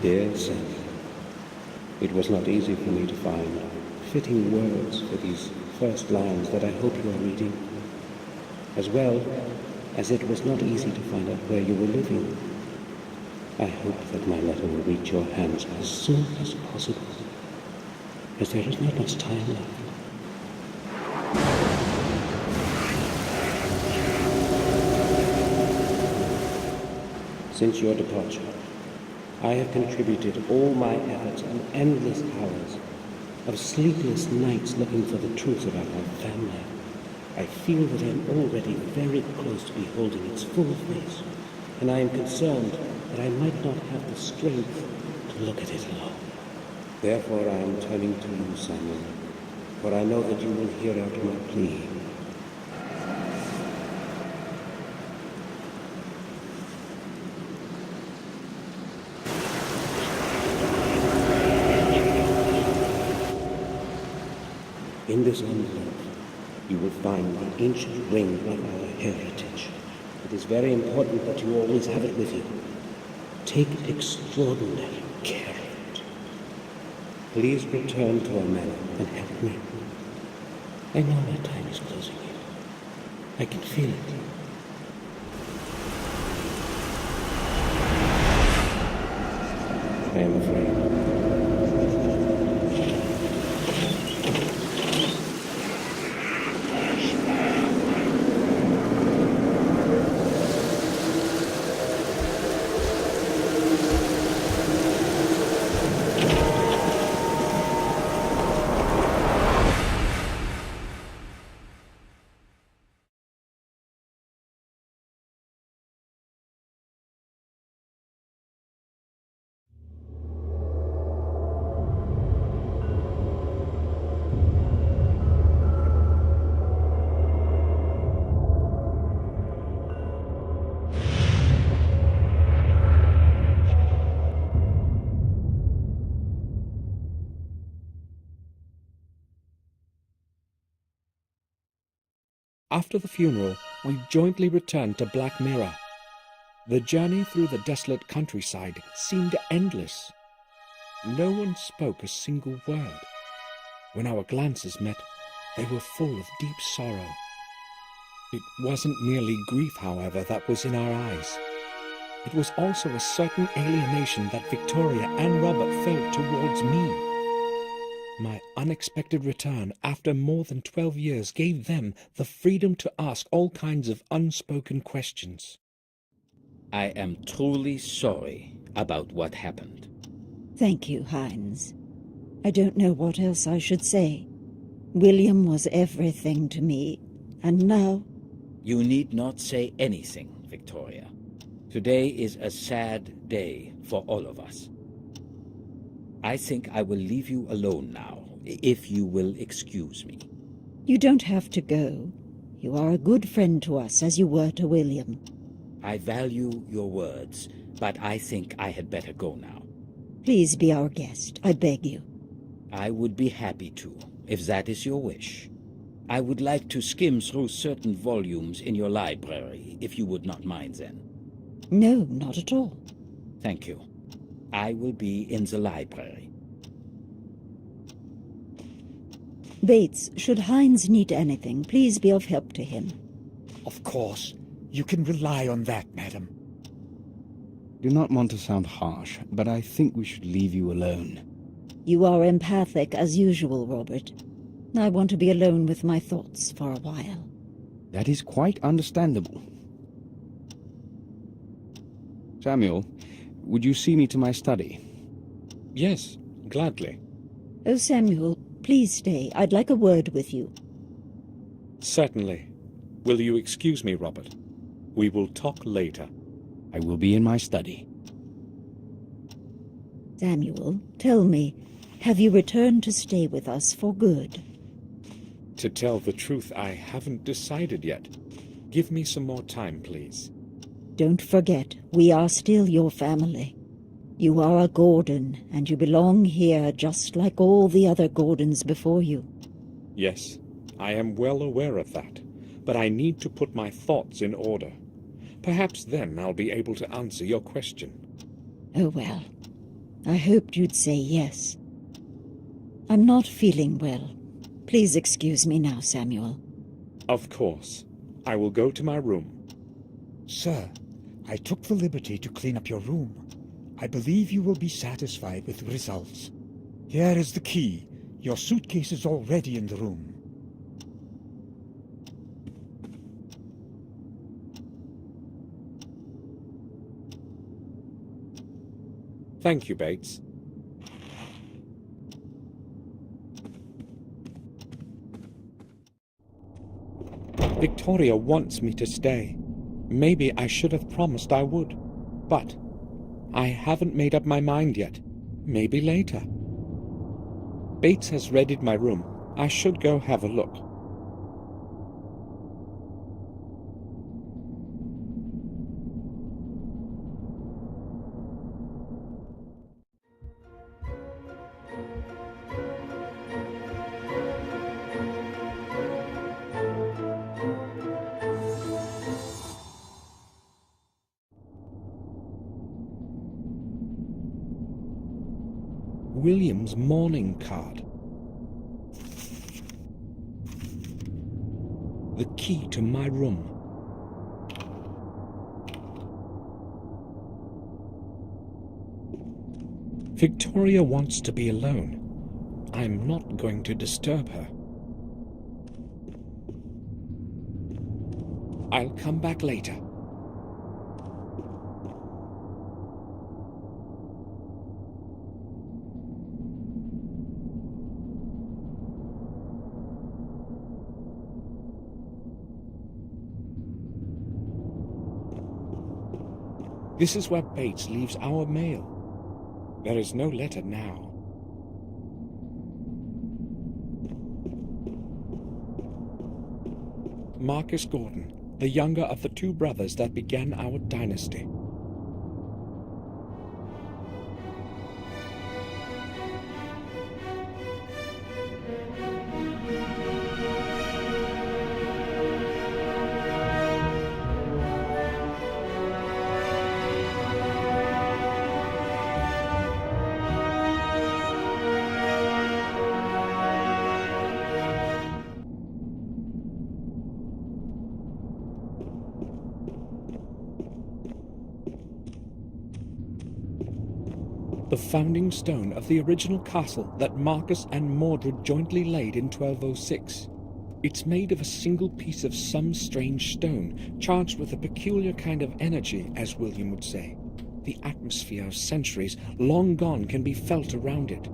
Dear Sam, it was not easy for me to find fitting words for these first lines that I hope you are reading, as well as it was not easy to find out where you were living. I hope that my letter will reach your hands as soon as possible, as there is not much time left. Since your departure, I have contributed all my efforts and endless hours of sleepless nights looking for the truth about my family. I feel that I am already very close to beholding its full face, and I am concerned that I might not have the strength to look at it alone. Therefore I am turning to you, Samuel, for I know that you will hear out my plea. In this envelope, you will find the ancient ring of our heritage. It is very important that you always have it with you. Take extraordinary care of it. Please return to our manor and help me. I know my time is closing in. I can feel it. I am afraid. After the funeral, we jointly returned to Black Mirror. The journey through the desolate countryside seemed endless. No one spoke a single word. When our glances met, they were full of deep sorrow. It wasn't merely grief, however, that was in our eyes. It was also a certain alienation that Victoria and Robert felt towards me. My unexpected return after more than 12 years gave them the freedom to ask all kinds of unspoken questions. I am truly sorry about what happened. Thank you, Hines. I don't know what else I should say. William was everything to me, and now... You need not say anything, Victoria. Today is a sad day for all of us. I think I will leave you alone now, if you will excuse me. You don't have to go. You are a good friend to us, as you were to William. I value your words, but I think I had better go now. Please be our guest, I beg you. I would be happy to, if that is your wish. I would like to skim through certain volumes in your library, if you would not mind then. No, not at all. Thank you. I will be in the library. Bates, should Hines need anything, please be of help to him. Of course. You can rely on that, madam. Do not want to sound harsh, but I think we should leave you alone. You are empathic as usual, Robert. I want to be alone with my thoughts for a while. That is quite understandable. Samuel, would you see me to my study? Yes, gladly. Oh, Samuel, please stay. I'd like a word with you. Certainly. Will you excuse me, Robert? We will talk later. I will be in my study. Samuel, tell me, have you returned to stay with us for good? To tell the truth, I haven't decided yet. Give me some more time, please. Don't forget, we are still your family. You are a Gordon, and you belong here just like all the other Gordons before you. Yes, I am well aware of that, but I need to put my thoughts in order. Perhaps then I'll be able to answer your question. Oh well, I hoped you'd say yes. I'm not feeling well. Please excuse me now, Samuel. Of course. I will go to my room. Sir, I took the liberty to clean up your room. I believe you will be satisfied with the results. Here is the key. Your suitcase is already in the room. Thank you, Bates. Victoria wants me to stay. Maybe I should have promised I would. But I haven't made up my mind yet. Maybe later. Bates has readied my room. I should go have a look. William's mourning card. The key to my room. Victoria wants to be alone. I'm not going to disturb her. I'll come back later. This is where Bates leaves our mail. There is no letter now. Marcus Gordon, the younger of the two brothers that began our dynasty. The founding stone of the original castle that Marcus and Mordred jointly laid in 1206. It's made of a single piece of some strange stone, charged with a peculiar kind of energy, as William would say. The atmosphere of centuries long gone can be felt around it.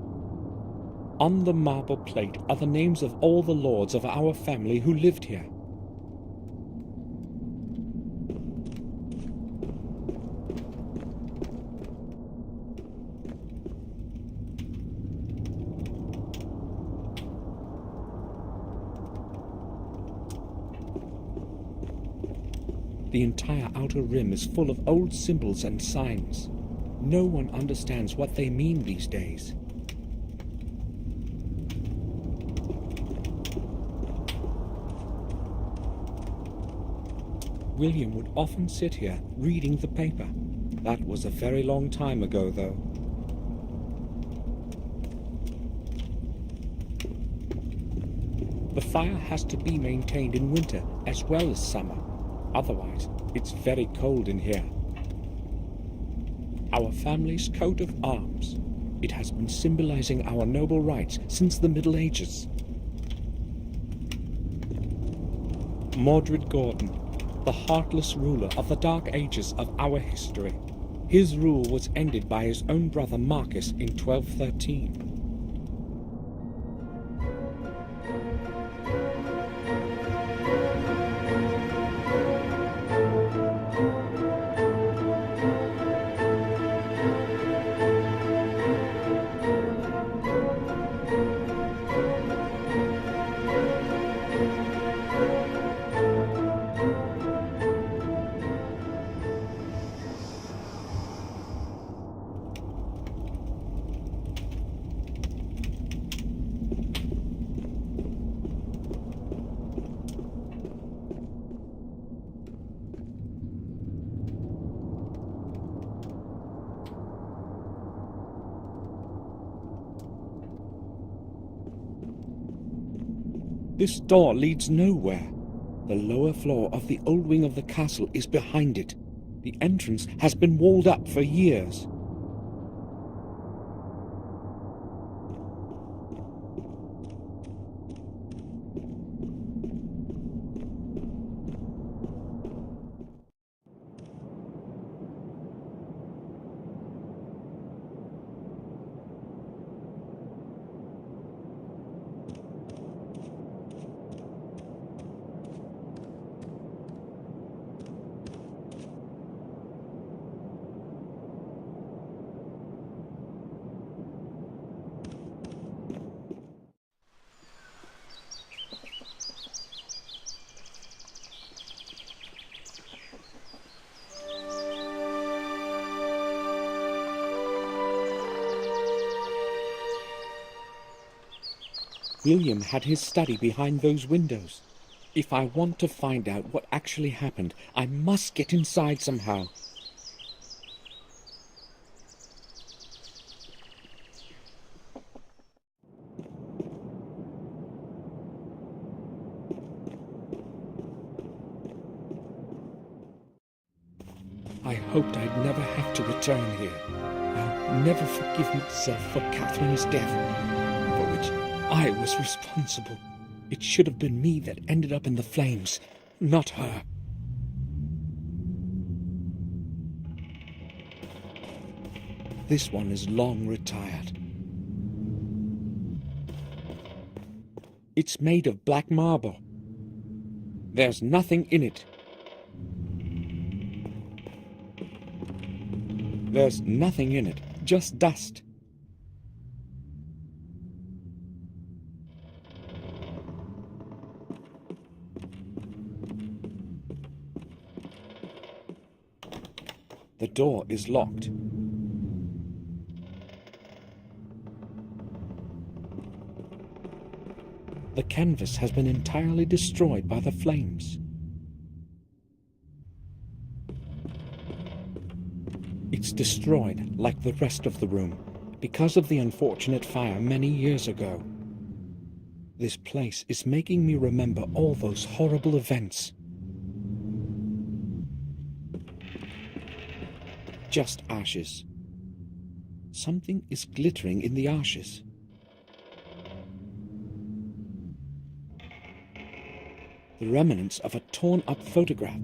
On the marble plate are the names of all the lords of our family who lived here. The entire outer rim is full of old symbols and signs. No one understands what they mean these days. William would often sit here reading the paper. That was a very long time ago, though. The fire has to be maintained in winter as well as summer. Otherwise, it's very cold in here. Our family's coat of arms. It has been symbolizing our noble rights since the Middle Ages. Mordred Gordon, the heartless ruler of the Dark Ages of our history. His rule was ended by his own brother Marcus in 1213. This door leads nowhere. The lower floor of the old wing of the castle is behind it. The entrance has been walled up for years. William had his study behind those windows. If I want to find out what actually happened, I must get inside somehow. I hoped I'd never have to return here. I'll never forgive myself for Catherine's death, for which I was responsible. It should have been me that ended up in the flames, not her. This one is long retired. It's made of black marble. There's nothing in it. There's nothing in it, just dust. The door is locked. The canvas has been entirely destroyed by the flames. It's destroyed like the rest of the room because of the unfortunate fire many years ago. This place is making me remember all those horrible events. Just ashes. Something is glittering in the ashes. The remnants of a torn-up photograph.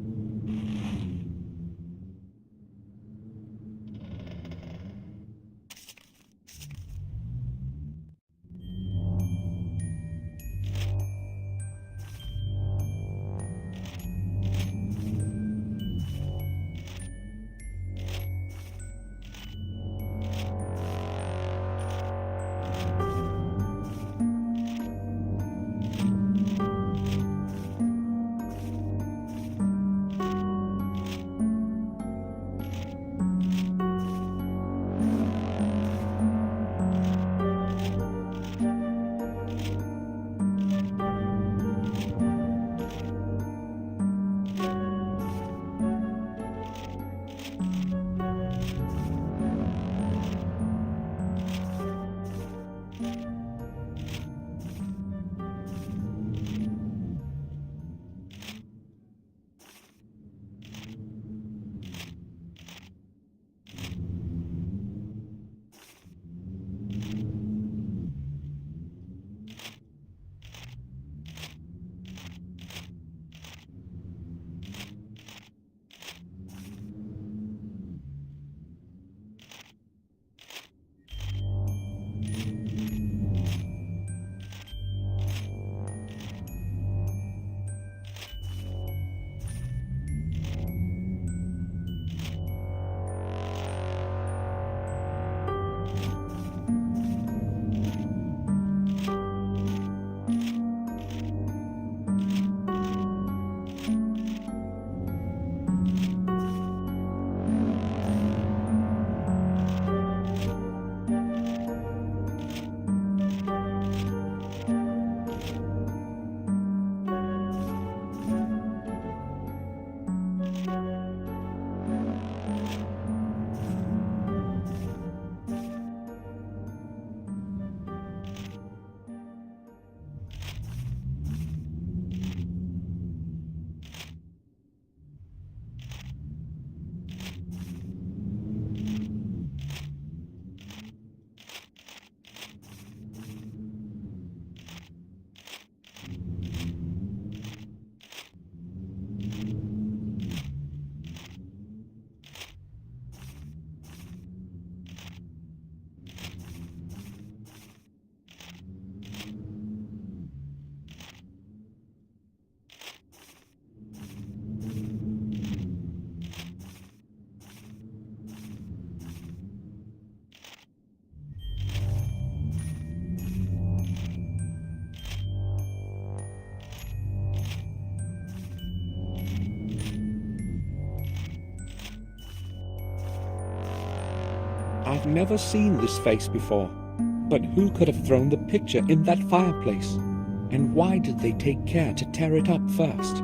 I've never seen this face before, but who could have thrown the picture in that fireplace? And why did they take care to tear it up first?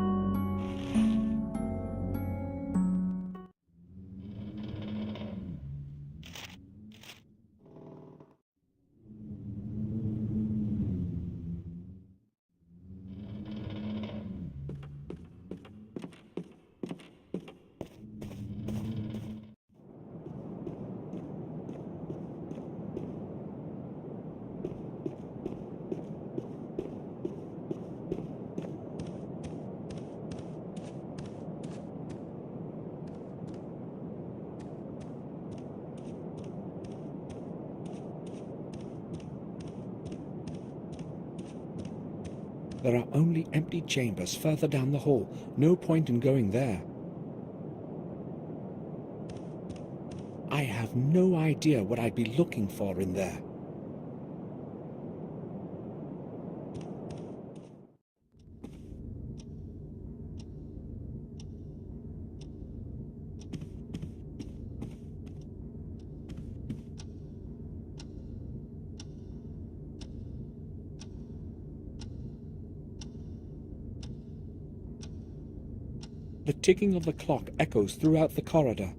There are only empty chambers further down the hall. No point in going there. I have no idea what I'd be looking for in there. The ticking of the clock echoes throughout the corridor.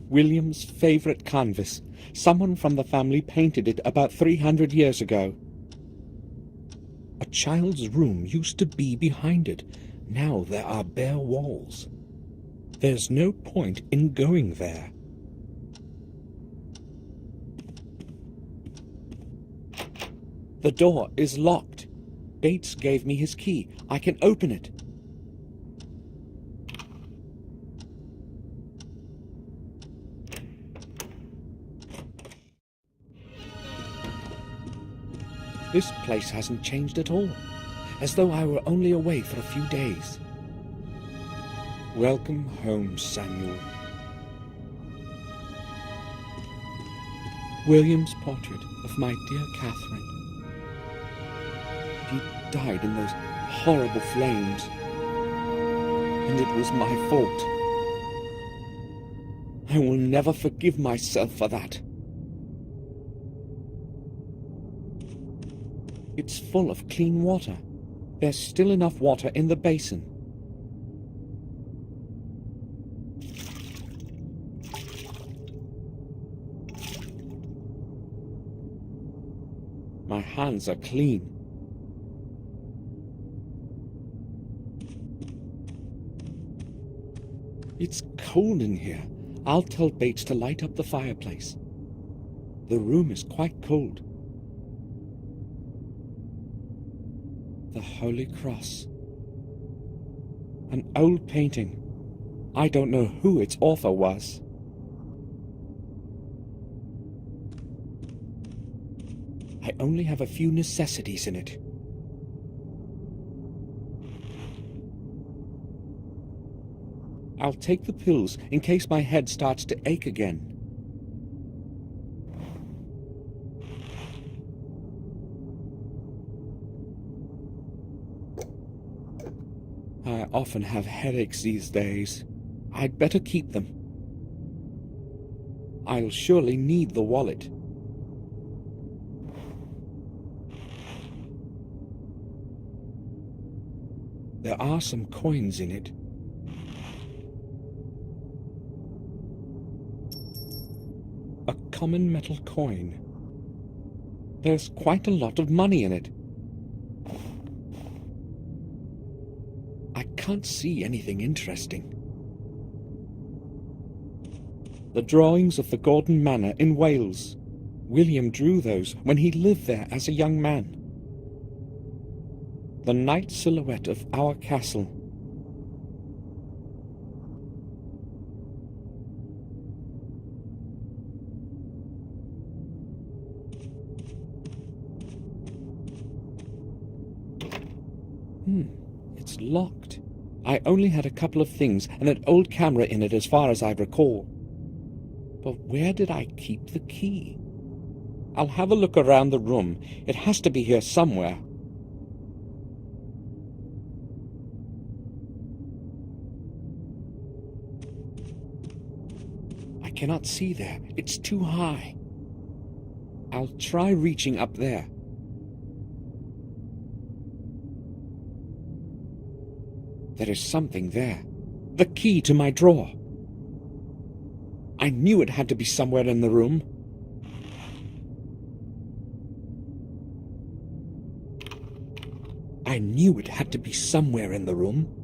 William's favorite canvas. Someone from the family painted it about 300 years ago. A child's room used to be behind it. Now there are bare walls. There's no point in going there. The door is locked. Bates gave me his key. I can open it. This place hasn't changed at all, as though I were only away for a few days. Welcome home, Samuel. William's portrait of my dear Catherine. He died in those horrible flames, and it was my fault. I will never forgive myself for that. It's full of clean water. There's still enough water in the basin. My hands are clean. It's cold in here. I'll tell Bates to light up the fireplace. The room is quite cold. The Holy Cross. An old painting. I don't know who its author was. I only have a few necessities in it. I'll take the pills in case my head starts to ache again. I often have headaches these days. I'd better keep them. I'll surely need the wallet. There are some coins in it. A common metal coin. There's quite a lot of money in it. I can't see anything interesting. The drawings of the Gordon Manor in Wales. William drew those when he lived there as a young man. The night silhouette of our castle. It's locked. I only had a couple of things and an old camera in it as far as I recall. But where did I keep the key? I'll have a look around the room. It has to be here somewhere. cannot see there. It's too high. I'll try reaching up there. There is something there. The key to my drawer. I knew it had to be somewhere in the room. I knew it had to be somewhere in the room.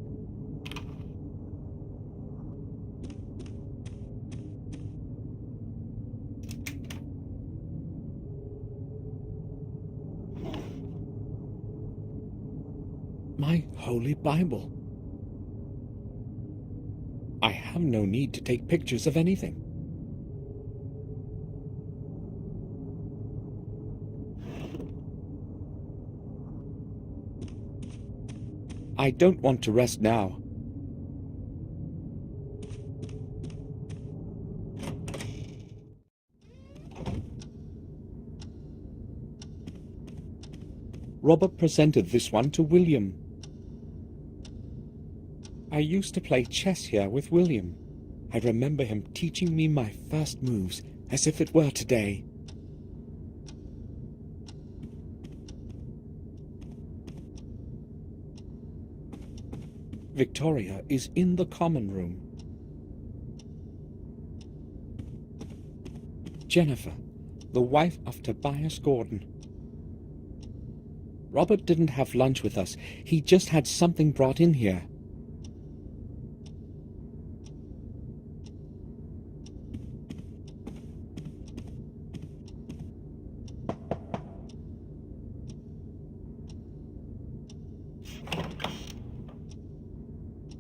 My Holy Bible. I have no need to take pictures of anything. I don't want to rest now. Robert presented this one to William. I used to play chess here with William. I remember him teaching me my first moves as if it were today. Victoria is in the common room. Jennifer, the wife of Tobias Gordon. Robert didn't have lunch with us. He just had something brought in here.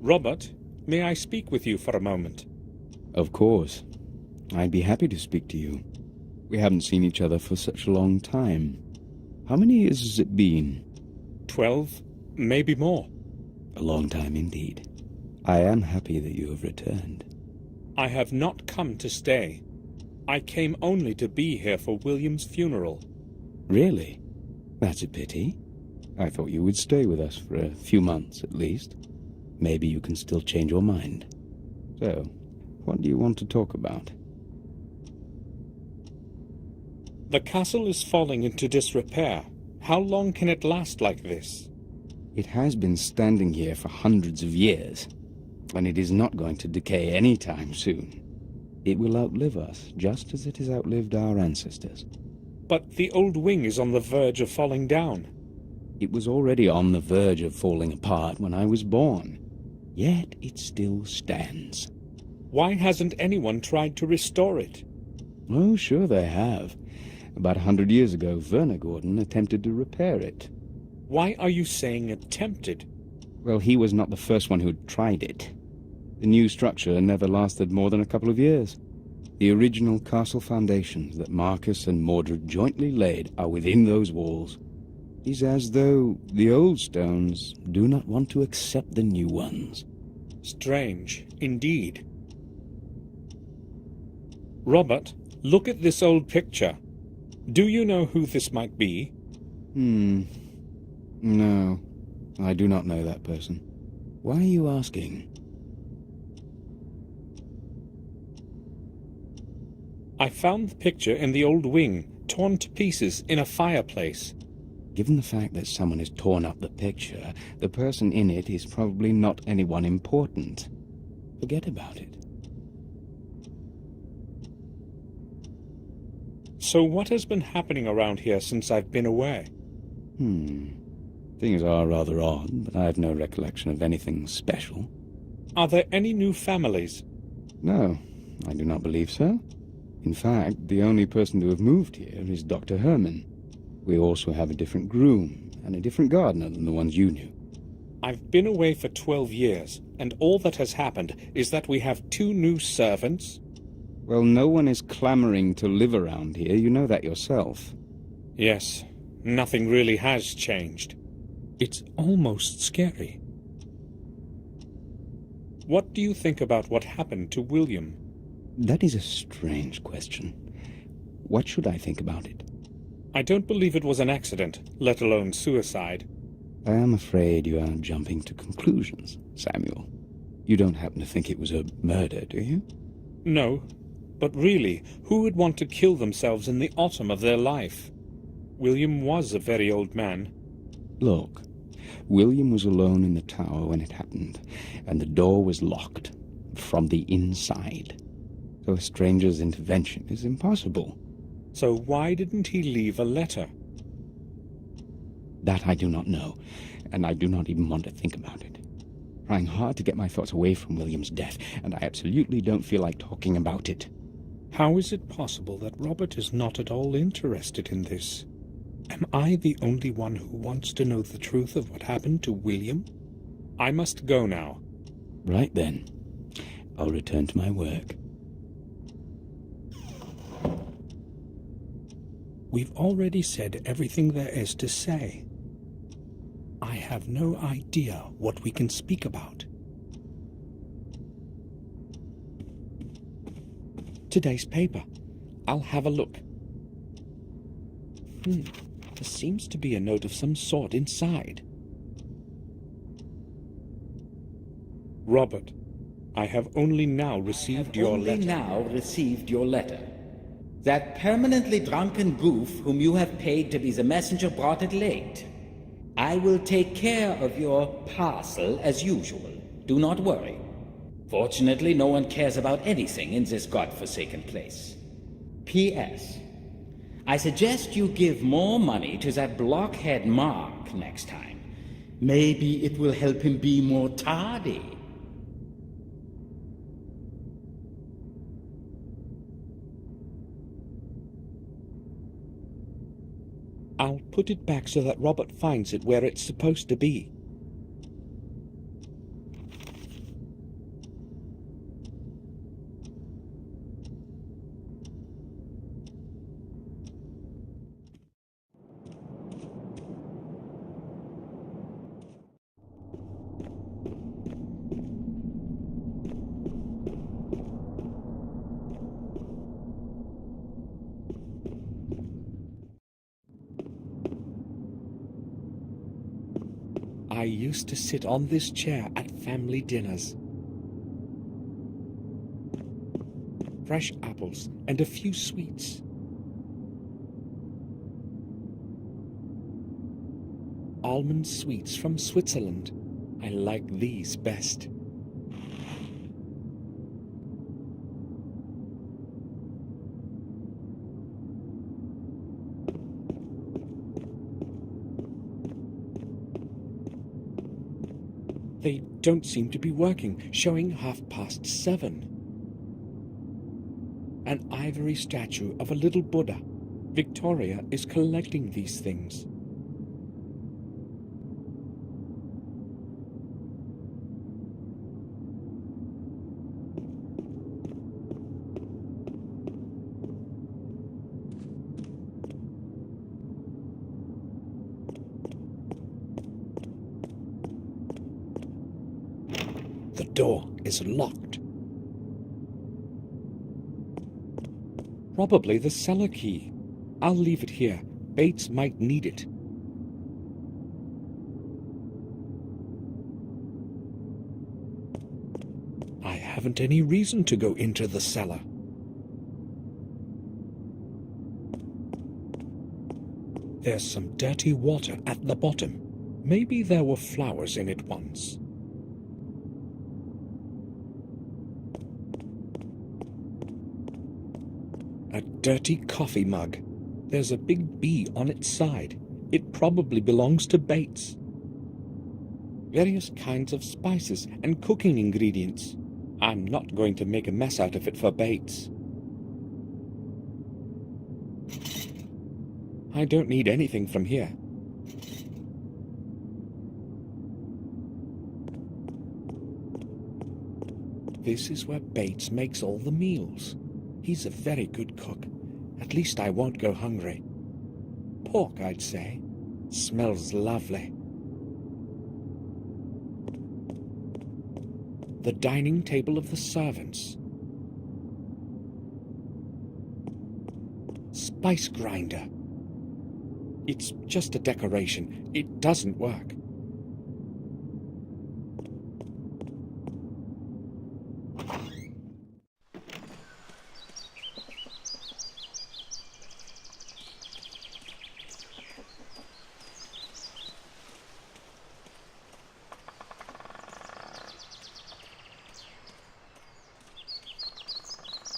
Robert, may I speak with you for a moment? Of course. I'd be happy to speak to you. We haven't seen each other for such a long time. How many years has it been? 12, maybe more. A long time indeed. I am happy that you have returned. I have not come to stay. I came only to be here for William's funeral. Really? That's a pity. I thought you would stay with us for a few months at least. Maybe you can still change your mind. So, what do you want to talk about? The castle is falling into disrepair. How long can it last like this? It has been standing here for hundreds of years, and it is not going to decay any time soon. It will outlive us, just as it has outlived our ancestors. But the old wing is on the verge of falling down. It was already on the verge of falling apart when I was born. Yet it still stands. Why hasn't anyone tried to restore it? Oh, sure they have. About 100 years ago, Werner Gordon attempted to repair it. Why are you saying attempted? Well, he was not the first one who'd tried it. The new structure never lasted more than a couple of years. The original castle foundations that Marcus and Mordred jointly laid are within those walls. It's as though the old stones do not want to accept the new ones. Strange, indeed. Robert, look at this old picture. Do you know who this might be? No, I do not know that person. Why are you asking? I found the picture in the old wing, torn to pieces in a fireplace. Given the fact that someone has torn up the picture, the person in it is probably not anyone important. Forget about it. So what has been happening around here since I've been away? Things are rather odd, but I have no recollection of anything special. Are there any new families? No, I do not believe so. In fact, the only person to have moved here is Dr. Herman. We also have a different groom and a different gardener than the ones you knew. I've been away for 12 years, and all that has happened is that we have 2 new servants. Well, no one is clamoring to live around here, you know that yourself. Yes, nothing really has changed. It's almost scary. What do you think about what happened to William? That is a strange question. What should I think about it? I don't believe it was an accident, let alone suicide. I am afraid you are jumping to conclusions, Samuel. You don't happen to think it was a murder, do you? No, But really, who would want to kill themselves in the autumn of their life? William was a very old man. Look, William was alone in the tower when it happened, and the door was locked from the inside. So a stranger's intervention is impossible. So why didn't he leave a letter? That I do not know, and I do not even want to think about it. Trying hard to get my thoughts away from William's death, and I absolutely don't feel like talking about it. How is it possible that Robert is not at all interested in this? Am I the only one who wants to know the truth of what happened to William? I must go now. Right then. I'll return to my work. We've already said everything there is to say. I have no idea what we can speak about. Today's paper. I'll have a look. There seems to be a note of some sort inside. Robert, I have only now received your letter. Only now received your letter. That permanently drunken goof whom you have paid to be the messenger brought it late. I will take care of your parcel as usual. Do not worry. Fortunately, no one cares about anything in this godforsaken place. P.S. I suggest you give more money to that blockhead Mark next time. Maybe it will help him be more tardy. I'll put it back so that Robert finds it where it's supposed to be. I used to sit on this chair at family dinners. Fresh apples and a few sweets. Almond sweets from Switzerland. I like these best. They don't seem to be working, showing 7:30. An ivory statue of a little Buddha. Victoria is collecting these things. The door is locked. Probably the cellar key. I'll leave it here. Bates might need it. I haven't any reason to go into the cellar. There's some dirty water at the bottom. Maybe there were flowers in it once. A dirty coffee mug. There's a big B on its side. It probably belongs to Bates. Various kinds of spices and cooking ingredients. I'm not going to make a mess out of it for Bates. I don't need anything from here. This is where Bates makes all the meals. He's a very good cook. At least I won't go hungry. Pork, I'd say. Smells lovely. The dining table of the servants. Spice grinder. It's just a decoration. It doesn't work.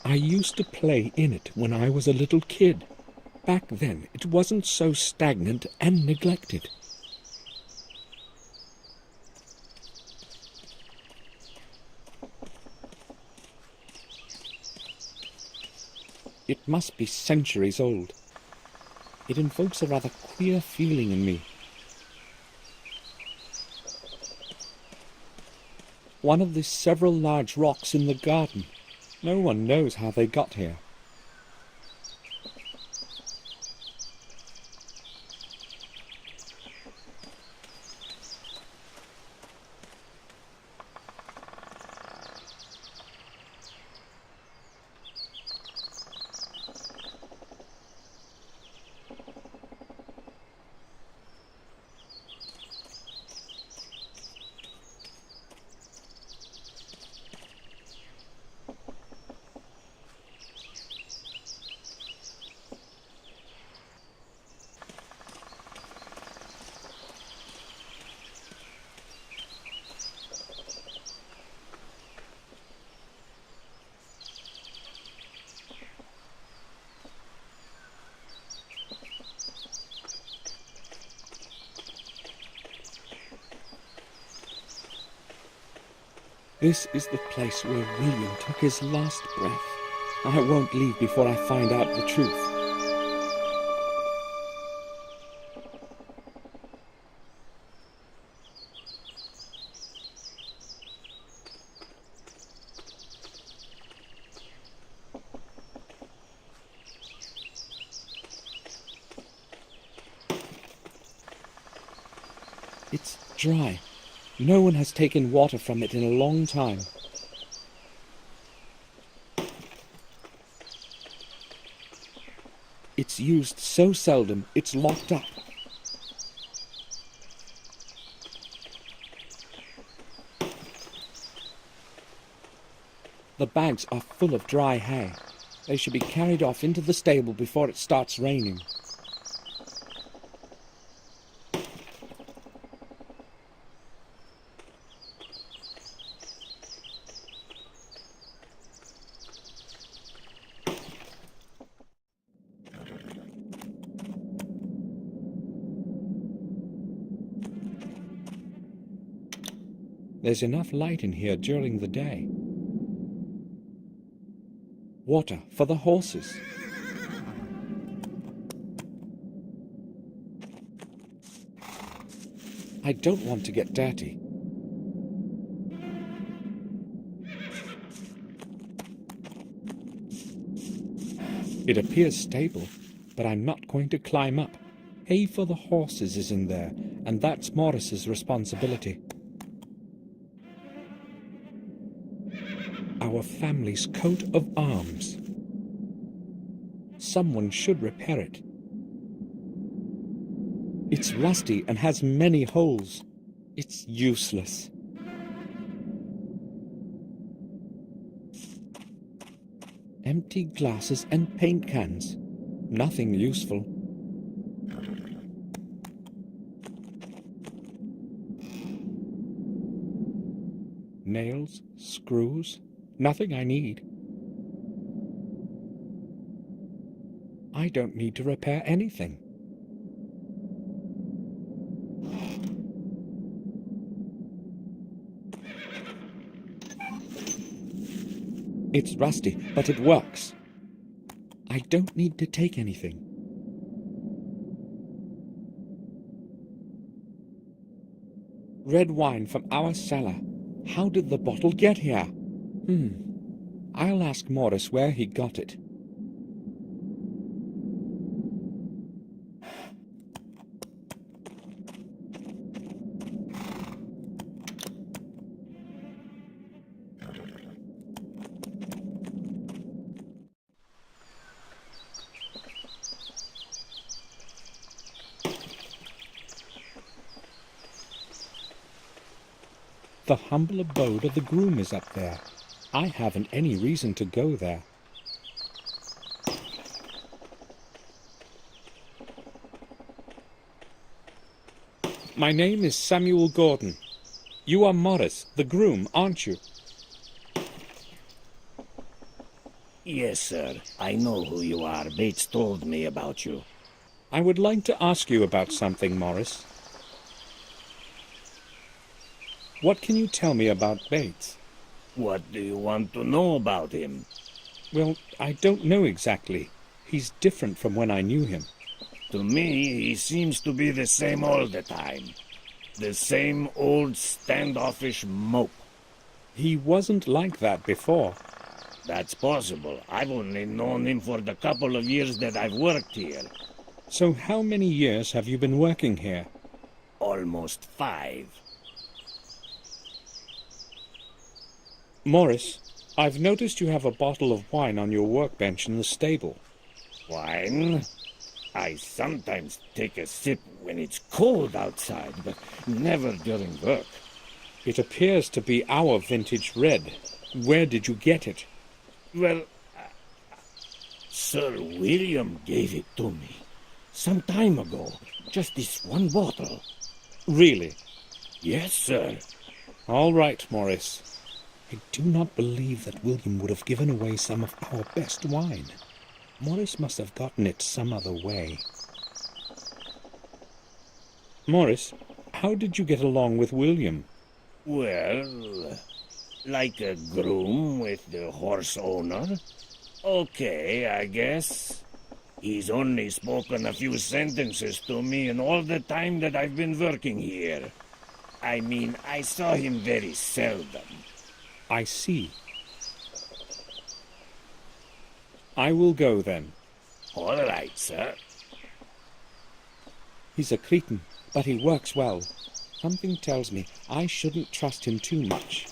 I used to play in it when I was a little kid. Back then, it wasn't so stagnant and neglected. It must be centuries old. It invokes a rather queer feeling in me. One of the several large rocks in the garden. No one knows how they got here. This is the place where William took his last breath. I won't leave before I find out the truth. It's dry. No one has taken water from it in a long time. It's used so seldom, it's locked up. The bags are full of dry hay. They should be carried off into the stable before it starts raining. There's enough light in here during the day. Water for the horses. I don't want to get dirty. It appears stable, but I'm not going to climb up. Hay for the horses is in there, and that's Morris's responsibility. Our family's coat of arms. Someone should repair it. It's rusty and has many holes. It's useless. Empty glasses and paint cans. Nothing useful. Nails, screws, nothing I need. I don't need to repair anything. It's rusty, but it works. I don't need to take anything. Red wine from our cellar. How did the bottle get here? I'll ask Morris where he got it. The humble abode of the groom is up there. I haven't any reason to go there. My name is Samuel Gordon. You are Morris, the groom, aren't you? Yes, sir. I know who you are. Bates told me about you. I would like to ask you about something, Morris. What can you tell me about Bates? What do you want to know about him? Well, I don't know exactly. He's different from when I knew him. To me, he seems to be the same all the time. The same old standoffish mope. He wasn't like that before. That's possible. I've only known him for the couple of years that I've worked here. So how many years have you been working here? Almost 5. Morris, I've noticed you have a bottle of wine on your workbench in the stable. Wine? I sometimes take a sip when it's cold outside, but never during work. It appears to be our vintage red. Where did you get it? Well, Sir William gave it to me some time ago. Just this one bottle. Really? Yes, sir. All right, Morris. I do not believe that William would have given away some of our best wine. Morris must have gotten it some other way. Morris, how did you get along with William? Well, like a groom with the horse owner. Okay, I guess. He's only spoken a few sentences to me in all the time that I've been working here. I mean, I saw him very seldom. I see. I will go then. All right, sir. He's a Cretan, but he works well. Something tells me I shouldn't trust him too much.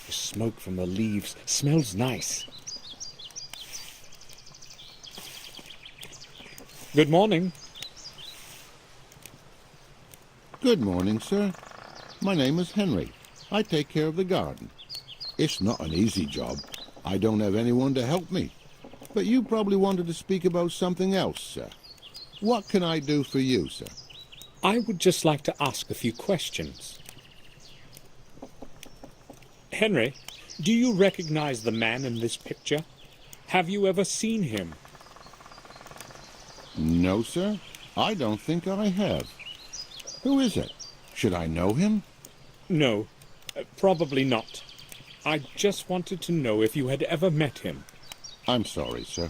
The smoke from the leaves smells nice. Good morning. Good morning, sir. My name is Henry. I take care of the garden. It's not an easy job. I don't have anyone to help me. But you probably wanted to speak about something else, sir. What can I do for you, sir? I would just like to ask a few questions. Henry, do you recognize the man in this picture? Have you ever seen him? No, sir. I don't think I have. Who is it? Should I know him? No, probably not. I just wanted to know if you had ever met him. I'm sorry, sir.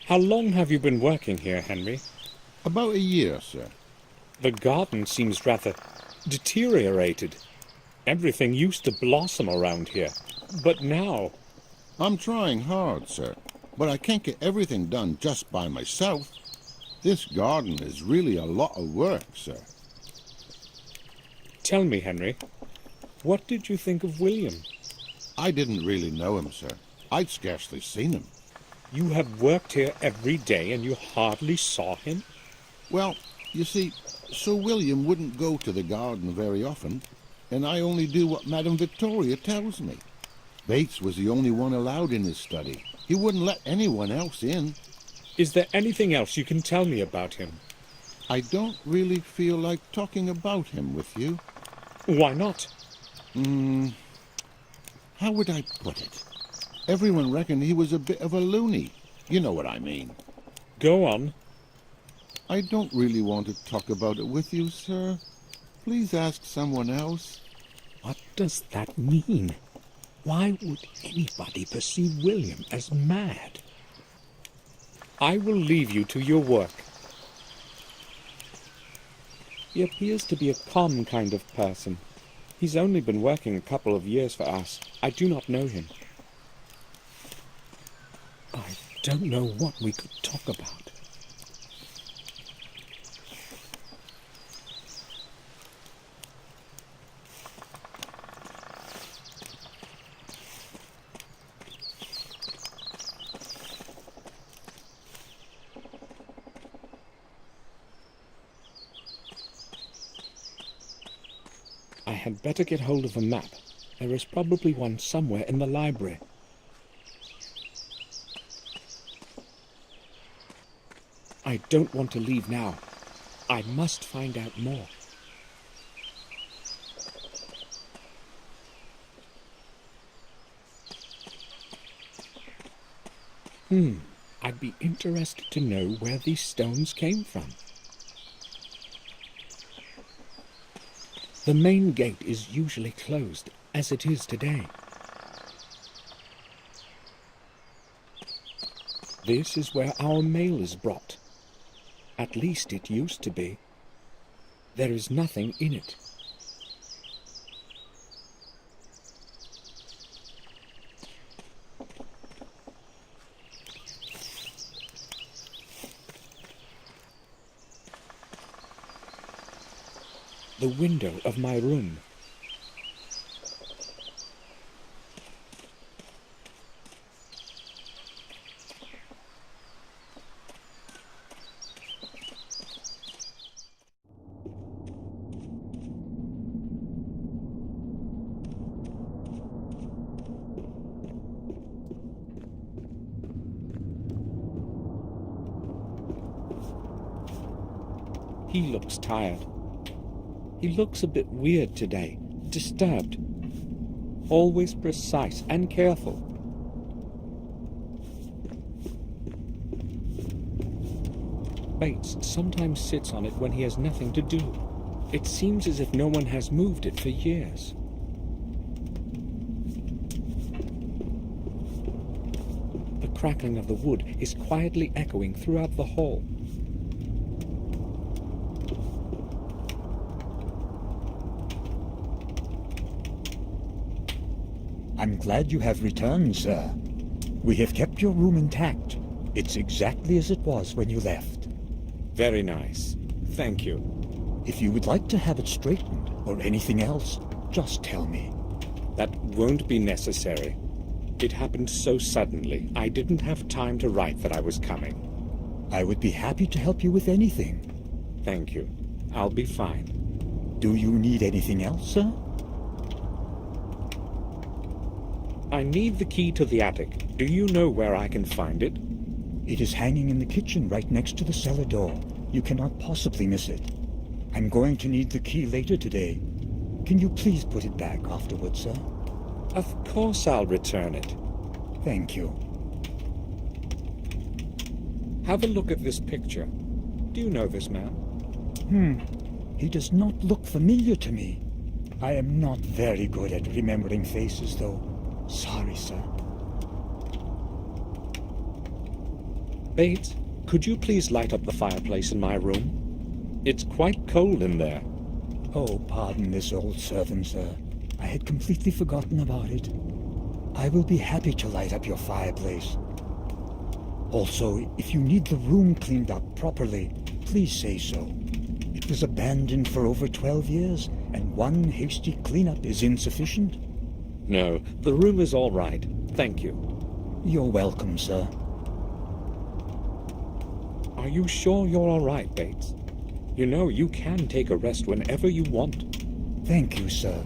How long have you been working here, Henry? About a year, sir. The garden seems rather deteriorated. Everything used to blossom around here, but now... I'm trying hard, sir, but I can't get everything done just by myself. This garden is really a lot of work, sir. Tell me, Henry, what did you think of William? I didn't really know him, sir. I'd scarcely seen him. You have worked here every day and you hardly saw him? Well, you see, Sir William wouldn't go to the garden very often, and I only do what Madame Victoria tells me. Bates was the only one allowed in his study. He wouldn't let anyone else in. Is there anything else you can tell me about him? I don't really feel like talking about him with you. Why not? How would I put it? Everyone reckoned he was a bit of a loony. You know what I mean. Go on. I don't really want to talk about it with you, sir. Please ask someone else. What does that mean? Why would anybody perceive William as mad? I will leave you to your work. He appears to be a calm kind of person. He's only been working a couple of years for us. I do not know him. I don't know what we could talk about. I had better get hold of a map. There is probably one somewhere in the library. I don't want to leave now. I must find out more. I'd be interested to know where these stones came from. The main gate is usually closed, as it is today. This is where our mail is brought. At least it used to be. There is nothing in it. The window of my room. He looks tired. He looks a bit weird today, disturbed. Always precise and careful. Bates sometimes sits on it when he has nothing to do. It seems as if no one has moved it for years. The crackling of the wood is quietly echoing throughout the hall. I'm glad you have returned, sir. We have kept your room intact. It's exactly as it was when you left. Very nice. Thank you. If you would like to have it straightened or anything else, just tell me. That won't be necessary. It happened so suddenly, I didn't have time to write that I was coming. I would be happy to help you with anything. Thank you. I'll be fine. Do you need anything else, sir? I need the key to the attic. Do you know where I can find it? It is hanging in the kitchen right next to the cellar door. You cannot possibly miss it. I'm going to need the key later today. Can you please put it back afterwards, sir? Of course I'll return it. Thank you. Have a look at this picture. Do you know this man? He does not look familiar to me. I am not very good at remembering faces, though. Sorry, sir. Bates, could you please light up the fireplace in my room? It's quite cold in there. Oh, pardon this old servant, sir. I had completely forgotten about it. I will be happy to light up your fireplace. Also, if you need the room cleaned up properly, please say so. It was abandoned for over 12 years, and one hasty cleanup is insufficient. No, the room is all right. Thank you. You're welcome, sir. Are you sure you're all right, Bates? You know, you can take a rest whenever you want. Thank you, sir.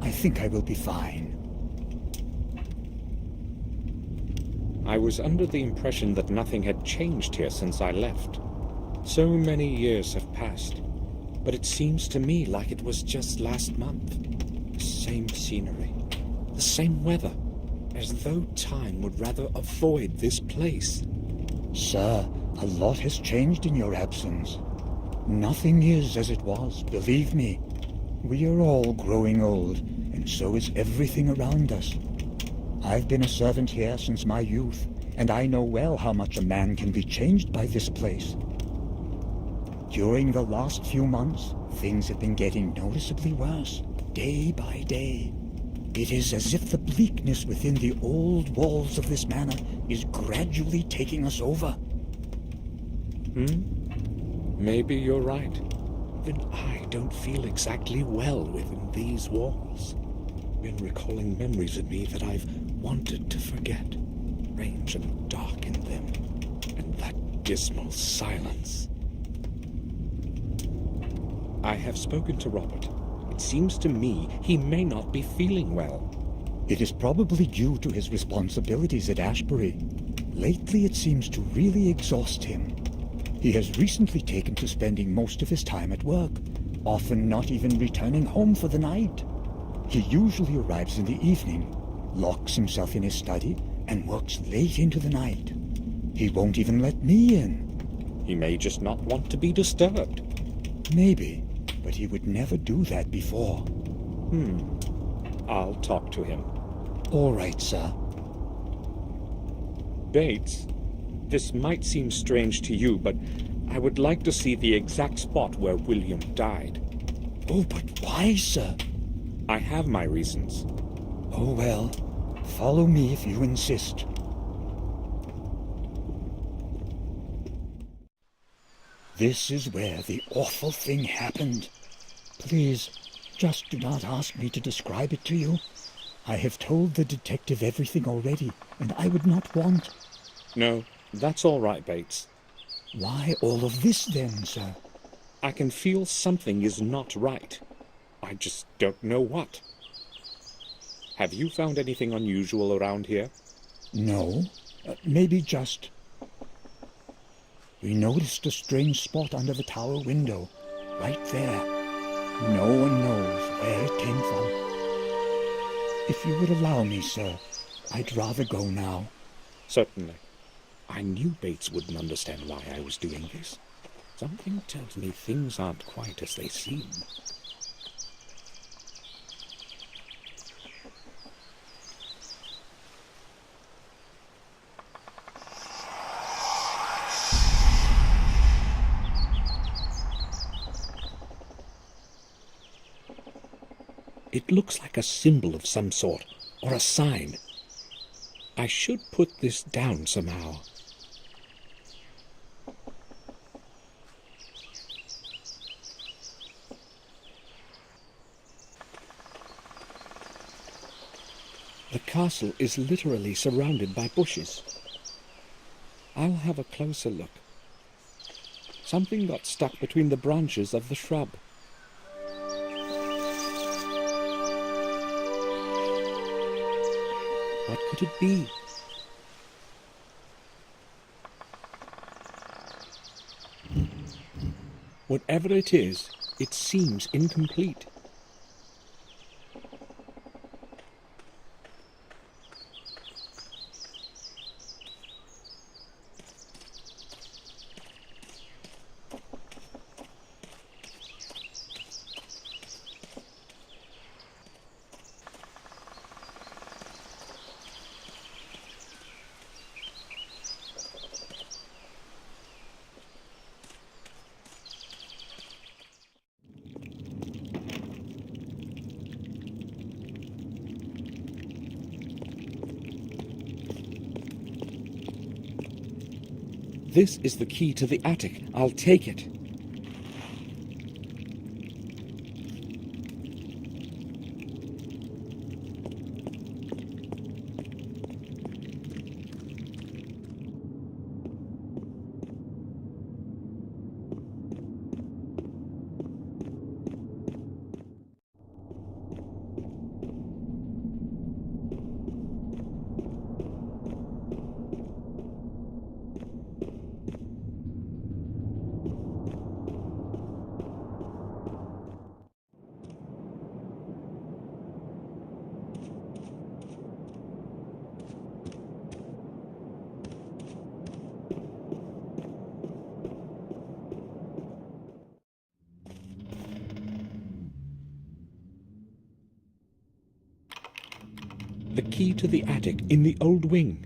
I think I will be fine. I was under the impression that nothing had changed here since I left. So many years have passed, but it seems to me like it was just last month. The same scenery, the same weather, as though time would rather avoid this place. Sir, a lot has changed in your absence. Nothing is as it was, believe me. We are all growing old, and so is everything around us. I've been a servant here since my youth, and I know well how much a man can be changed by this place. During the last few months, things have been getting noticeably worse, day by day. It is as if the bleakness within the old walls of this manor is gradually taking us over. Maybe you're right. Even I don't feel exactly well within these walls. Been recalling memories of me that I've wanted to forget. Strange and dark in them, and that dismal silence. I have spoken to Robert. It seems to me he may not be feeling well. It is probably due to his responsibilities at Ashbury. Lately it seems to really exhaust him. He has recently taken to spending most of his time at work, often not even returning home for the night. He usually arrives in the evening, locks himself in his study, and works late into the night. He won't even let me in. He may just not want to be disturbed. Maybe, but he would never do that before. I'll talk to him. All right, sir. Bates, this might seem strange to you, but I would like to see the exact spot where William died. Oh, but why, sir? I have my reasons. Oh, well, follow me if you insist. This is where the awful thing happened. Please, just do not ask me to describe it to you. I have told the detective everything already, and I would not want... No, that's all right, Bates. Why all of this then, sir? I can feel something is not right. I just don't know what. Have you found anything unusual around here? No, maybe just... We noticed a strange spot under the tower window, right there. No one knows where it came from. If you would allow me, sir, I'd rather go now. Certainly. I knew Bates wouldn't understand why I was doing this. Something tells me things aren't quite as they seem. It looks like a symbol of some sort, or a sign. I should put this down somehow. The castle is literally surrounded by bushes. I'll have a closer look. Something got stuck between the branches of the shrub. What could it be? Whatever it is, it seems incomplete. This is the key to the attic. I'll take it. The key to the attic in the old wing.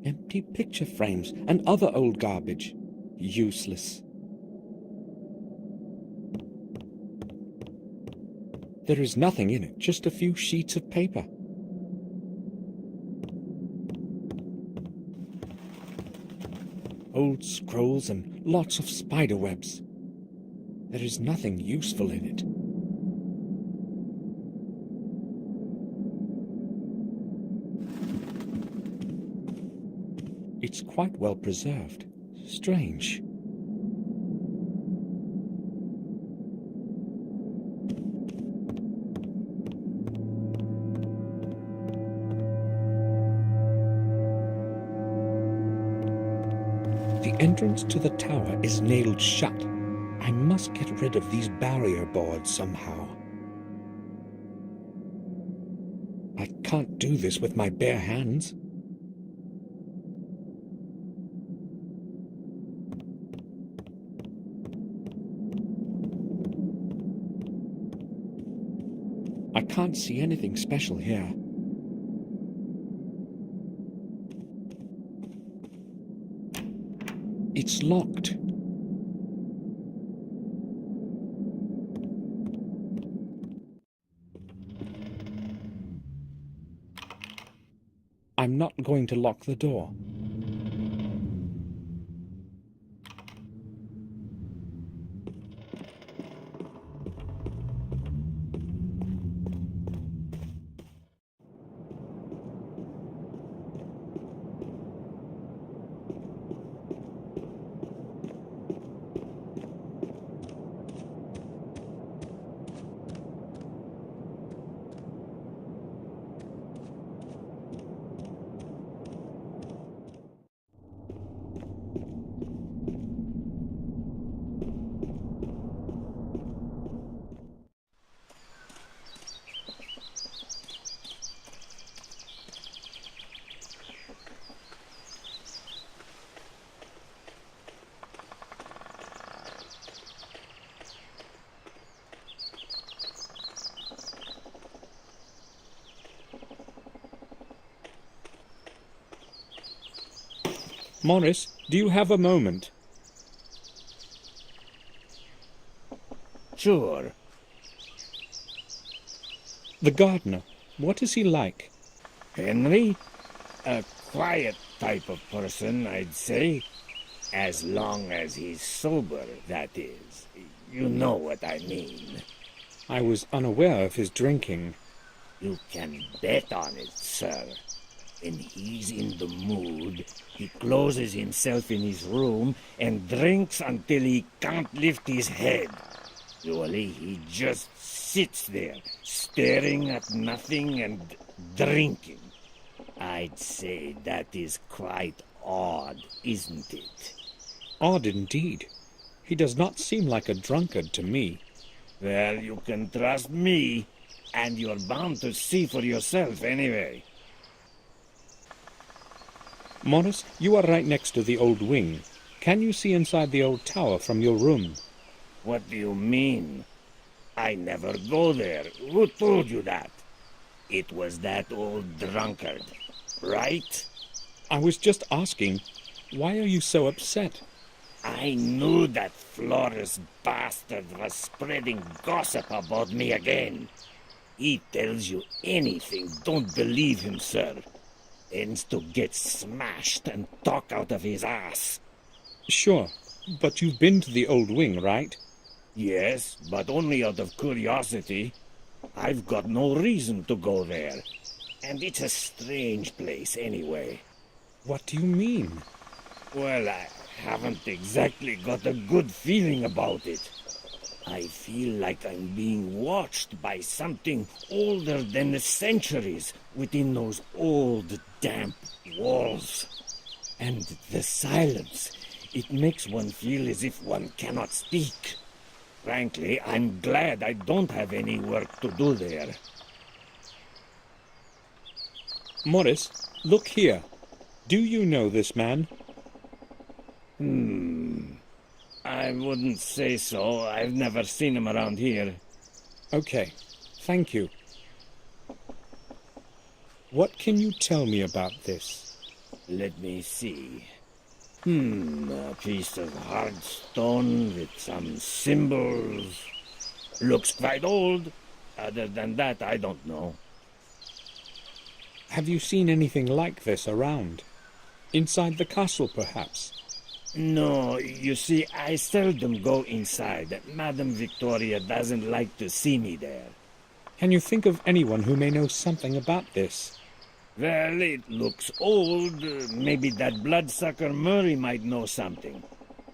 Empty picture frames and other old garbage. Useless. There is nothing in it, just a few sheets of paper. old scrolls and lots of spider webs. There is nothing useful in it. It's quite well preserved. Strange. The entrance to the tower is nailed shut. I must get rid of these barrier boards somehow. I can't do this with my bare hands. I can't see anything special here. It's locked. I'm not going to lock the door. Morris, do you have a moment? Sure. The gardener, what is he like? Henry? A quiet type of person, I'd say. As long as he's sober, that is. You know what I mean. I was unaware of his drinking. You can bet on it, sir. When he's in the mood, he closes himself in his room and drinks until he can't lift his head. Usually he just sits there, staring at nothing and drinking. I'd say that is quite odd, isn't it? Odd indeed. He does not seem like a drunkard to me. Well, you can trust me, and you're bound to see for yourself anyway. Morris, you are right next to the old wing. Can you see inside the old tower from your room? What do you mean? I never go there. Who told you that? It was that old drunkard, right? I was just asking, why are you so upset? I knew that Flores bastard was spreading gossip about me again. He tells you anything, don't believe him, sir. Ends to get smashed and talk out of his ass. Sure, but you've been to the old wing, right? Yes, but only out of curiosity. I've got no reason to go there. And it's a strange place anyway. What do you mean? Well, I haven't exactly got a good feeling about it. I feel like I'm being watched by something older than the centuries within those old, damp walls. And the silence, it makes one feel as if one cannot speak. Frankly, I'm glad I don't have any work to do there. Morris, look here. Do you know this man? I wouldn't say so. I've never seen him around here. Okay, thank you. What can you tell me about this? Let me see. A piece of hard stone with some symbols. Looks quite old. Other than that, I don't know. Have you seen anything like this around? Inside the castle, perhaps? No, you see, I seldom go inside. Madame Victoria doesn't like to see me there. Can you think of anyone who may know something about this? Well, it looks old. Maybe that bloodsucker Murray might know something.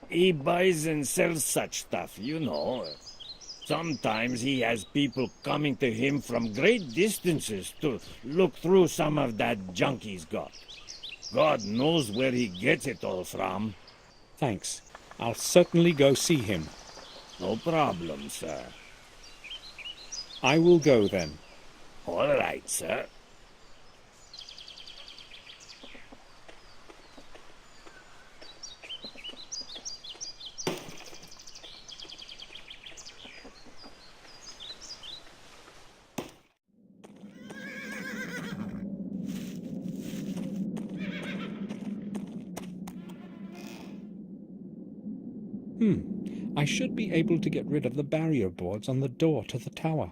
He buys and sells such stuff, you know. Sometimes he has people coming to him from great distances to look through some of that junk he's got. God knows where he gets it all from. Thanks. I'll certainly go see him. No problem, sir. I will go then. All right, sir. I should be able to get rid of the barrier boards on the door to the tower.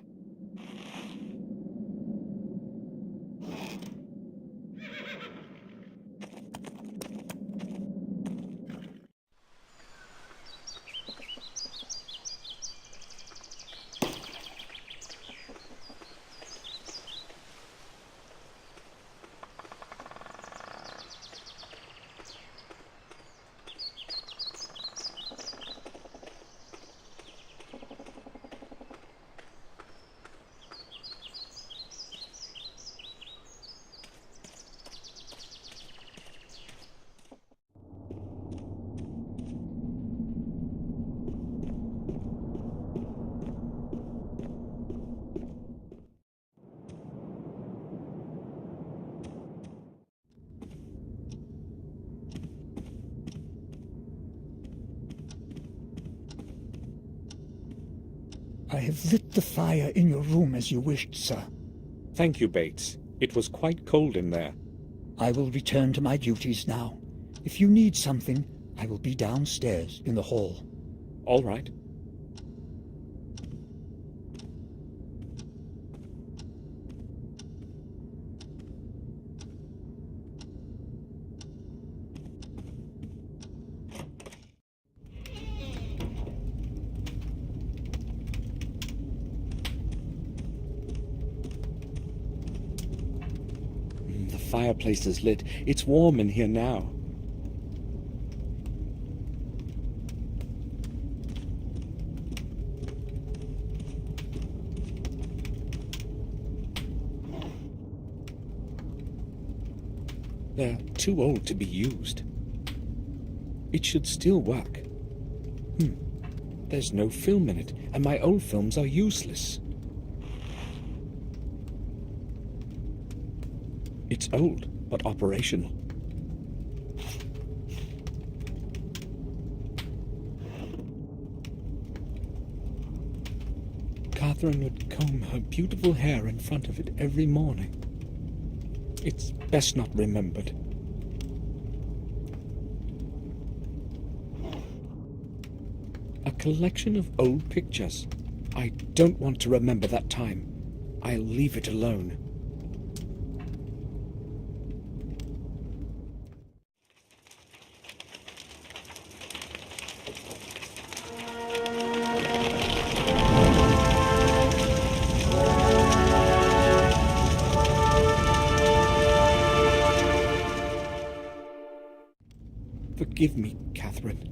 I have lit the fire in your room as you wished, sir. Thank you, Bates. It was quite cold in there. I will return to my duties now. If you need something, I will be downstairs in the hall. All right. The fireplace is lit. It's warm in here now. They're too old to be used. It should still work. There's no film in it, and my old films are useless. It's old, but operational. Catherine would comb her beautiful hair in front of it every morning. It's best not remembered. A collection of old pictures. I don't want to remember that time. I'll leave it alone. Forgive me, Catherine.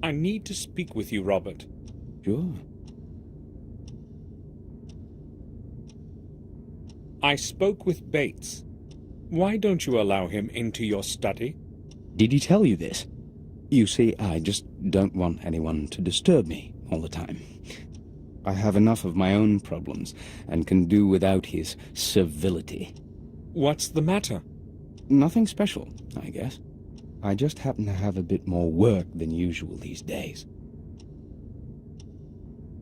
I need to speak with you, Robert. Sure. I spoke with Bates. Why don't you allow him into your study? Did he tell you this? You see, I just don't want anyone to disturb me all the time. I have enough of my own problems, and can do without his servility. What's the matter? Nothing special, I guess. I just happen to have a bit more work than usual these days.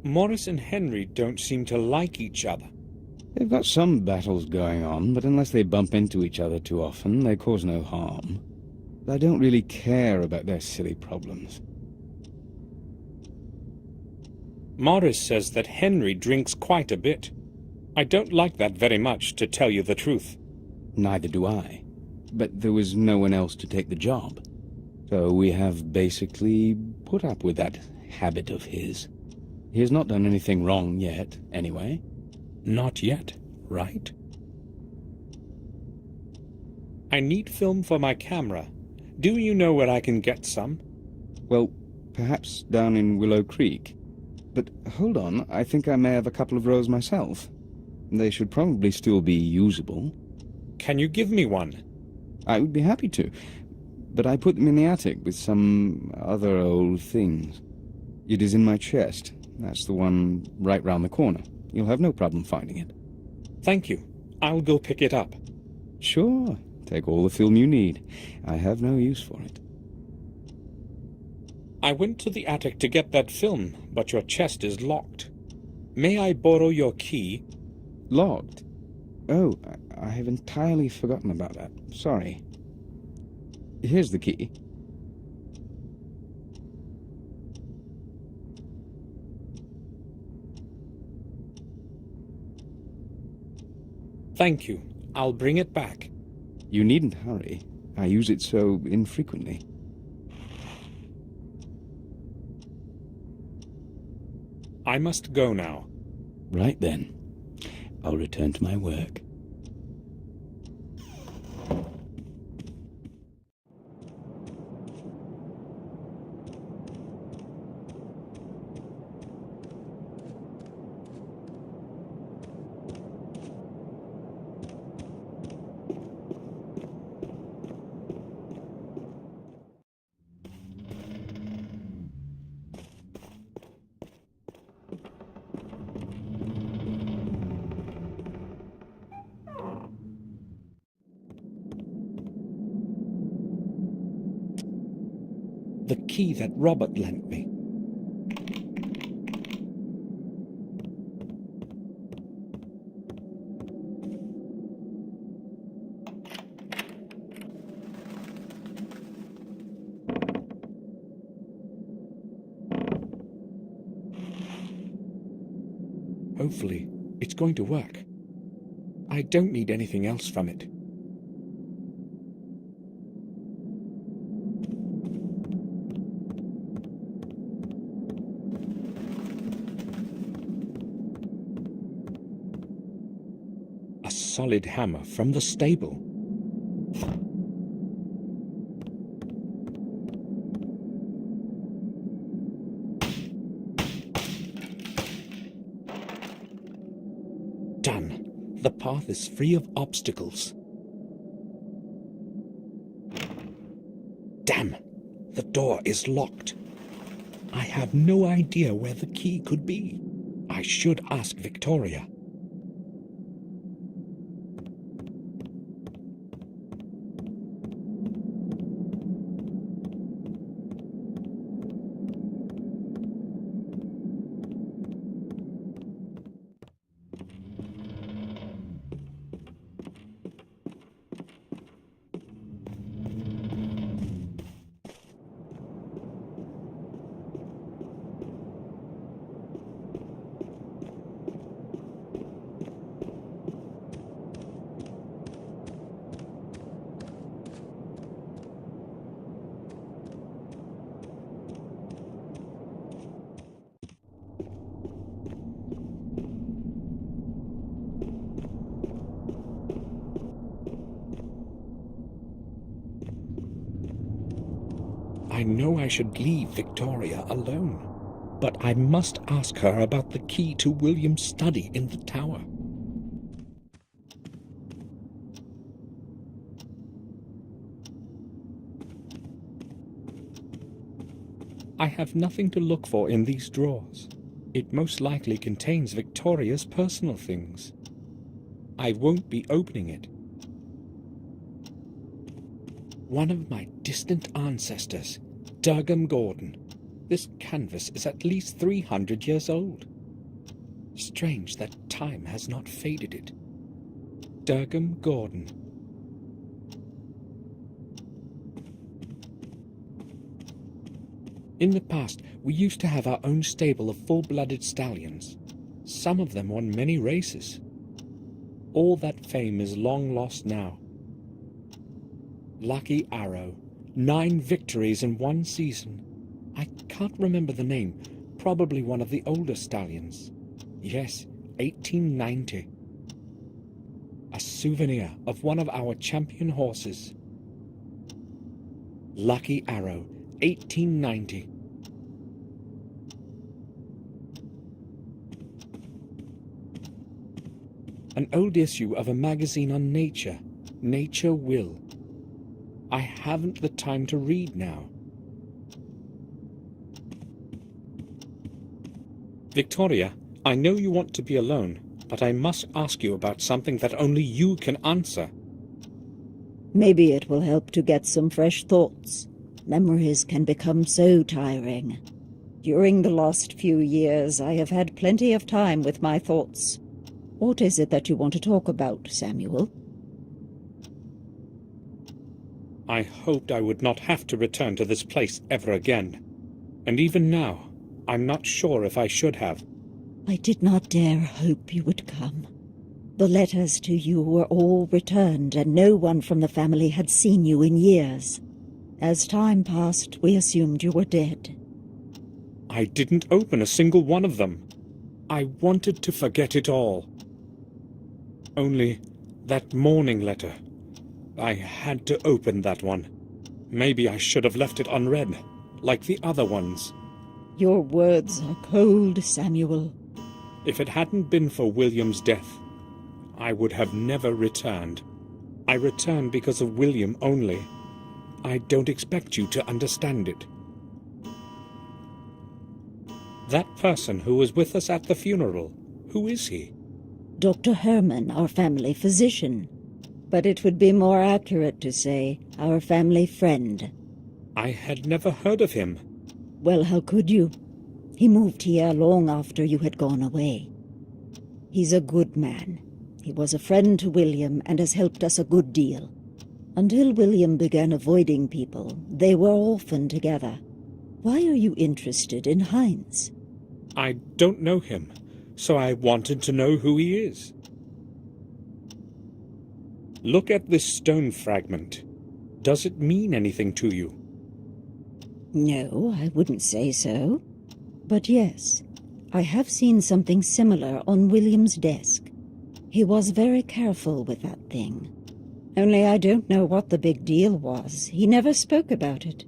Morris and Henry don't seem to like each other. They've got some battles going on, but unless they bump into each other too often, they cause no harm. I don't really care about their silly problems. Morris says that Henry drinks quite a bit. I don't like that very much, to tell you the truth. Neither do I. But there was no one else to take the job. So we have basically put up with that habit of his. He has not done anything wrong yet, anyway. Not yet, right? I need film for my camera. Do you know where I can get some? Well, perhaps down in Willowcreek. But hold on, I think I may have a couple of rolls myself. They should probably still be usable. Can you give me one? I would be happy to, but I put them in the attic with some other old things. It is in my chest. That's the one right round the corner. You'll have no problem finding it. Thank you. I'll go pick it up. Sure. Take all the film you need. I have no use for it. I went to the attic to get that film, but your chest is locked. May I borrow your key? Locked? Oh, I have entirely forgotten about that. Sorry. Here's the key. Thank you. I'll bring it back. You needn't hurry. I use it so infrequently. I must go now. Right then. I'll return to my work. The key that Robert lent me. Hopefully, it's going to work. I don't need anything else from it. A solid hammer from the stable. Done. The path is free of obstacles. Damn! The door is locked. I have no idea where the key could be. I should ask Victoria. I know I should leave Victoria alone, but I must ask her about the key to William's study in the tower. I have nothing to look for in these drawers. It most likely contains Victoria's personal things. I won't be opening it. One of my distant ancestors, Durgam Gordon. This canvas is at least 300 years old. Strange that time has not faded it. Durgam Gordon. In the past, we used to have our own stable of full-blooded stallions. Some of them won many races. All that fame is long lost now. Lucky Arrow, 9 victories in one season. I can't remember the name, probably one of the older stallions. Yes, 1890. A souvenir of one of our champion horses. Lucky Arrow, 1890. An old issue of a magazine on nature, Nature Will. I haven't the time to read now. Victoria, I know you want to be alone, but I must ask you about something that only you can answer. Maybe it will help to get some fresh thoughts. Memories can become so tiring. During the last few years, I have had plenty of time with my thoughts. What is it that you want to talk about, Samuel? I hoped I would not have to return to this place ever again. And even now, I'm not sure if I should have. I did not dare hope you would come. The letters to you were all returned, and no one from the family had seen you in years. As time passed, we assumed you were dead. I didn't open a single one of them. I wanted to forget it all. Only that morning letter. I had to open that one. Maybe I should have left it unread, like the other ones. Your words are cold, Samuel. If it hadn't been for William's death, I would have never returned. I returned because of William only. I don't expect you to understand it. That person who was with us at the funeral, who is he? Dr. Herman, our family physician. But it would be more accurate to say our family friend. I had never heard of him. Well, how could you? He moved here long after you had gone away. He's a good man. He was a friend to William and has helped us a good deal. Until William began avoiding people, they were often together. Why are you interested in Heinz? I don't know him, so I wanted to know who he is. Look at this stone fragment. Does it mean anything to you? No, I wouldn't say so. But yes, I have seen something similar on William's desk. He was very careful with that thing. Only I don't know what the big deal was. He never spoke about it.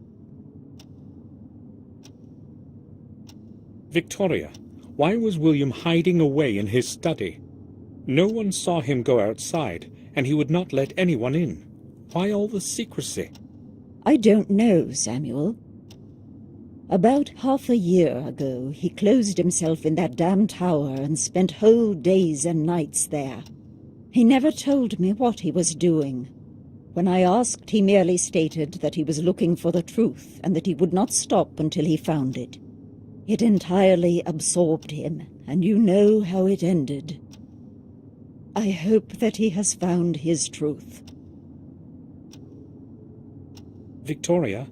Victoria, why was William hiding away in his study? No one saw him go outside, and he would not let anyone in. Why all the secrecy? I don't know, Samuel. About half a year ago, he closed himself in that damn tower and spent whole days and nights there. He never told me what he was doing. When I asked, he merely stated that he was looking for the truth and that he would not stop until he found it. It entirely absorbed him, and you know how it ended. I hope that he has found his truth. Victoria,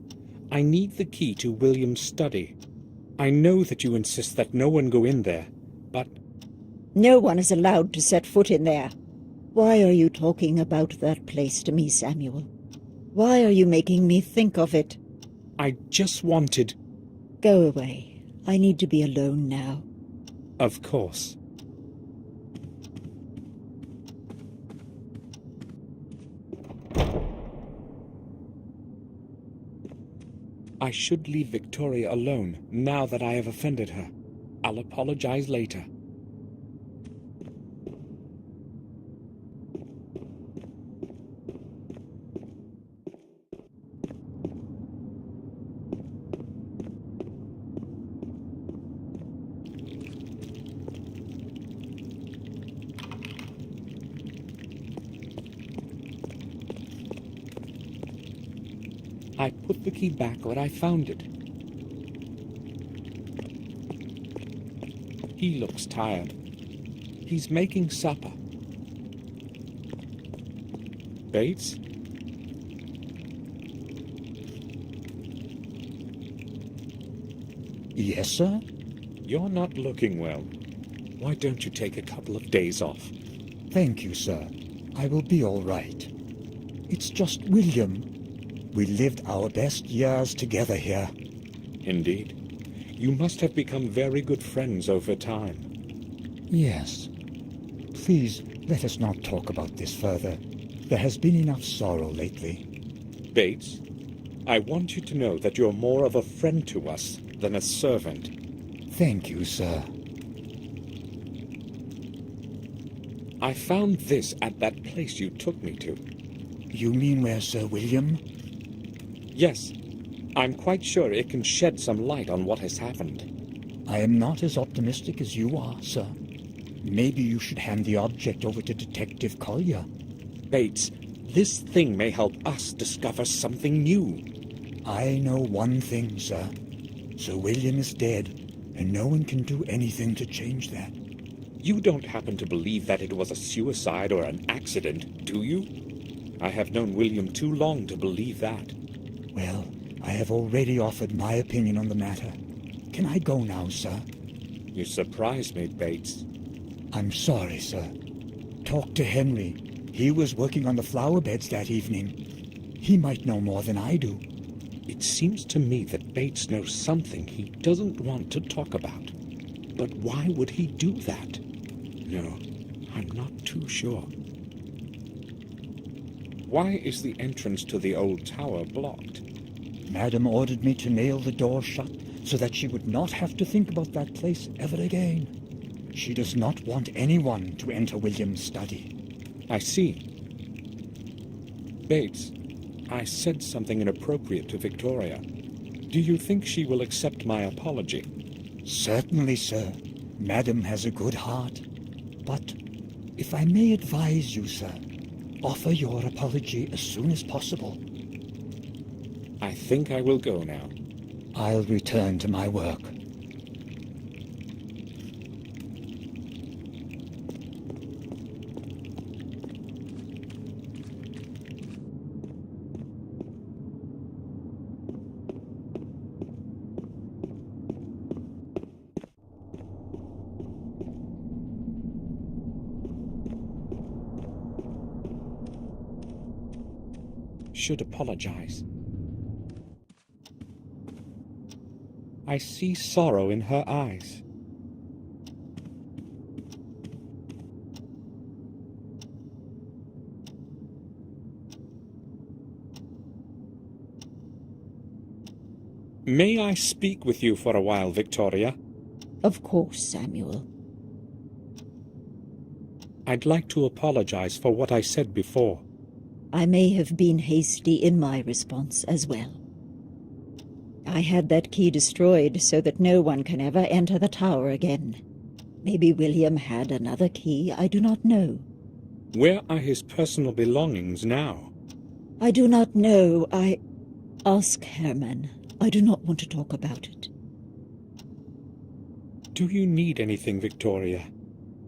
I need the key to William's study. I know that you insist that no one go in there, but... No one is allowed to set foot in there. Why are you talking about that place to me, Samuel? Why are you making me think of it? I just wanted... Go away. I need to be alone now. Of course. I should leave Victoria alone now that I have offended her. I'll apologize later. I put the key back where I found it. He looks tired. He's making supper. Bates? Yes, sir? You're not looking well. Why don't you take a couple of days off? Thank you, sir. I will be all right. It's just William. We lived our best years together here. Indeed. You must have become very good friends over time. Yes. Please, let us not talk about this further. There has been enough sorrow lately. Bates, I want you to know that you're more of a friend to us than a servant. Thank you, sir. I found this at that place you took me to. You mean where Sir William? Yes, I'm quite sure it can shed some light on what has happened. I am not as optimistic as you are, sir. Maybe you should hand the object over to Detective Collier. Bates, this thing may help us discover something new. I know one thing, sir. Sir William is dead, and no one can do anything to change that. You don't happen to believe that it was a suicide or an accident, do you? I have known William too long to believe that. Well, I have already offered my opinion on the matter. Can I go now, sir? You surprise me, Bates. I'm sorry, sir. Talk to Henry. He was working on the flower beds that evening. He might know more than I do. It seems to me that Bates knows something he doesn't want to talk about. But why would he do that? No, I'm not too sure. Why is the entrance to the old tower blocked? Madam ordered me to nail the door shut so that she would not have to think about that place ever again. She does not want anyone to enter William's study. I see. Bates, I said something inappropriate to Victoria. Do you think she will accept my apology? Certainly, sir. Madam has a good heart. But, if I may advise you, sir, offer your apology as soon as possible. I think I will go now. I'll return to my work. Should apologize. I see sorrow in her eyes. May I speak with you for a while, Victoria? Of course, Samuel. I'd like to apologize for what I said before. I may have been hasty in my response as well. I had that key destroyed so that no one can ever enter the tower again. Maybe William had another key, I do not know. Where are his personal belongings now? I do not know. Ask Herman. I do not want to talk about it. Do you need anything, Victoria?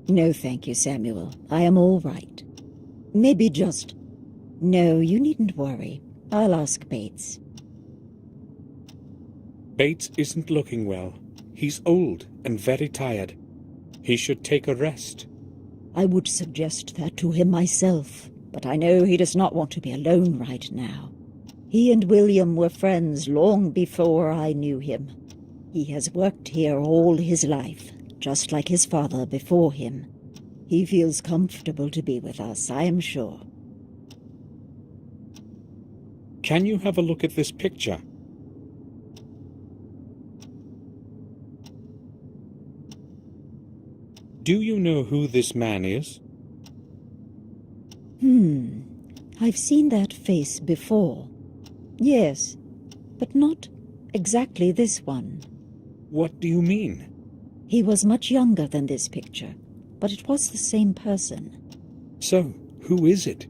No, thank you, Samuel. I am all right. Maybe just... No, you needn't worry. I'll ask Bates. Bates isn't looking well. He's old and very tired. He should take a rest. I would suggest that to him myself, but I know he does not want to be alone right now. He and William were friends long before I knew him. He has worked here all his life, just like his father before him. He feels comfortable to be with us, I am sure. Can you have a look at this picture? Do you know who this man is? I've seen that face before. Yes, but not exactly this one. What do you mean? He was much younger than this picture, but it was the same person. So, who is it?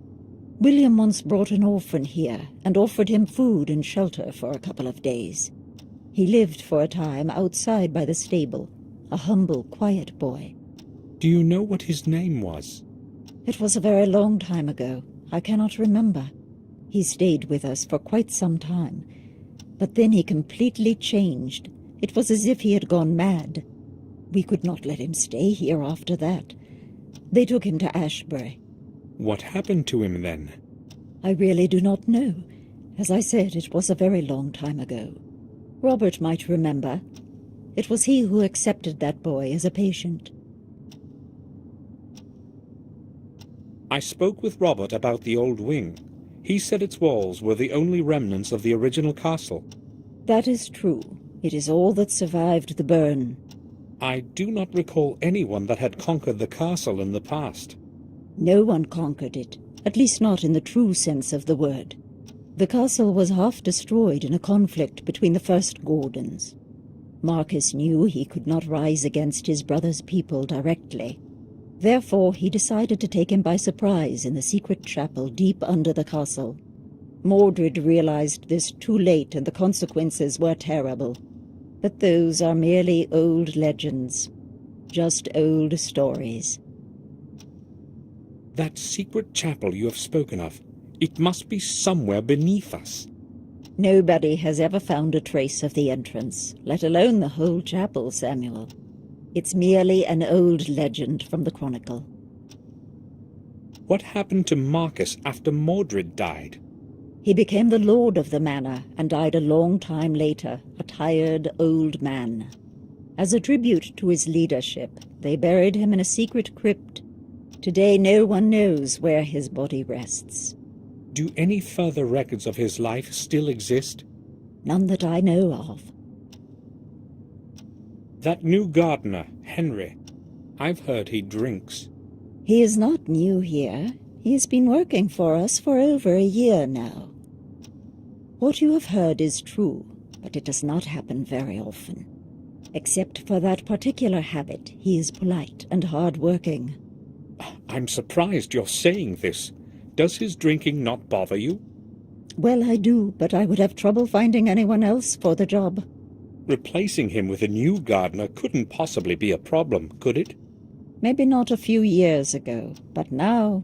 William once brought an orphan here and offered him food and shelter for a couple of days. He lived for a time outside by the stable, a humble, quiet boy. Do you know what his name was? It was a very long time ago. I cannot remember. He stayed with us for quite some time, but then he completely changed. It was as if he had gone mad. We could not let him stay here after that. They took him to Ashbury. What happened to him then? I really do not know. As I said, it was a very long time ago. Robert might remember. It was he who accepted that boy as a patient. I spoke with Robert about the old wing. He said its walls were the only remnants of the original castle. That is true. It is all that survived the burn. I do not recall anyone that had conquered the castle in the past. No one conquered it, at least not in the true sense of the word. The castle was half destroyed in a conflict between the first Gordons. Marcus knew he could not rise against his brother's people directly. Therefore, he decided to take him by surprise in the secret chapel deep under the castle. Mordred realized this too late, and the consequences were terrible. But those are merely old legends, just old stories. That secret chapel you have spoken of, it must be somewhere beneath us. Nobody has ever found a trace of the entrance, let alone the whole chapel, Samuel. It's merely an old legend from the Chronicle. What happened to Marcus after Mordred died? He became the lord of the manor and died a long time later, a tired old man. As a tribute to his leadership, they buried him in a secret crypt. Today no one knows where his body rests. Do any further records of his life still exist? None that I know of. That new gardener, Henry, I've heard he drinks. He is not new here. He has been working for us for over a year now. What you have heard is true, but it does not happen very often. Except for that particular habit, he is polite and hard-working. I'm surprised you're saying this. Does his drinking not bother you? Well, I do, but I would have trouble finding anyone else for the job. Replacing him with a new gardener couldn't possibly be a problem, could it? Maybe not a few years ago, but now...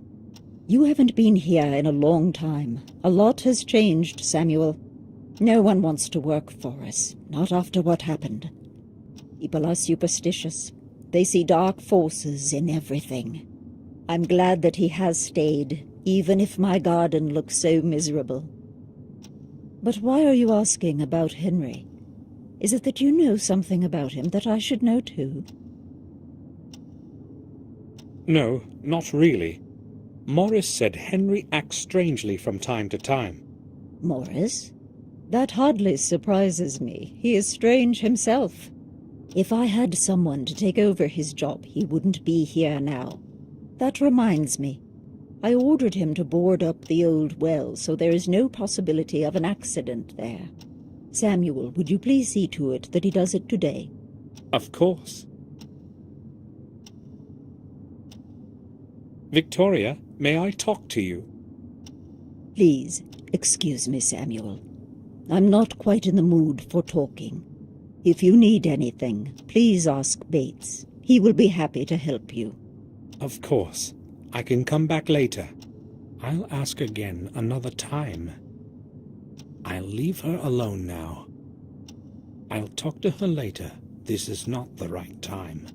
You haven't been here in a long time. A lot has changed, Samuel. No one wants to work for us, not after what happened. People are superstitious. They see dark forces in everything. I'm glad that he has stayed, even if my garden looks so miserable. But why are you asking about Henry? Is it that you know something about him that I should know too? No, not really. Morris said Henry acts strangely from time to time. Morris? That hardly surprises me. He is strange himself. If I had someone to take over his job, he wouldn't be here now. That reminds me. I ordered him to board up the old well, so there is no possibility of an accident there. Samuel, would you please see to it that he does it today? Of course. Victoria, may I talk to you? Please, excuse me, Samuel. I'm not quite in the mood for talking. If you need anything, please ask Bates. He will be happy to help you. Of course. I can come back later. I'll ask again another time. I'll leave her alone now. I'll talk to her later. This is not the right time.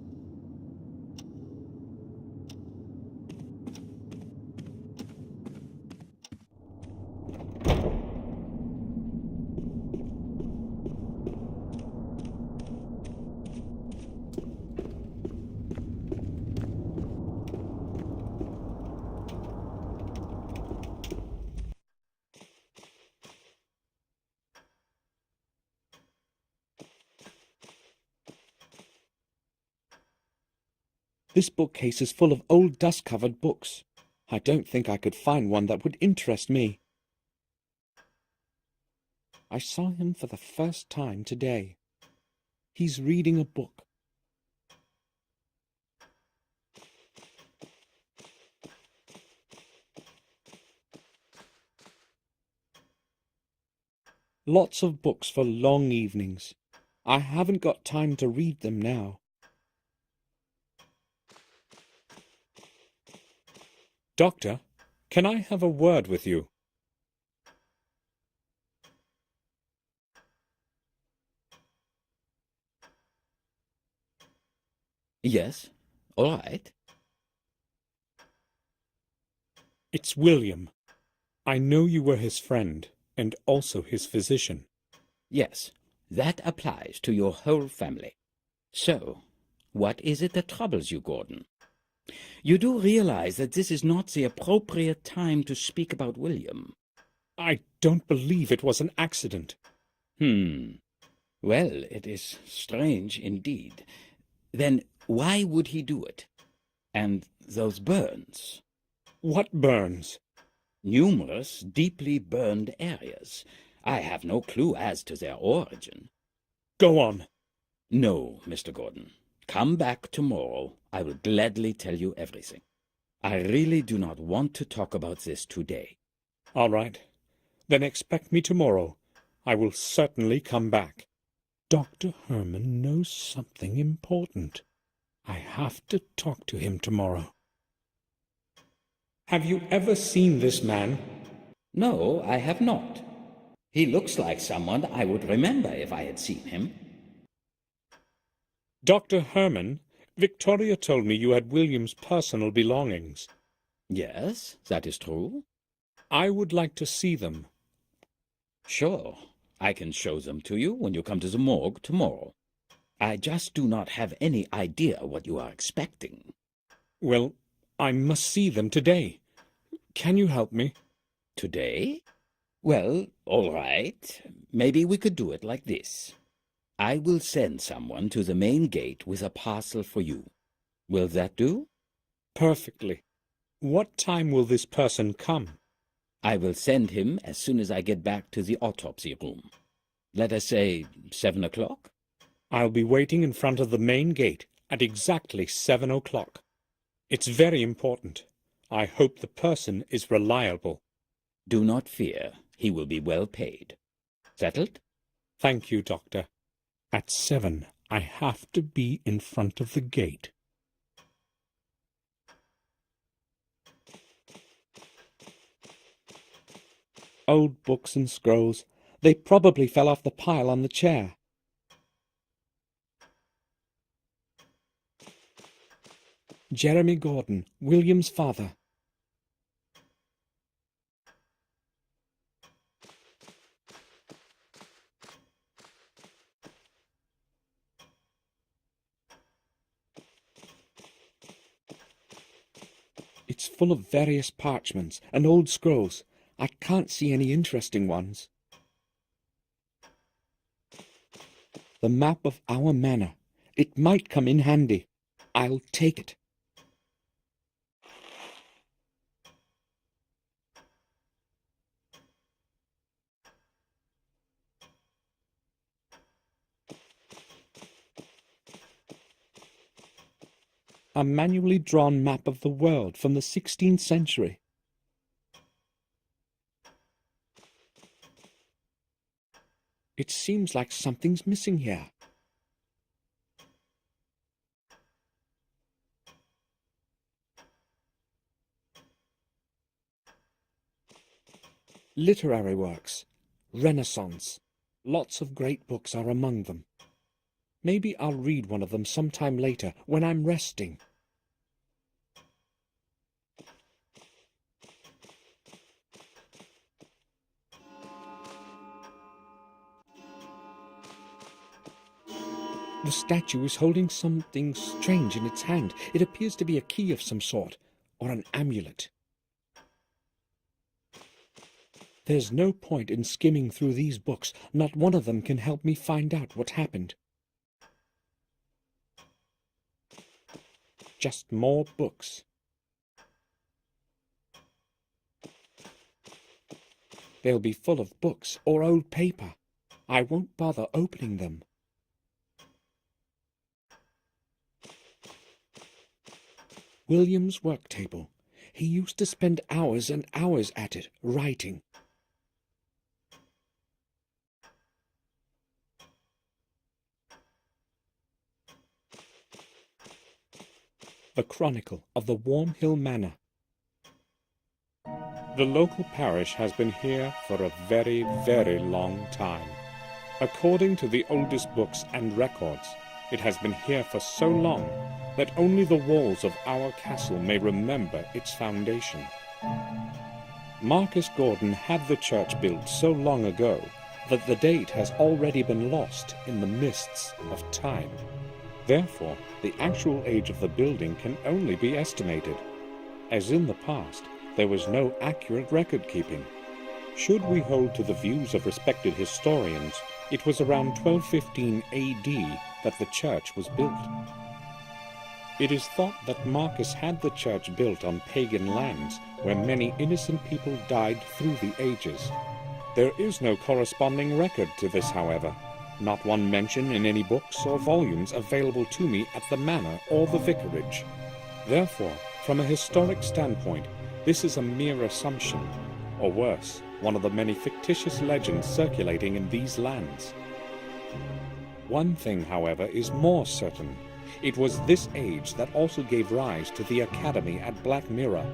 This bookcase is full of old dust-covered books. I don't think I could find one that would interest me. I saw him for the first time today. He's reading a book. Lots of books for long evenings. I haven't got time to read them now. Doctor, can I have a word with you? Yes, all right. It's William. I know you were his friend, and also his physician. Yes, that applies to your whole family. So, what is it that troubles you, Gordon? You do realize that this is not the appropriate time to speak about William. I don't believe it was an accident. Well, it is strange indeed. Then why would he do it? And those burns? What burns? Numerous deeply burned areas. I have no clue as to their origin. Go on. No, Mr. Gordon. Come back tomorrow. I will gladly tell you everything. I really do not want to talk about this today. All right. Then expect me tomorrow. I will certainly come back. Dr. Herman knows something important. I have to talk to him tomorrow. Have you ever seen this man? No, I have not. He looks like someone I would remember if I had seen him. Dr. Herman, Victoria told me you had William's personal belongings. Yes, that is true. I would like to see them. Sure, I can show them to you when you come to the morgue tomorrow. I just do not have any idea what you are expecting. Well, I must see them today. Can you help me? Today? Well, all right. Maybe we could do it like this. I will send someone to the main gate with a parcel for you. Will that do? Perfectly. What time will this person come? I will send him as soon as I get back to the autopsy room. Let us say 7 o'clock? I'll be waiting in front of the main gate at exactly 7 o'clock. It's very important. I hope the person is reliable. Do not fear. He will be well paid. Settled? Thank you, Doctor. At 7, I have to be in front of the gate. Old books and scrolls. They probably fell off the pile on the chair. Jeremy Gordon, William's father. It's full of various parchments and old scrolls. I can't see any interesting ones. The map of our manor. It might come in handy. I'll take it. A manually drawn map of the world from the 16th century. It seems like something's missing here. Literary works. Renaissance. Lots of great books are among them. Maybe I'll read one of them sometime later when I'm resting. The statue is holding something strange in its hand. It appears to be a key of some sort, or an amulet. There's no point in skimming through these books. Not one of them can help me find out what happened. Just more books. They'll be full of books or old paper. I won't bother opening them. William's work table. He used to spend hours and hours at it, writing. the chronicle of the Warmhill Manor. The local parish has been here for a very, very long time. According to the oldest books and records, it has been here for so long that only the walls of our castle may remember its foundation. Marcus Gordon had the church built so long ago that the date has already been lost in the mists of time. Therefore, the actual age of the building can only be estimated. As in the past, there was no accurate record-keeping. Should we hold to the views of respected historians, it was around 1215 AD that the church was built. It is thought that Marcus had the church built on pagan lands where many innocent people died through the ages. There is no corresponding record to this, however, not one mention in any books or volumes available to me at the manor or the vicarage. Therefore, from a historic standpoint, this is a mere assumption, or worse, one of the many fictitious legends circulating in these lands. One thing, however, is more certain. It was this age that also gave rise to the academy at Black Mirror.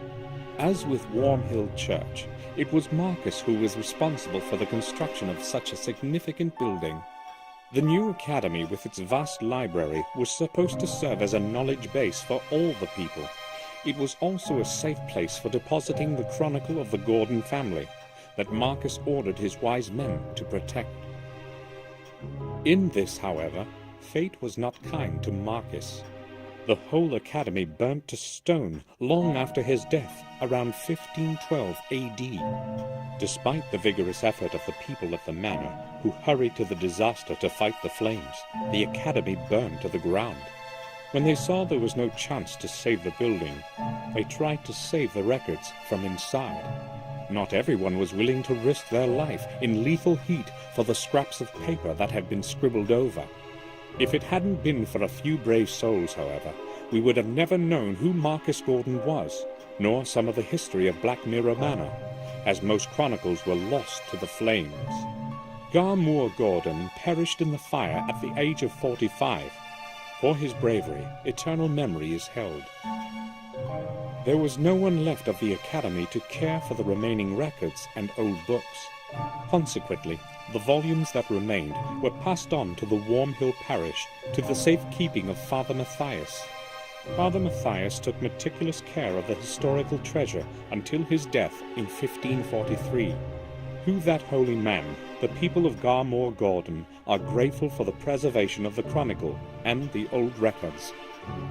As with Warmhill Church, it was Marcus who was responsible for the construction of such a significant building. The new academy, with its vast library, was supposed to serve as a knowledge base for all the people. It was also a safe place for depositing the chronicle of the Gordon family that Marcus ordered his wise men to protect. In this, however, fate was not kind to Marcus. The whole academy burnt to stone long after his death, around 1512 AD. Despite the vigorous effort of the people at the manor, who hurried to the disaster to fight the flames, the academy burned to the ground. When they saw there was no chance to save the building, they tried to save the records from inside. Not everyone was willing to risk their life in lethal heat for the scraps of paper that had been scribbled over. If it hadn't been for a few brave souls, however, we would have never known who Marcus Gordon was, nor some of the history of Black Mirror Manor, as most chronicles were lost to the flames. Garmoor Gordon perished in the fire at the age of 45. For his bravery, eternal memory is held. There was no one left of the academy to care for the remaining records and old books. Consequently, the volumes that remained were passed on to the Warmhill Parish to the safekeeping of Father Matthias. Father Matthias took meticulous care of the historical treasure until his death in 1543. To that holy man, the people of Garmoor Gordon are grateful for the preservation of the chronicle and the old records.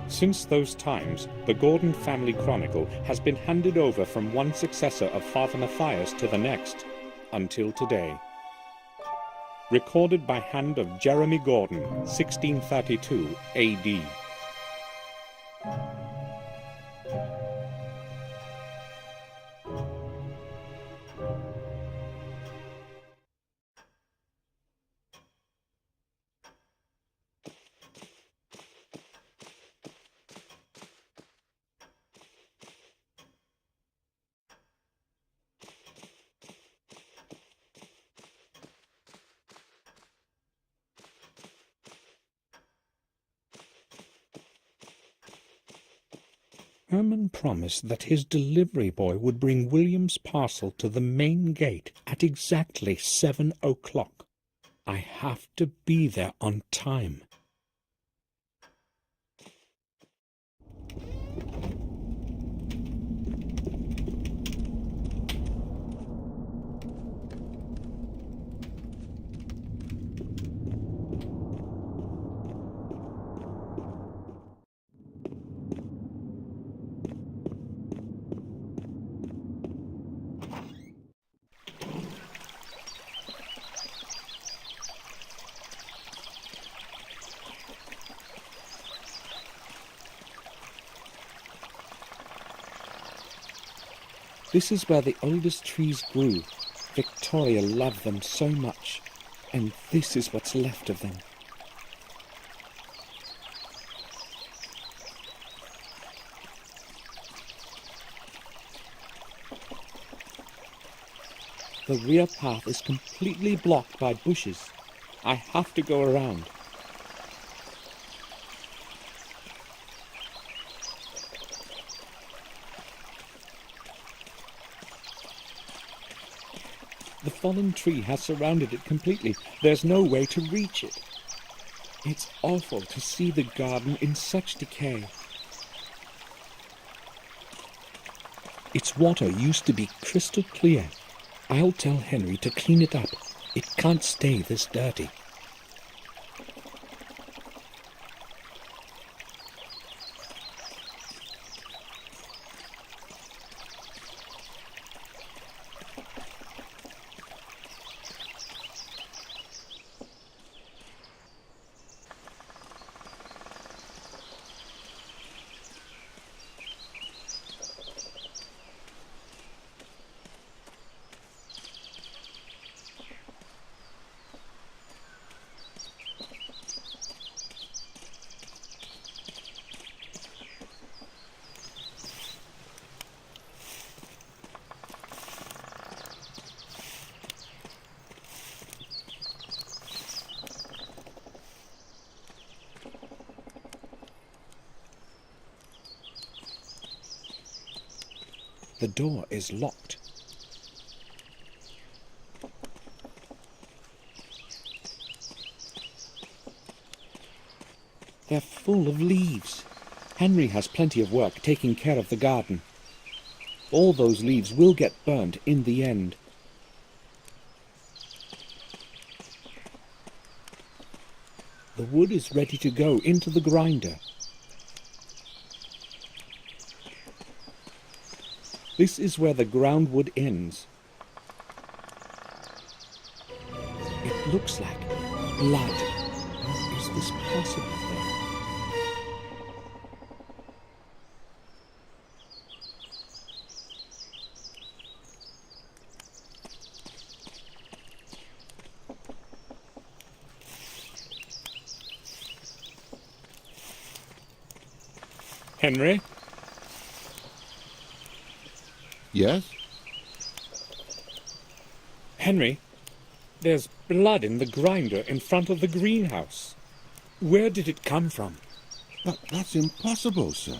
Since those times, the Gordon family chronicle has been handed over from one successor of Father Matthias to the next, until today. Recorded by hand of Jeremy Gordon, 1632 AD. Herman promised that his delivery boy would bring William's parcel to the main gate at exactly 7 o'clock. I have to be there on time. This is where the oldest trees grew. Victoria loved them so much, and this is what's left of them. The rear path is completely blocked by bushes. I have to go around. The fallen tree has surrounded it completely. There's no way to reach it. It's awful to see the garden in such decay. Its water used to be crystal clear. I'll tell Henry to clean it up. It can't stay this dirty. The door is locked. They're full of leaves. Henry has plenty of work taking care of the garden. All those leaves will get burnt in the end. The wood is ready to go into the grinder. This is where the groundwood ends. It looks like blood. How is this possible then? Henry? Yes? Henry, there's blood in the grinder in front of the greenhouse. Where did it come from? But that's impossible, sir.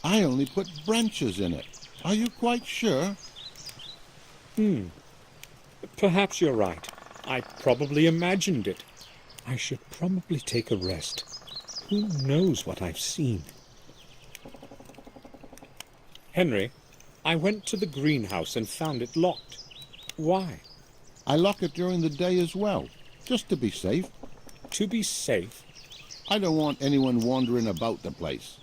I only put branches in it. Are you quite sure? Perhaps you're right. I probably imagined it. I should probably take a rest. Who knows what I've seen? Henry, I went to the greenhouse and found it locked. Why? I lock it during the day as well, just to be safe. To be safe? I don't want anyone wandering about the place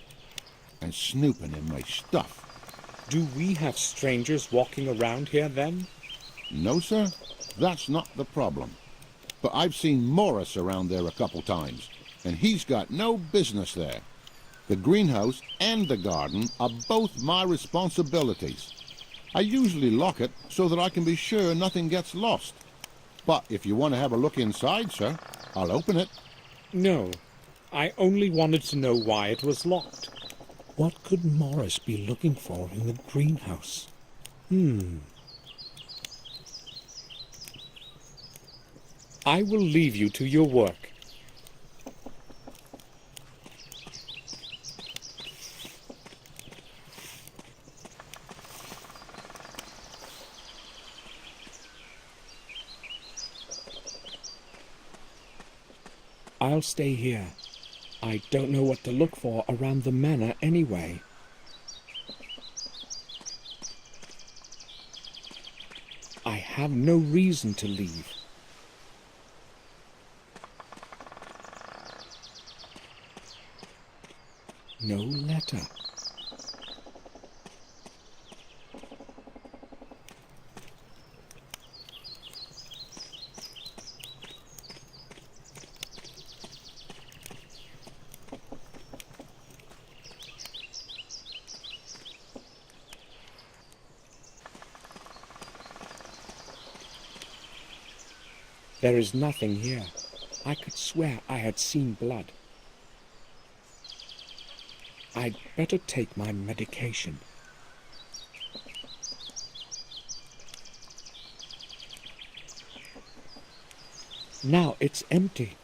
and snooping in my stuff. Do we have strangers walking around here then? No, sir, that's not the problem. But I've seen Morris around there a couple times, and he's got no business there. The greenhouse and the garden are both my responsibilities. I usually lock it so that I can be sure nothing gets lost. But if you want to have a look inside, sir, I'll open it. No, I only wanted to know why it was locked. What could Morris be looking for in the greenhouse? I will leave you to your work. I'll stay here. I don't know what to look for around the manor anyway. I have no reason to leave. No letter. There is nothing here. I could swear I had seen blood. I'd better take my medication. Now it's empty.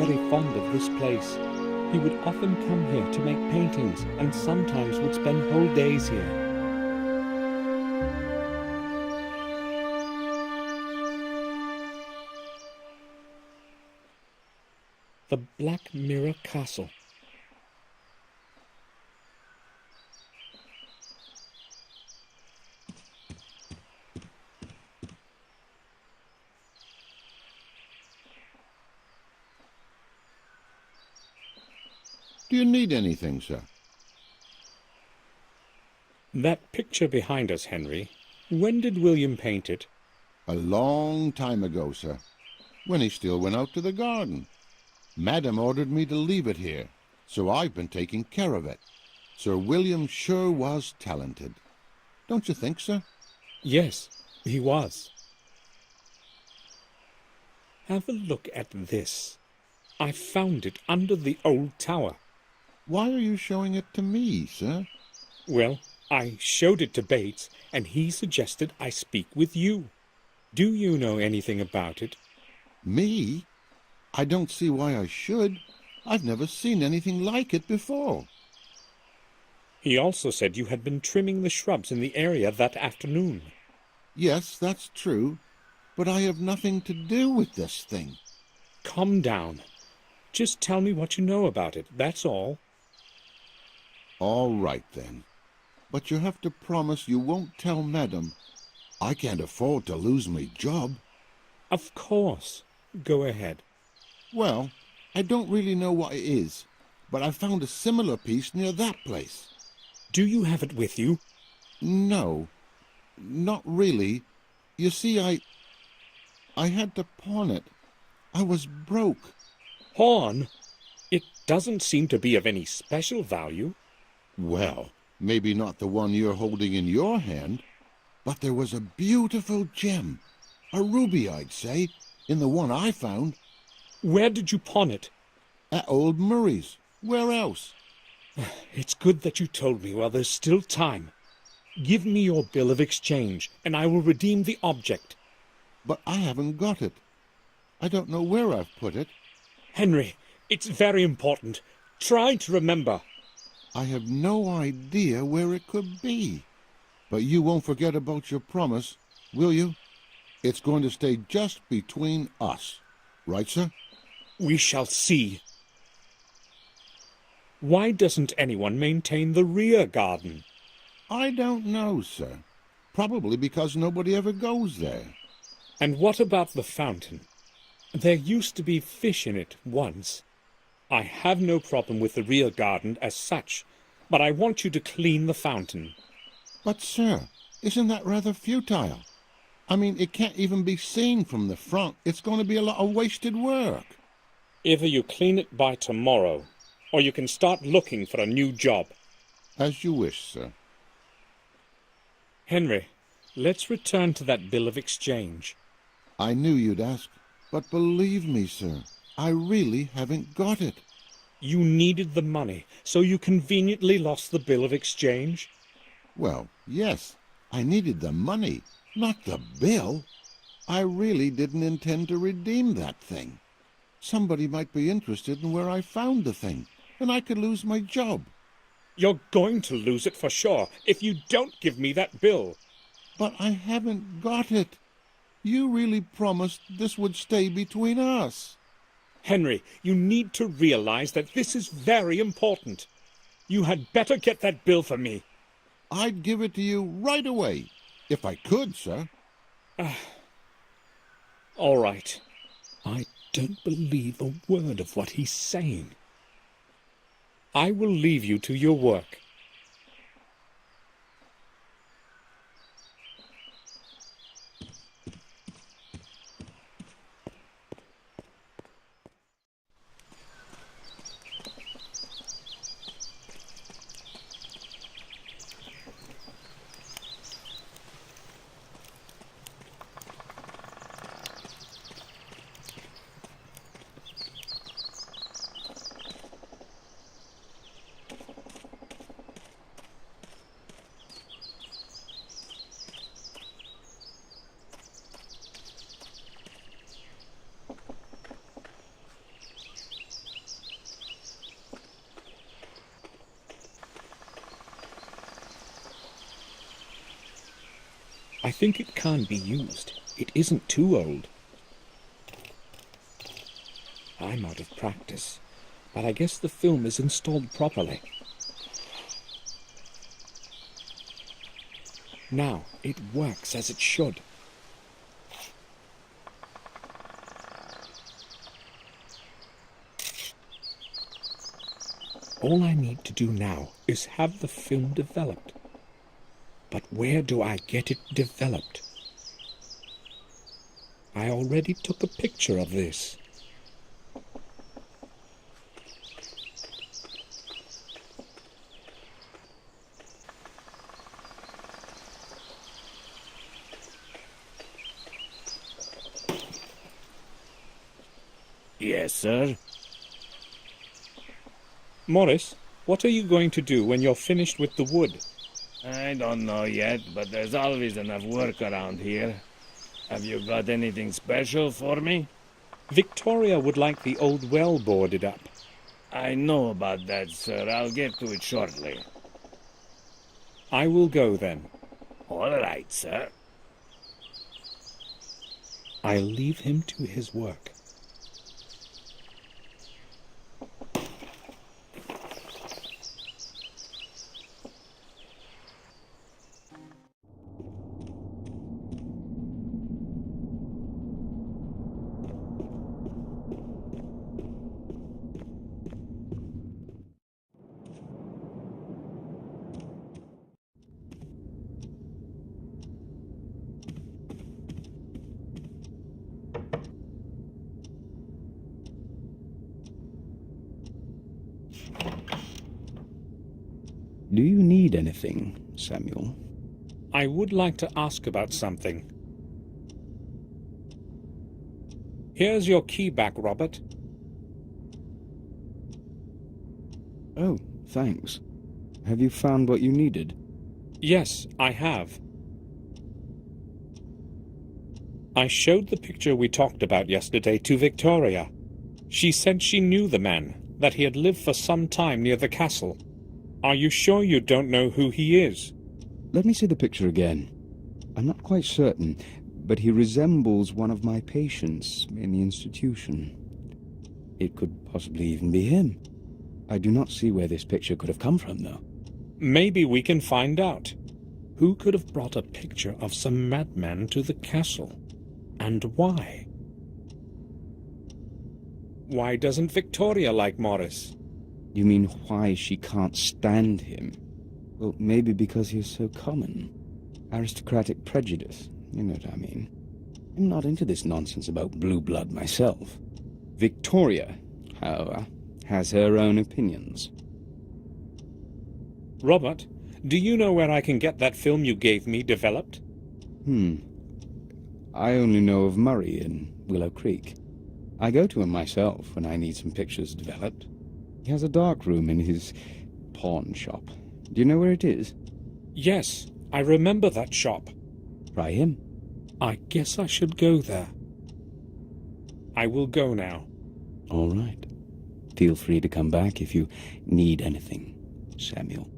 very fond of this place. He would often come here to make paintings and sometimes would spend whole days here. The Black Mirror Castle. Do you need anything, sir? That picture behind us, Henry, when did William paint it? A long time ago, sir, when he still went out to the garden. Madam ordered me to leave it here, so I've been taking care of it. Sir William sure was talented. Don't you think, sir? Yes, he was. Have a look at this. I found it under the old tower. Why are you showing it to me, sir? Well, I showed it to Bates, and he suggested I speak with you. Do you know anything about it? Me? I don't see why I should. I've never seen anything like it before. He also said you had been trimming the shrubs in the area that afternoon. Yes, that's true, but I have nothing to do with this thing. Calm down. Just tell me what you know about it, that's all. All right, then. But you have to promise you won't tell Madam. I can't afford to lose my job. Of course. Go ahead. Well, I don't really know what it is, but I found a similar piece near that place. Do you have it with you? No, not really. You see, I had to pawn it. I was broke. Pawn? It doesn't seem to be of any special value. Well, maybe not the one you're holding in your hand, but there was a beautiful gem, a ruby, I'd say, in the one I found. Where did you pawn it? At old Murray's. Where else? It's good that you told me while there's still time. Give me your bill of exchange, and I will redeem the object. But I haven't got it. I don't know where I've put it. Henry, it's very important. Try to remember. I have no idea where it could be. But you won't forget about your promise, will you? It's going to stay just between us. Right, sir? We shall see. Why doesn't anyone maintain the rear garden? I don't know, sir. Probably because nobody ever goes there. And what about the fountain? There used to be fish in it once. I have no problem with the rear garden as such, but I want you to clean the fountain. But, sir, isn't that rather futile? I mean, it can't even be seen from the front. It's going to be a lot of wasted work. Either you clean it by tomorrow, or you can start looking for a new job. As you wish, sir. Henry, let's return to that bill of exchange. I knew you'd ask, but believe me, sir, I really haven't got it. You needed the money, so you conveniently lost the bill of exchange? Well, yes, I needed the money, not the bill. I really didn't intend to redeem that thing. Somebody might be interested in where I found the thing, and I could lose my job. You're going to lose it for sure if you don't give me that bill. But I haven't got it. You really promised this would stay between us. Henry, you need to realize that this is very important. You had better get that bill for me. I'd give it to you right away, if I could, sir. All right. I don't believe a word of what he's saying. I will leave you to your work. I think it can be used. It isn't too old. I'm out of practice, but I guess the film is installed properly. Now, it works as it should. All I need to do now is have the film developed. But where do I get it developed? I already took a picture of this. Yes, sir. Morris, what are you going to do when you're finished with the wood? I don't know yet, but there's always enough work around here. Have you got anything special for me? Victoria would like the old well boarded up. I know about that, sir. I'll get to it shortly. I will go then. All right, sir. I'll leave him to his work. Do you need anything, Samuel? I would like to ask about something. Here's your key back, Robert. Oh, thanks. Have you found what you needed? Yes, I have. I showed the picture we talked about yesterday to Victoria. She said she knew the man, that he had lived for some time near the castle. Are you sure you don't know who he is? Let me see the picture again. I'm not quite certain, but he resembles one of my patients in the institution. It could possibly even be him. I do not see where this picture could have come from, though. Maybe we can find out. Who could have brought a picture of some madman to the castle? And why? Why doesn't Victoria like Morris? You mean why she can't stand him? Well, maybe because he's so common. Aristocratic prejudice, you know what I mean. I'm not into this nonsense about blue blood myself. Victoria, however, has her own opinions. Robert, do you know where I can get that film you gave me developed? I only know of Murray in Willowcreek. I go to him myself when I need some pictures developed. He has a dark room in his pawn shop. Do you know where it is? Yes, I remember that shop. Try him. I guess I should go there. I will go now. All right. Feel free to come back if you need anything, Samuel.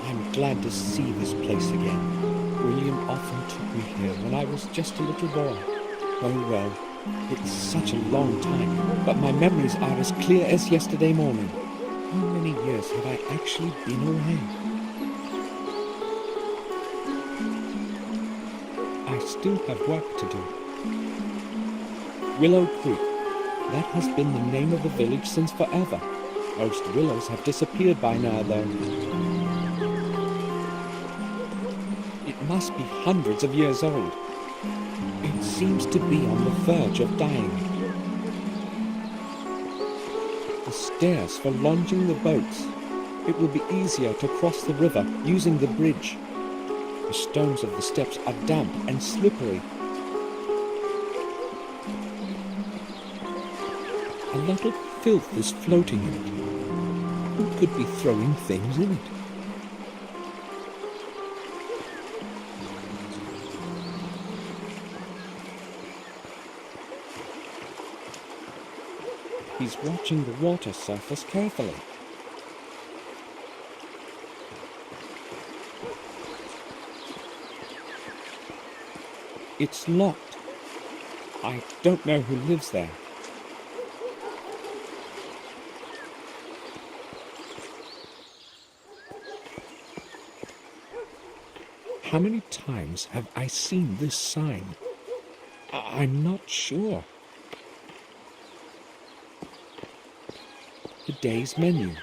I'm glad to see this place again. William often took me here when I was just a little boy. Oh well, it's such a long time, but my memories are as clear as yesterday morning. How many years have I actually been away? I still have work to do. Willowcreek. That has been the name of the village since forever. Most willows have disappeared by now, though. It must be hundreds of years old. It seems to be on the verge of dying. The stairs for launching the boats. It will be easier to cross the river using the bridge. The stones of the steps are damp and slippery. A lot of filth is floating in it. Who could be throwing things in it? He's watching the water surface carefully. It's locked. I don't know who lives there. How many times have I seen this sign? I'm not sure. The day's menu: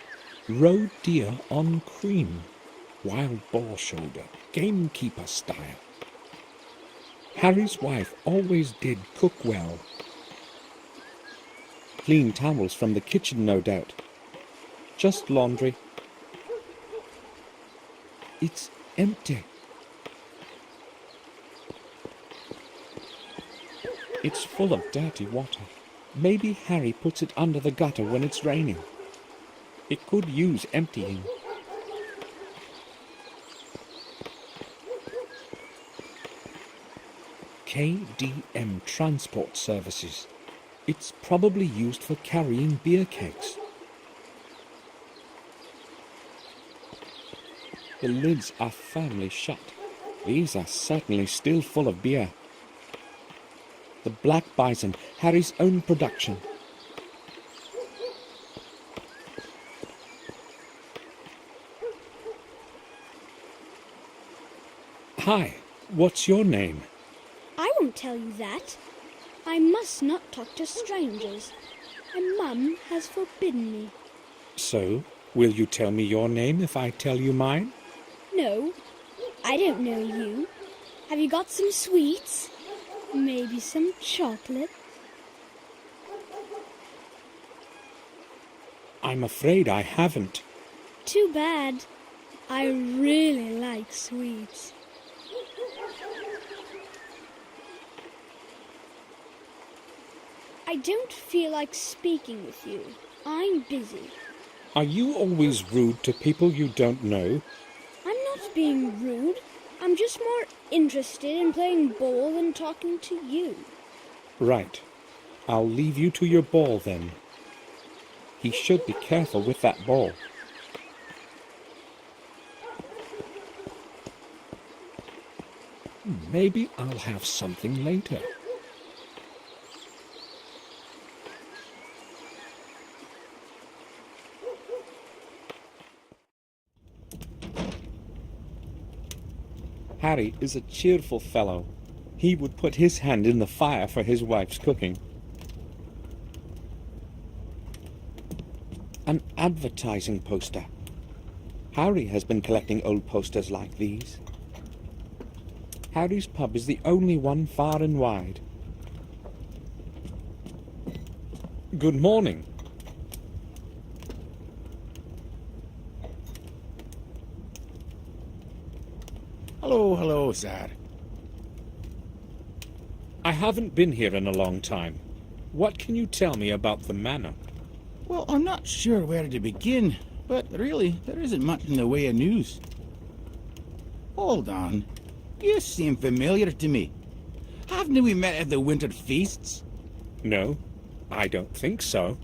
roe deer on cream, wild boar shoulder, gamekeeper style. Harry's wife always did cook well. Clean towels from the kitchen, no doubt. Just laundry. It's empty. It's full of dirty water. Maybe Harry puts it under the gutter when it's raining. It could use emptying. KDM Transport Services. It's probably used for carrying beer kegs. The lids are firmly shut. These are certainly still full of beer. The Black Bison, Harry's own production. Hi, what's your name? I won't tell you that. I must not talk to strangers. My mum has forbidden me. So, will you tell me your name if I tell you mine? No, I don't know you. Have you got some sweets? Maybe some chocolate? I'm afraid I haven't. Too bad. I really like sweets. I don't feel like speaking with you. I'm busy. Are you always rude to people you don't know? I'm not being rude. I'm just more interested in playing ball than talking to you. Right. I'll leave you to your ball then. He should be careful with that ball. Maybe I'll have something later. Harry is a cheerful fellow. He would put his hand in the fire for his wife's cooking. An advertising poster. Harry has been collecting old posters like these. Harry's pub is the only one far and wide. Good morning. Hello, sir. I haven't been here in a long time. What can you tell me about the manor? Well, I'm not sure where to begin, but really, there isn't much in the way of news. Hold on. You seem familiar to me. Haven't we met at the winter feasts? No, I don't think so.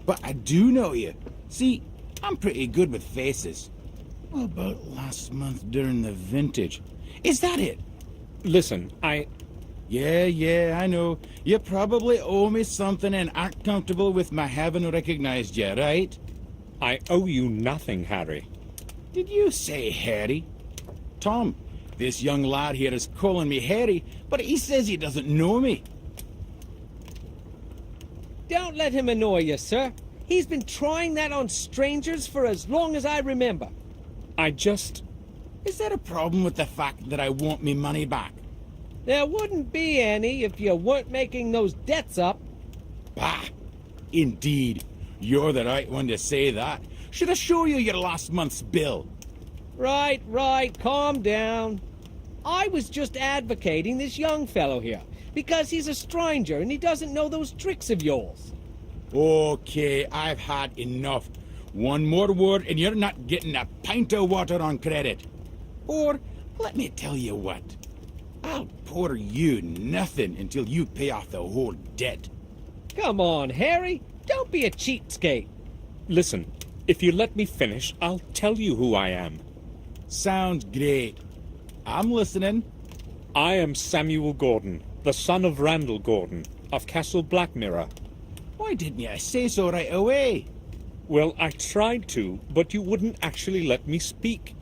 But I do know you. See, I'm pretty good with faces. About last month during the vintage. Is that it? Listen, Yeah, I know. You probably owe me something and aren't comfortable with my having recognized you, right? I owe you nothing, Harry. Did you say Harry? Tom, this young lad here is calling me Harry, but he says he doesn't know me. Don't let him annoy you, sir. He's been trying that on strangers for as long as I remember. Is there a problem with the fact that I want me money back? There wouldn't be any if you weren't making those debts up. Bah! Indeed. You're the right one to say that. Should I show you your last month's bill? Right, calm down. I was just advocating this young fellow here, because he's a stranger and he doesn't know those tricks of yours. Okay, I've had enough. One more word and you're not getting a pint of water on credit. Or, let me tell you what. I'll pour you nothing until you pay off the whole debt. Come on, Harry. Don't be a cheapskate. Listen, if you let me finish, I'll tell you who I am. Sounds great. I'm listening. I am Samuel Gordon, the son of Randall Gordon, of Castle Blackmirror. Why didn't you say so right away? Well, I tried to, but you wouldn't actually let me speak.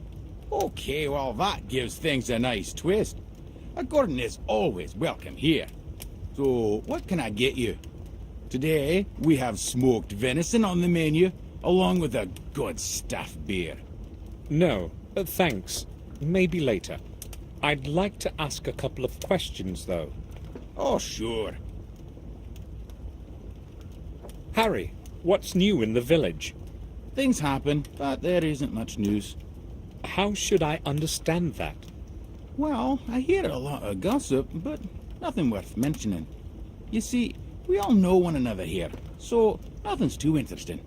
Okay, well, that gives things a nice twist. A Gordon is always welcome here. So, what can I get you? Today, we have smoked venison on the menu, along with a good stuffed beer. No, thanks. Maybe later. I'd like to ask a couple of questions, though. Oh, sure. Harry, what's new in the village? Things happen, but there isn't much news. How should I understand that? Well, I hear a lot of gossip, but nothing worth mentioning. You see, we all know one another here, so nothing's too interesting.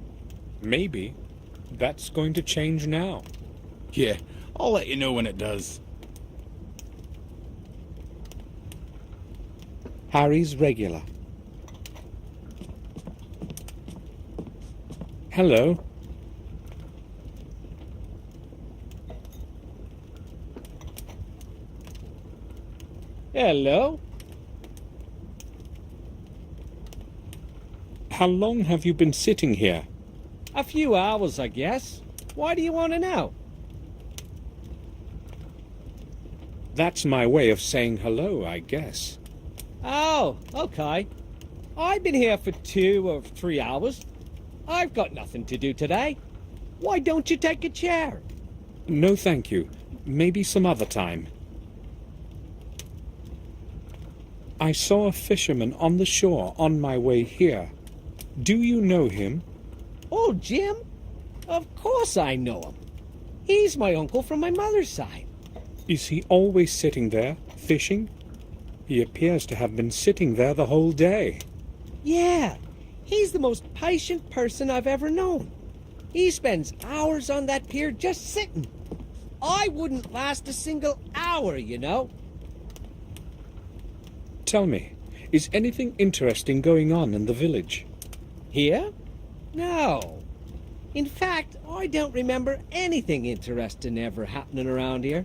Maybe. That's going to change now. Yeah, I'll let you know when it does. Harry's regular. Hello. Hello. How long have you been sitting here? A few hours, I guess. Why do you want to know? That's my way of saying hello, I guess. Oh, okay. I've been here for 2 or 3 hours. I've got nothing to do today. Why don't you take a chair? No, thank you. Maybe some other time. I saw a fisherman on the shore on my way here. Do you know him? Oh, Jim? Of course I know him. He's my uncle from my mother's side. Is he always sitting there, fishing? He appears to have been sitting there the whole day. Yeah, he's the most patient person I've ever known. He spends hours on that pier just sitting. I wouldn't last a single hour, you know. Tell me, is anything interesting going on in the village? Here? No. In fact, I don't remember anything interesting ever happening around here.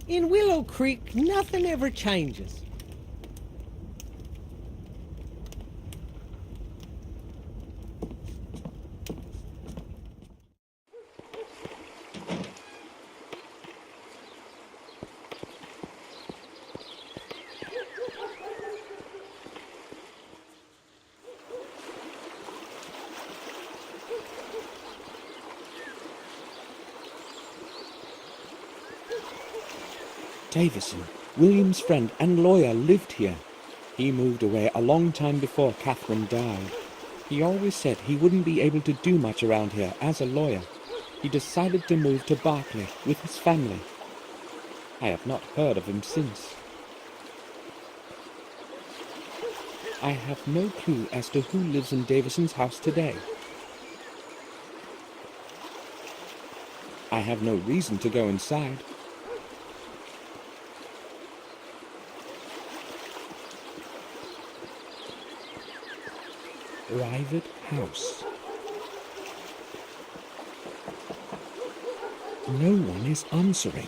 In Willowcreek, nothing ever changes. Davison, William's friend and lawyer, lived here. He moved away a long time before Catherine died. He always said he wouldn't be able to do much around here as a lawyer. He decided to move to Berkeley with his family. I have not heard of him since. I have no clue as to who lives in Davison's house today. I have no reason to go inside. Private house. No one is answering.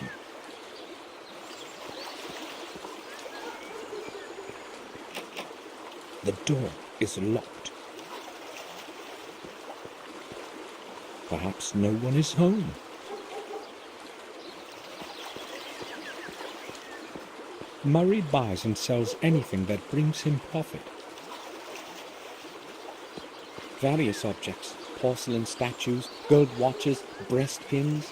The door is locked. Perhaps no one is home. Murray buys and sells anything that brings him profit. Various objects, porcelain statues, gold watches, breast pins.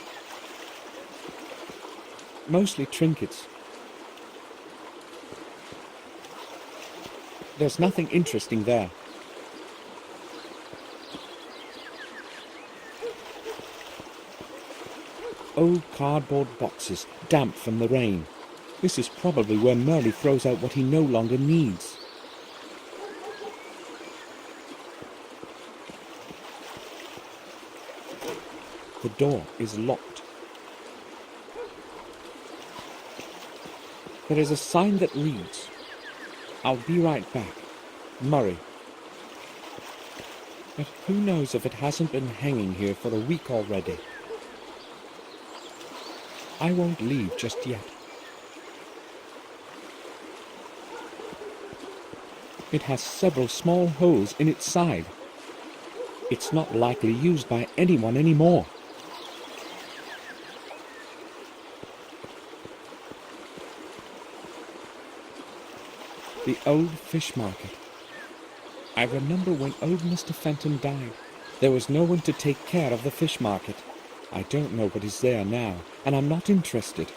Mostly trinkets. There's nothing interesting there. old cardboard boxes, damp from the rain. This is probably where Murray throws out what he no longer needs. The door is locked. There is a sign that reads, "I'll be right back, Murray." But who knows if it hasn't been hanging here for a week already. I won't leave just yet. It has several small holes in its side. It's not likely used by anyone anymore. The old fish market. I remember when old Mr. Fenton died, there was no one to take care of the fish market. I don't know what is there now, and I'm not interested.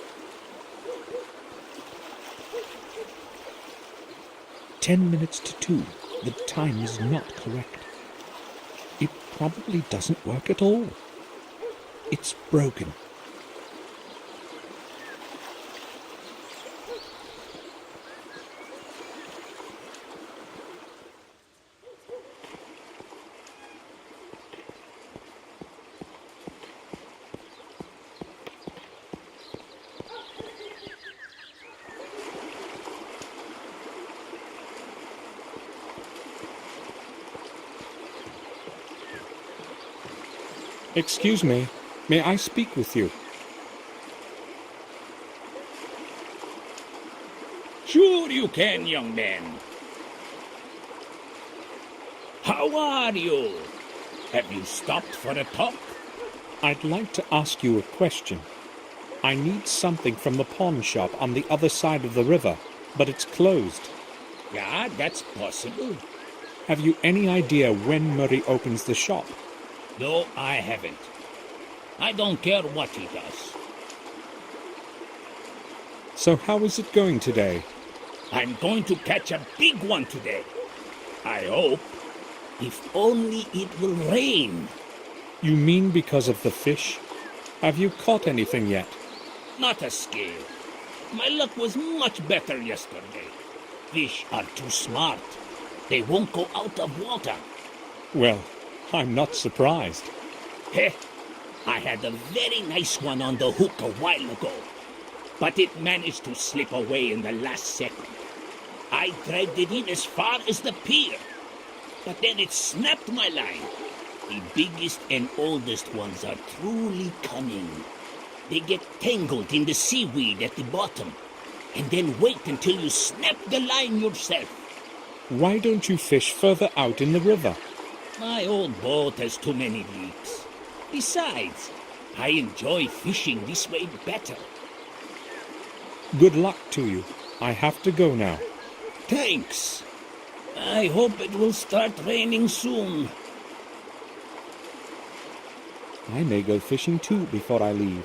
10 minutes to 2. The time is not correct. It probably doesn't work at all. It's broken. Excuse me, may I speak with you? Sure you can, young man. How are you? Have you stopped for a talk? I'd like to ask you a question. I need something from the pawn shop on the other side of the river, but it's closed. Yeah, that's possible. Have you any idea when Murray opens the shop? No, I haven't. I don't care what he does. So how is it going today? I'm going to catch a big one today. I hope. If only it will rain. You mean because of the fish? Have you caught anything yet? Not a scale. My luck was much better yesterday. Fish are too smart. They won't go out of water. Well, I'm not surprised. Heh, I had a very nice one on the hook a while ago, but it managed to slip away in the last second. I dragged it in as far as the pier, but then it snapped my line. The biggest and oldest ones are truly cunning. They get tangled in the seaweed at the bottom, and then wait until you snap the line yourself. Why don't you fish further out in the river? My old boat has too many leaks. Besides, I enjoy fishing this way better. Good luck to you. I have to go now. Thanks. I hope it will start raining soon. I may go fishing too before I leave.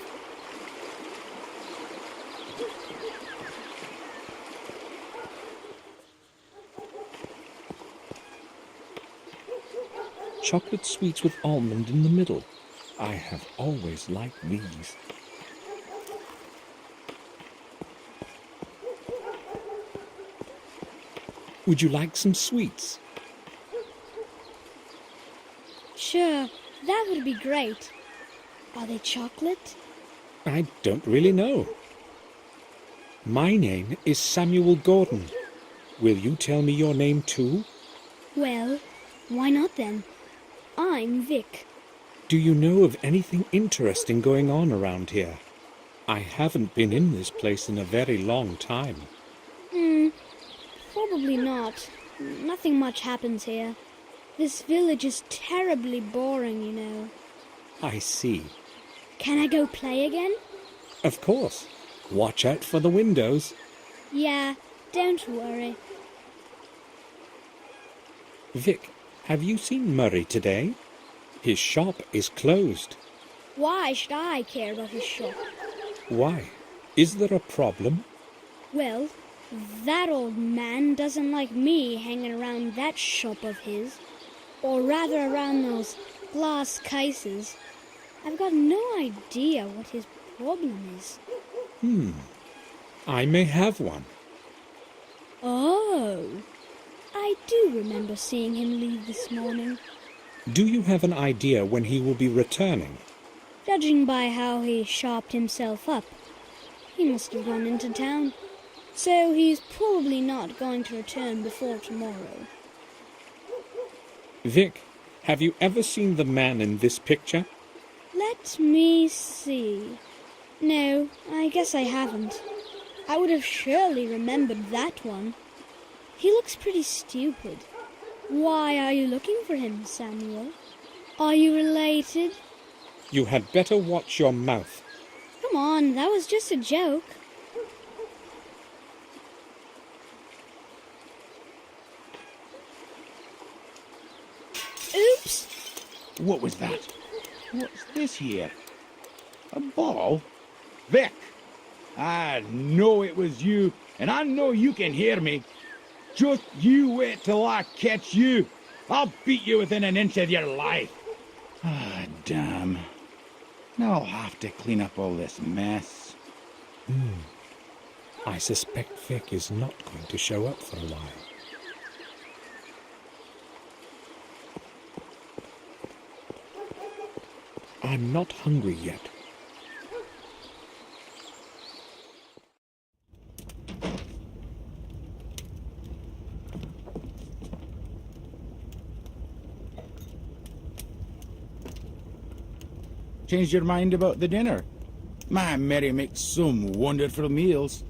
Chocolate sweets with almond in the middle. I have always liked these. Would you like some sweets? Sure, that would be great. Are they chocolate? I don't really know. My name is Samuel Gordon. Will you tell me your name too? Well, why not then? I'm Vic. Do you know of anything interesting going on around here? I haven't been in this place in a very long time. Probably not. Nothing much happens here. This village is terribly boring, you know. I see. Can I go play again? Of course. Watch out for the windows. Yeah, don't worry. Vic, have you seen Murray today? His shop is closed. Why should I care about his shop? Why? Is there a problem? Well, that old man doesn't like me hanging around that shop of his. Or rather around those glass cases. I've got no idea what his problem is. I may have one. Oh, I do remember seeing him leave this morning. Do you have an idea when he will be returning? Judging by how he sharpened himself up, he must have gone into town. So he's probably not going to return before tomorrow. Vic, have you ever seen the man in this picture? Let me see. No, I guess I haven't. I would have surely remembered that one. He looks pretty stupid. Why are you looking for him, Samuel? Are you related? You had better watch your mouth. Come on, that was just a joke. Oops! What was that? What's this here? A ball? Vic! I know it was you, and I know you can hear me. Just you wait till I catch you. I'll beat you within an inch of your life. Ah, damn. Now I'll have to clean up all this mess. I suspect Vic is not going to show up for a while. I'm not hungry yet. Changed your mind about the dinner? My Mary makes some wonderful meals.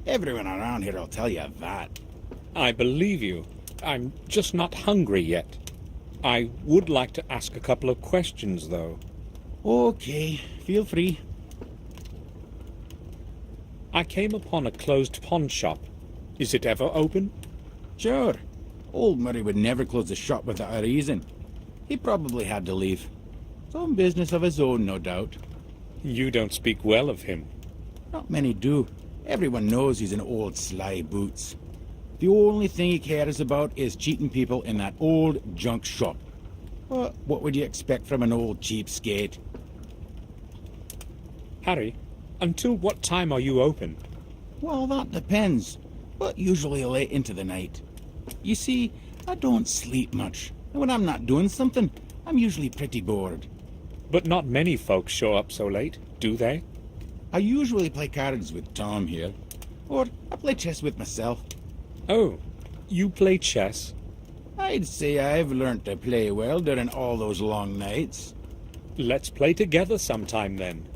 Everyone around here will tell you that. I believe you. I'm just not hungry yet. I would like to ask a couple of questions, though. Okay, feel free. I came upon a closed pawn shop. Is it ever open? Sure. Old Murray would never close the shop without a reason. He probably had to leave. Some business of his own, no doubt. You don't speak well of him. Not many do. Everyone knows he's an old sly boots. The only thing he cares about is cheating people in that old junk shop. But what would you expect from an old cheapskate? Harry, until what time are you open? Well, that depends, but usually late into the night. You see, I don't sleep much, and when I'm not doing something, I'm usually pretty bored. But not many folks show up so late, do they? I usually play cards with Tom here, or I play chess with myself. Oh, you play chess? I'd say I've learnt to play well during all those long nights. Let's play together sometime then.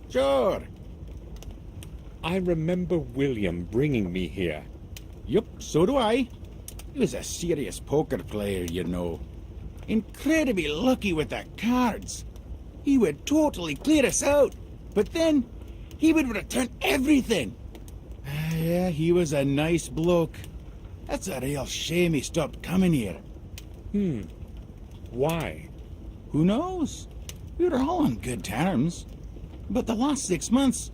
Sure. I remember William bringing me here. Yup, so do I. He was a serious poker player, you know. Incredibly lucky with the cards. He would totally clear us out, but then he would return everything. Yeah, he was a nice bloke. That's a real shame he stopped coming here. Why? Who knows? We were all on good terms. But the last 6 months,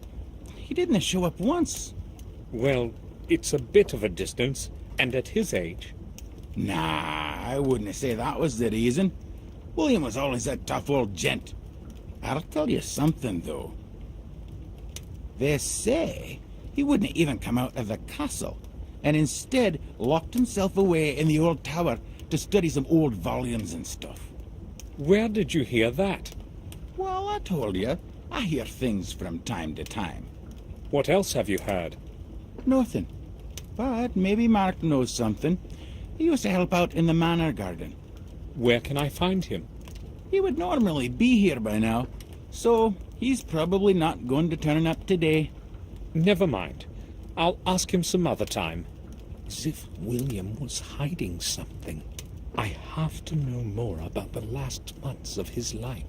he didn't show up once. Well, it's a bit of a distance, and at his age. Nah, I wouldn't say that was the reason. William was always a tough old gent. I'll tell you something, though. They say he wouldn't even come out of the castle, and instead locked himself away in the old tower to study some old volumes and stuff. Where did you hear that? Well, I told you, I hear things from time to time. What else have you heard? Nothing. But maybe Mark knows something. He used to help out in the manor garden. Where can I find him? He would normally be here by now, so he's probably not going to turn up today. Never mind. I'll ask him some other time. As if William was hiding something. I have to know more about the last months of his life.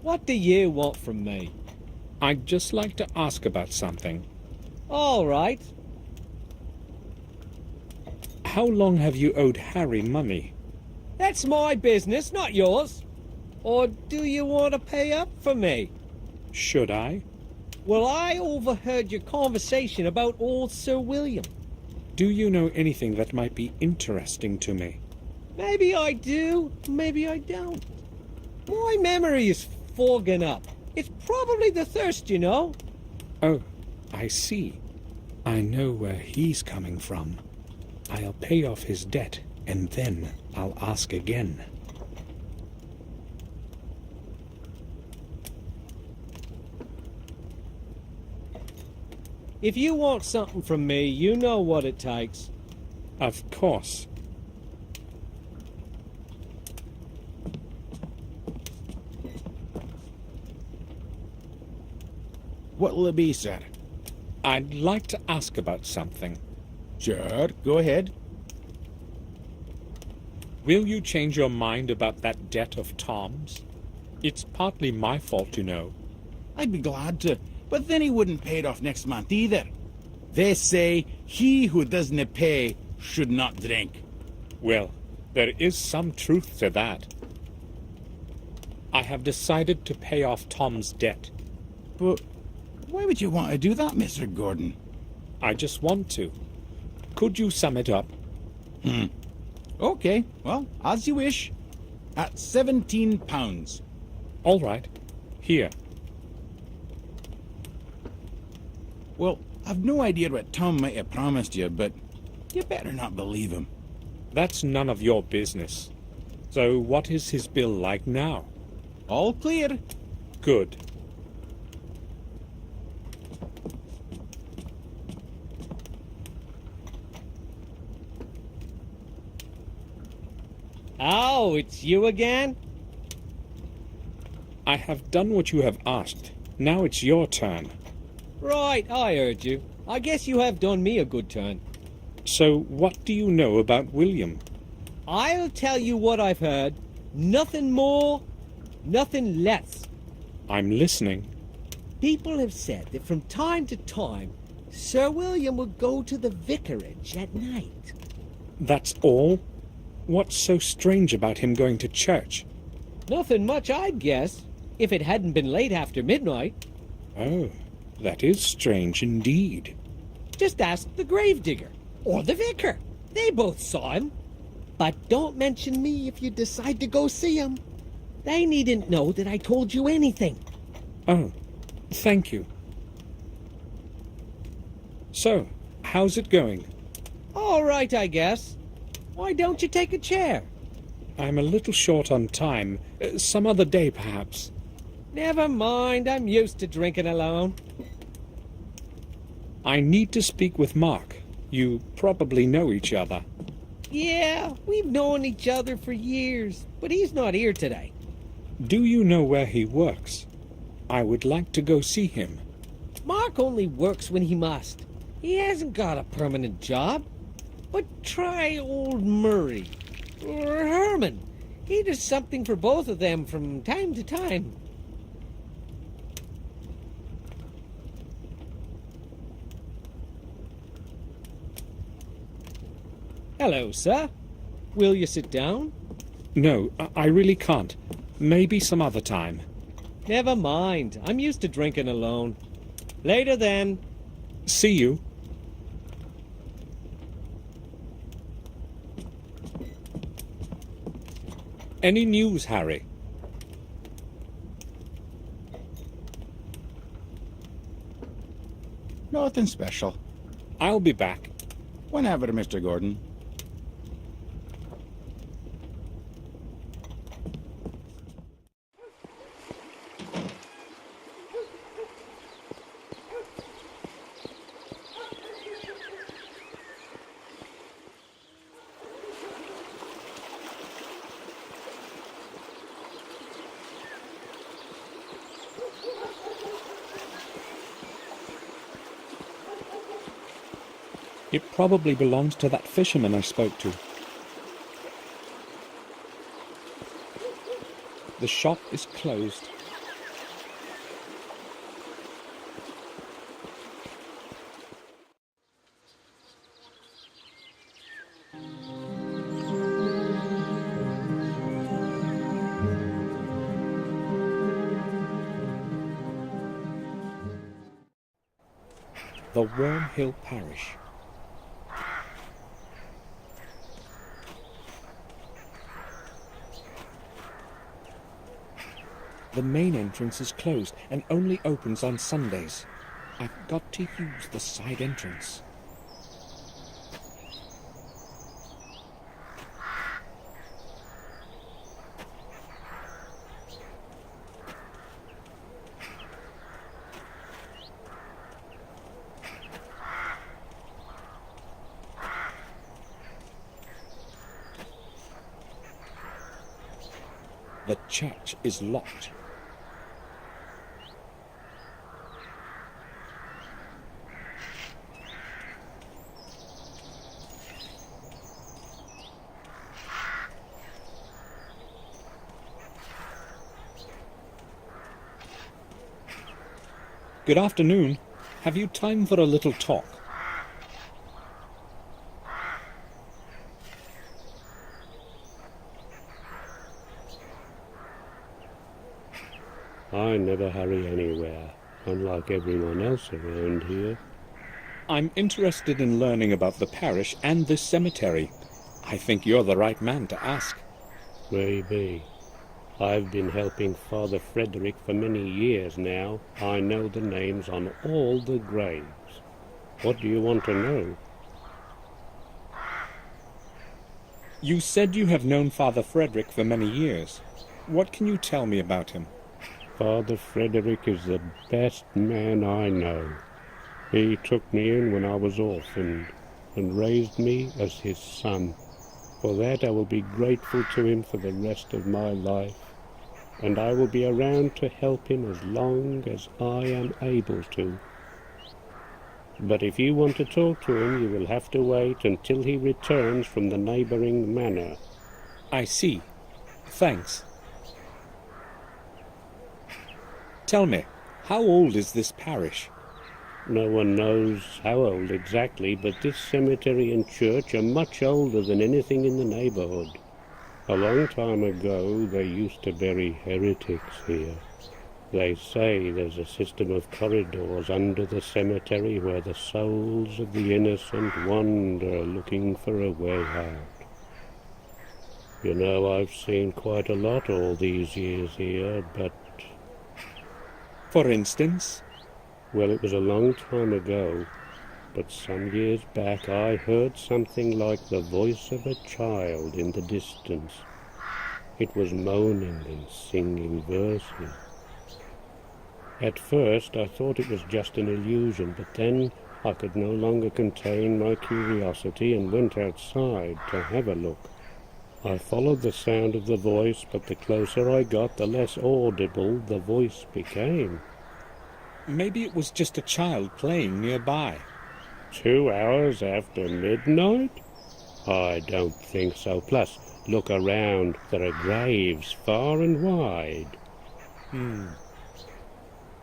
What do you want from me? I'd just like to ask about something. All right. How long have you owed Harry money? That's my business, not yours. Or do you want to pay up for me? Should I? Well, I overheard your conversation about old Sir William. Do you know anything that might be interesting to me? Maybe I do, maybe I don't. My memory is fogging up. It's probably the thirst, you know. Oh, I see. I know where he's coming from. I'll pay off his debt, and then I'll ask again. If you want something from me, you know what it takes. Of course. What'll it be, sir? I'd like to ask about something. Sure, go ahead. Will you change your mind about that debt of Tom's? It's partly my fault, you know. I'd be glad to, but then he wouldn't pay it off next month either. They say he who doesn't pay should not drink. Well, there is some truth to that. I have decided to pay off Tom's debt. But why would you want to do that, Mr. Gordon? I just want to. Could you sum it up? Okay, well, as you wish. At £17. All right. Here. Well, I've no idea what Tom might have promised you, but you better not believe him. That's none of your business. So what is his bill like now? All clear. Good. Oh, it's you again? I have done what you have asked. Now it's your turn. Right, I heard you. I guess you have done me a good turn. So what do you know about William? I'll tell you what I've heard. Nothing more, nothing less. I'm listening. People have said that from time to time, Sir William would go to the vicarage at night. That's all? What's so strange about him going to church? Nothing much, I'd guess, if it hadn't been late after midnight. Oh, that is strange indeed. Just ask the gravedigger or the vicar. They both saw him. But don't mention me if you decide to go see him. They needn't know that I told you anything. Oh, thank you. So, how's it going? All right, I guess. Why don't you take a chair? I'm a little short on time. Some other day, perhaps. Never mind, I'm used to drinking alone. I need to speak with Mark. You probably know each other. Yeah, we've known each other for years, but he's not here today. Do you know where he works? I would like to go see him. Mark only works when he must. He hasn't got a permanent job. But try old Murray or Herman. He does something for both of them from time to time. Hello, sir. Will you sit down? No, I really can't. Maybe some other time. Never mind. I'm used to drinking alone. Later then. See you. Any news, Harry? Nothing special. I'll be back. Whenever, Mr. Gordon. It probably belongs to that fisherman I spoke to. The shop is closed. the Warmhill Parish. The main entrance is closed and only opens on Sundays. I've got to use the side entrance. The church is locked. Good afternoon. Have you time for a little talk? I never hurry anywhere, unlike everyone else around here. I'm interested in learning about the parish and this cemetery. I think you're the right man to ask. Maybe. I've been helping Father Frederick for many years now. I know the names on all the graves. What do you want to know? You said you have known Father Frederick for many years. What can you tell me about him? Father Frederick is the best man I know. He took me in when I was orphaned and raised me as his son. For that I will be grateful to him for the rest of my life, and I will be around to help him as long as I am able to. But if you want to talk to him, you will have to wait until he returns from the neighboring manor. I see. Thanks. Tell me, how old is this parish? No one knows how old exactly, but this cemetery and church are much older than anything in the neighborhood. A long time ago, they used to bury heretics here. They say there's a system of corridors under the cemetery where the souls of the innocent wander looking for a way out. You know, I've seen quite a lot all these years here, but... For instance? Well, it was a long time ago, but some years back I heard something like the voice of a child in the distance. It was moaning and singing verses. At first I thought it was just an illusion, but then I could no longer contain my curiosity and went outside to have a look. I followed the sound of the voice, but the closer I got, the less audible the voice became. Maybe it was just a child playing nearby. 2 hours after midnight? I don't think so. Plus, look around. There are graves far and wide.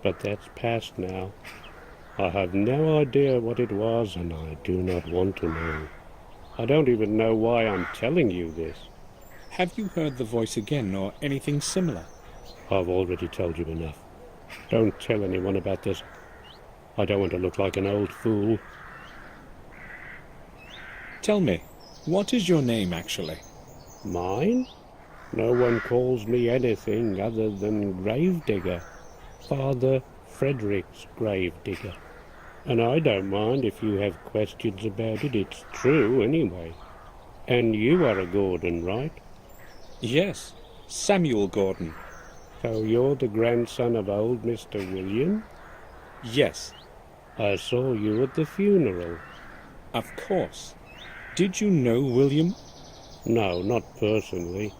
But that's past now. I have no idea what it was, and I do not want to know. I don't even know why I'm telling you this. Have you heard the voice again, or anything similar? I've already told you enough. Don't tell anyone about this. I don't want to look like an old fool. Tell me, what is your name, actually? Mine? No one calls me anything other than Gravedigger. Father Frederick's Gravedigger. And I don't mind if you have questions about it. It's true, anyway. And you are a Gordon, right? Yes, Samuel Gordon. So you're the grandson of old Mr. William? Yes. I saw you at the funeral. Of course. Did you know William? No, not personally.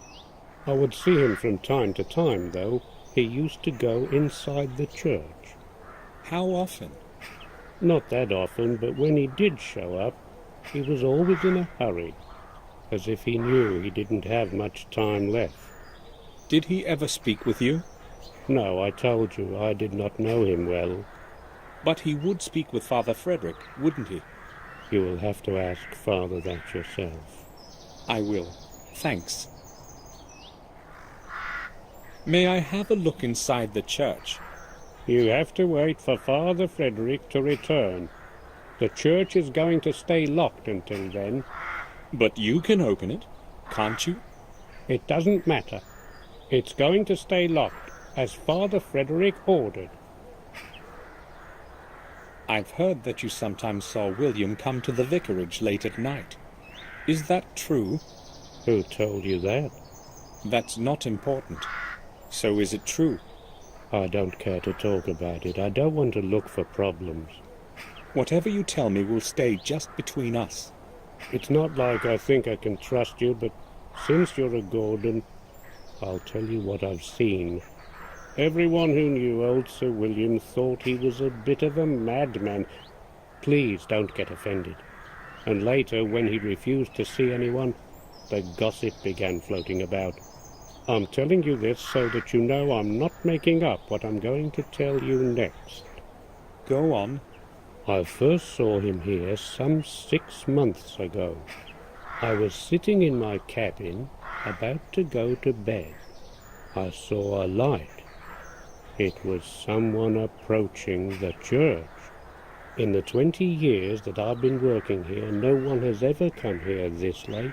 I would see him from time to time, though. He used to go inside the church. How often? Not that often, but when he did show up, he was always in a hurry, as if he knew he didn't have much time left. Did he ever speak with you? No, I told you I did not know him well. But he would speak with Father Frederick, wouldn't he? You will have to ask Father that yourself. I will. Thanks. May I have a look inside the church? You have to wait for Father Frederick to return. The church is going to stay locked until then. But you can open it, can't you? It doesn't matter. It's going to stay locked, as Father Frederick ordered. I've heard that you sometimes saw William come to the vicarage late at night. Is that true? Who told you that? That's not important. So is it true? I don't care to talk about it. I don't want to look for problems. Whatever you tell me will stay just between us. It's not like I think I can trust you, but since you're a Gordon, I'll tell you what I've seen. Everyone who knew old Sir William thought he was a bit of a madman. Please don't get offended. And later, when he refused to see anyone, the gossip began floating about. I'm telling you this so that you know I'm not making up what I'm going to tell you next. Go on. I first saw him here some 6 months ago. I was sitting in my cabin, about to go to bed. I saw a light. It was someone approaching the church. In the 20 years that I've been working here, no one has ever come here this late.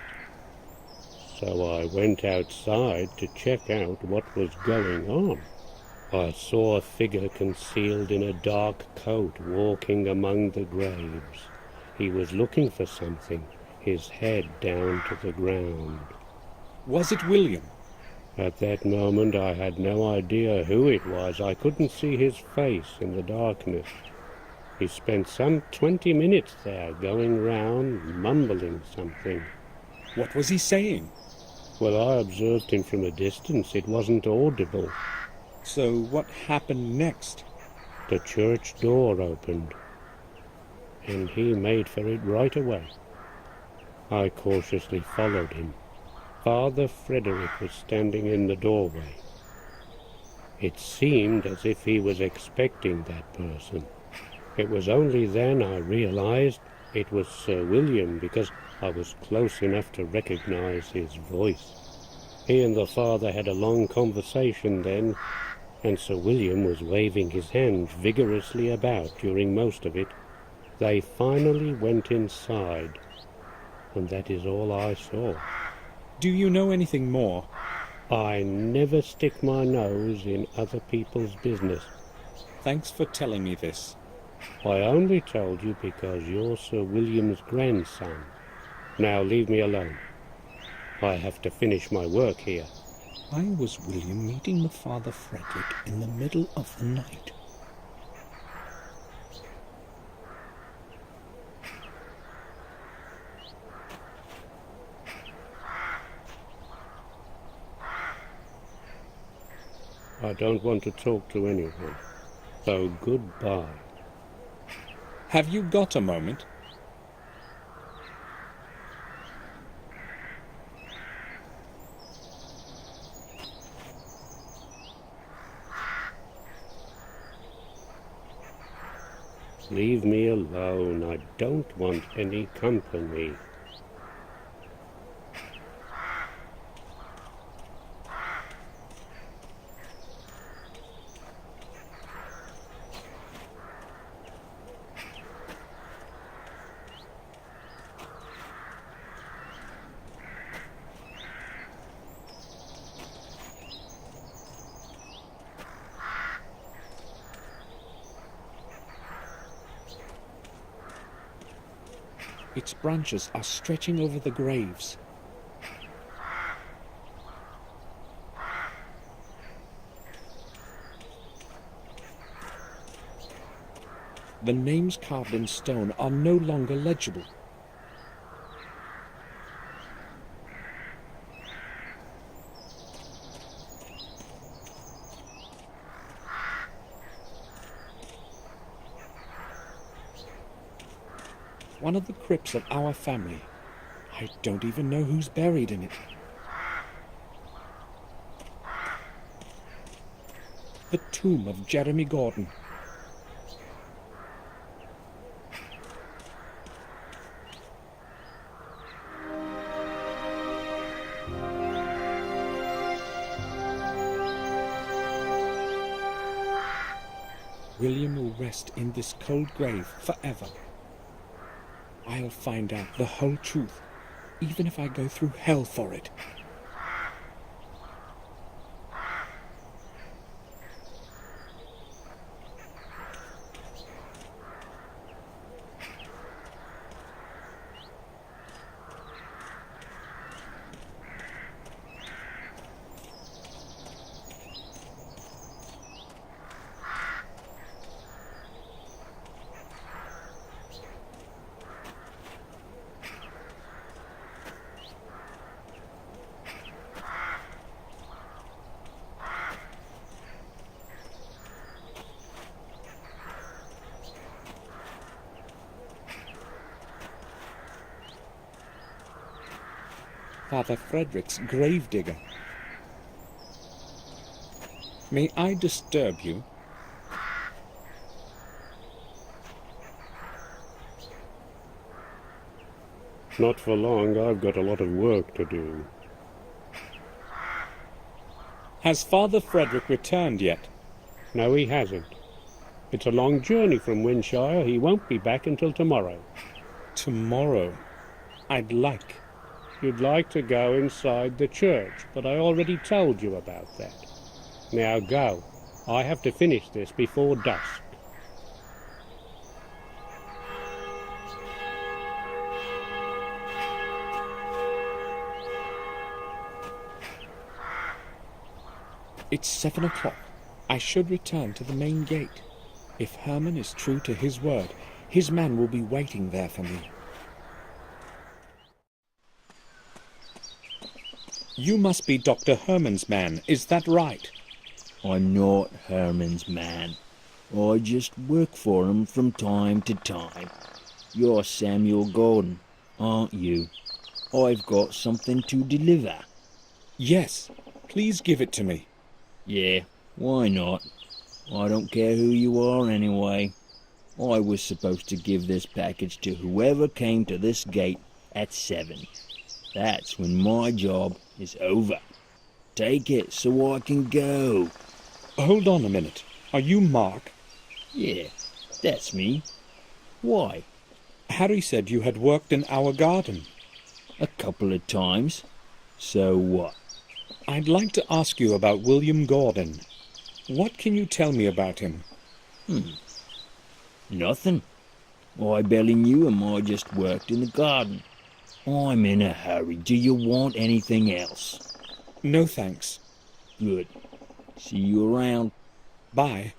So I went outside to check out what was going on. I saw a figure concealed in a dark coat walking among the graves. He was looking for something, his head down to the ground. Was it William? At that moment I had no idea who it was. I couldn't see his face in the darkness. He spent some 20 minutes there, going round, mumbling something. What was he saying? Well, I observed him from a distance. It wasn't audible. So what happened next? The church door opened, and he made for it right away. I cautiously followed him. Father Frederick was standing in the doorway. It seemed as if he was expecting that person. It was only then I realized it was Sir William, because I was close enough to recognize his voice. He and the father had a long conversation then, and Sir William was waving his hand vigorously about during most of it. They finally went inside, and that is all I saw. Do you know anything more? I never stick my nose in other people's business. Thanks for telling me this. I only told you because you're Sir William's grandson. Now leave me alone. I have to finish my work here. Why was William meeting the Father Frederick in the middle of the night? I don't want to talk to anyone, so goodbye. Have you got a moment? Leave me alone. I don't want any company. Its branches are stretching over the graves. The names carved in stone are no longer legible. One of the crypts of our family. I don't even know who's buried in it. The tomb of Jeremy Gordon. William will rest in this cold grave forever. I'll find out the whole truth, even if I go through hell for it. Father Frederick's gravedigger. May I disturb you? Not for long. I've got a lot of work to do. Has Father Frederick returned yet? No, he hasn't. It's a long journey from Winshire. He won't be back until tomorrow. Tomorrow? I'd like. You'd like to go inside the church, but I already told you about that. Now go. I have to finish this before dusk. It's 7 o'clock. I should return to the main gate. If Herman is true to his word, his man will be waiting there for me. You must be Dr. Herman's man, is that right? I'm not Herman's man. I just work for him from time to time. You're Samuel Gordon, aren't you? I've got something to deliver. Yes, please give it to me. Yeah, why not? I don't care who you are anyway. I was supposed to give this package to whoever came to this gate at 7. That's when my job is over. Take it so I can go. Hold on a minute. Are you Mark? Yeah, that's me. Why? Harry said you had worked in our garden. A couple of times. So what? I'd like to ask you about William Gordon. What can you tell me about him? Nothing. I barely knew him. I just worked in the garden. I'm in a hurry. Do you want anything else? No, thanks. Good. See you around. Bye.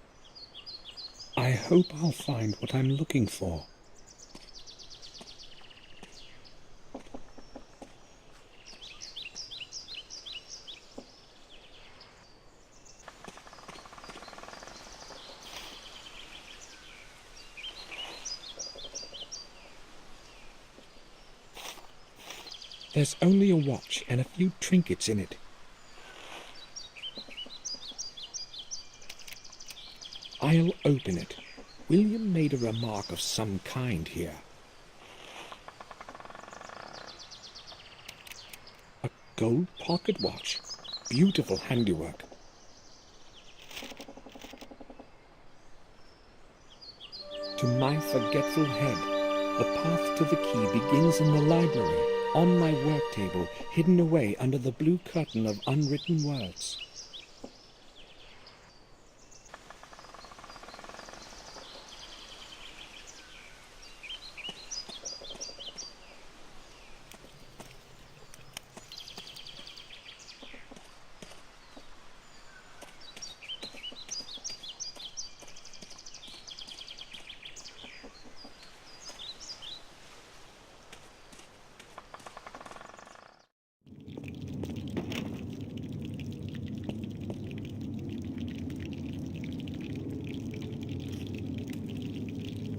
I hope I'll find what I'm looking for. There's only a watch and a few trinkets in it. I'll open it. William made a remark of some kind here. A gold pocket watch. Beautiful handiwork. To my forgetful head, the path to the key begins in the library, on my work table, hidden away under the blue curtain of unwritten words.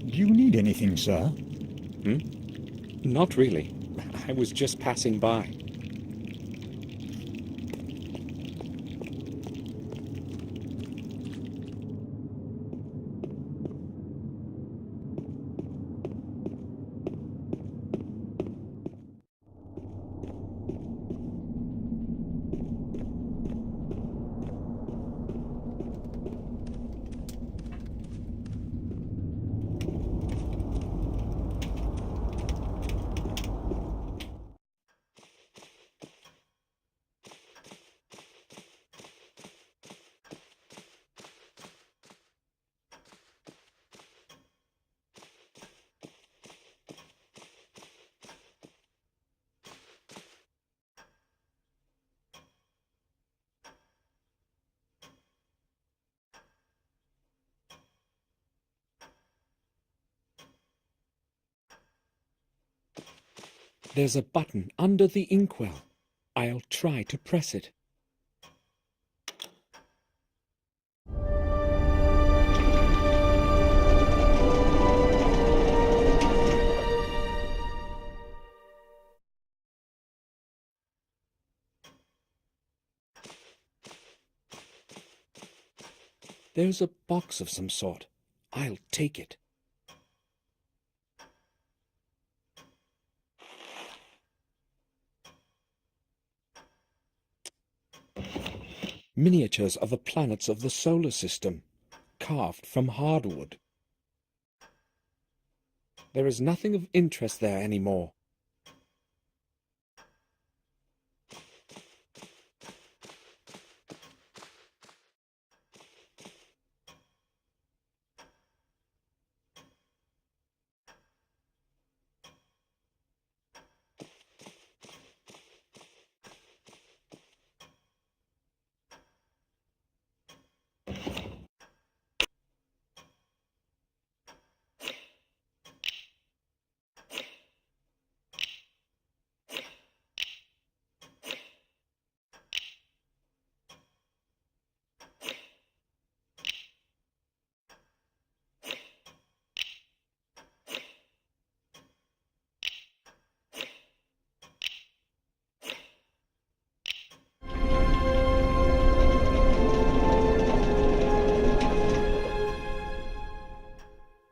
Do you need anything, sir? Not really. I was just passing by. There's a button under the inkwell. I'll try to press it. There's a box of some sort. I'll take it. Miniatures of the planets of the solar system, carved from hardwood. There is nothing of interest there anymore.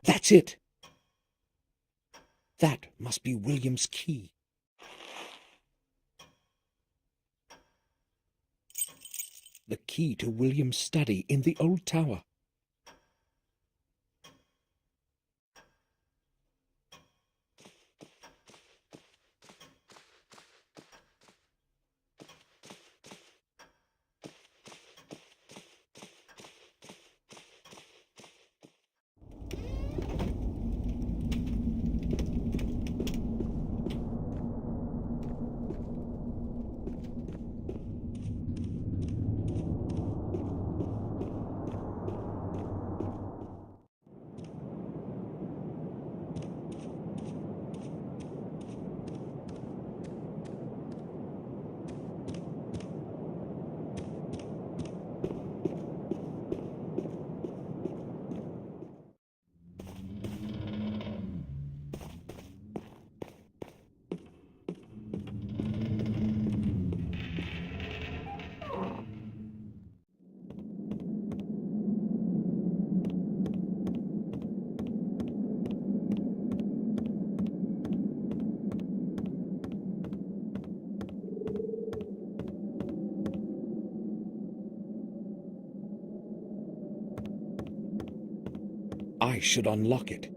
That's it! That must be William's key. The key to William's study in the old tower. I should unlock it.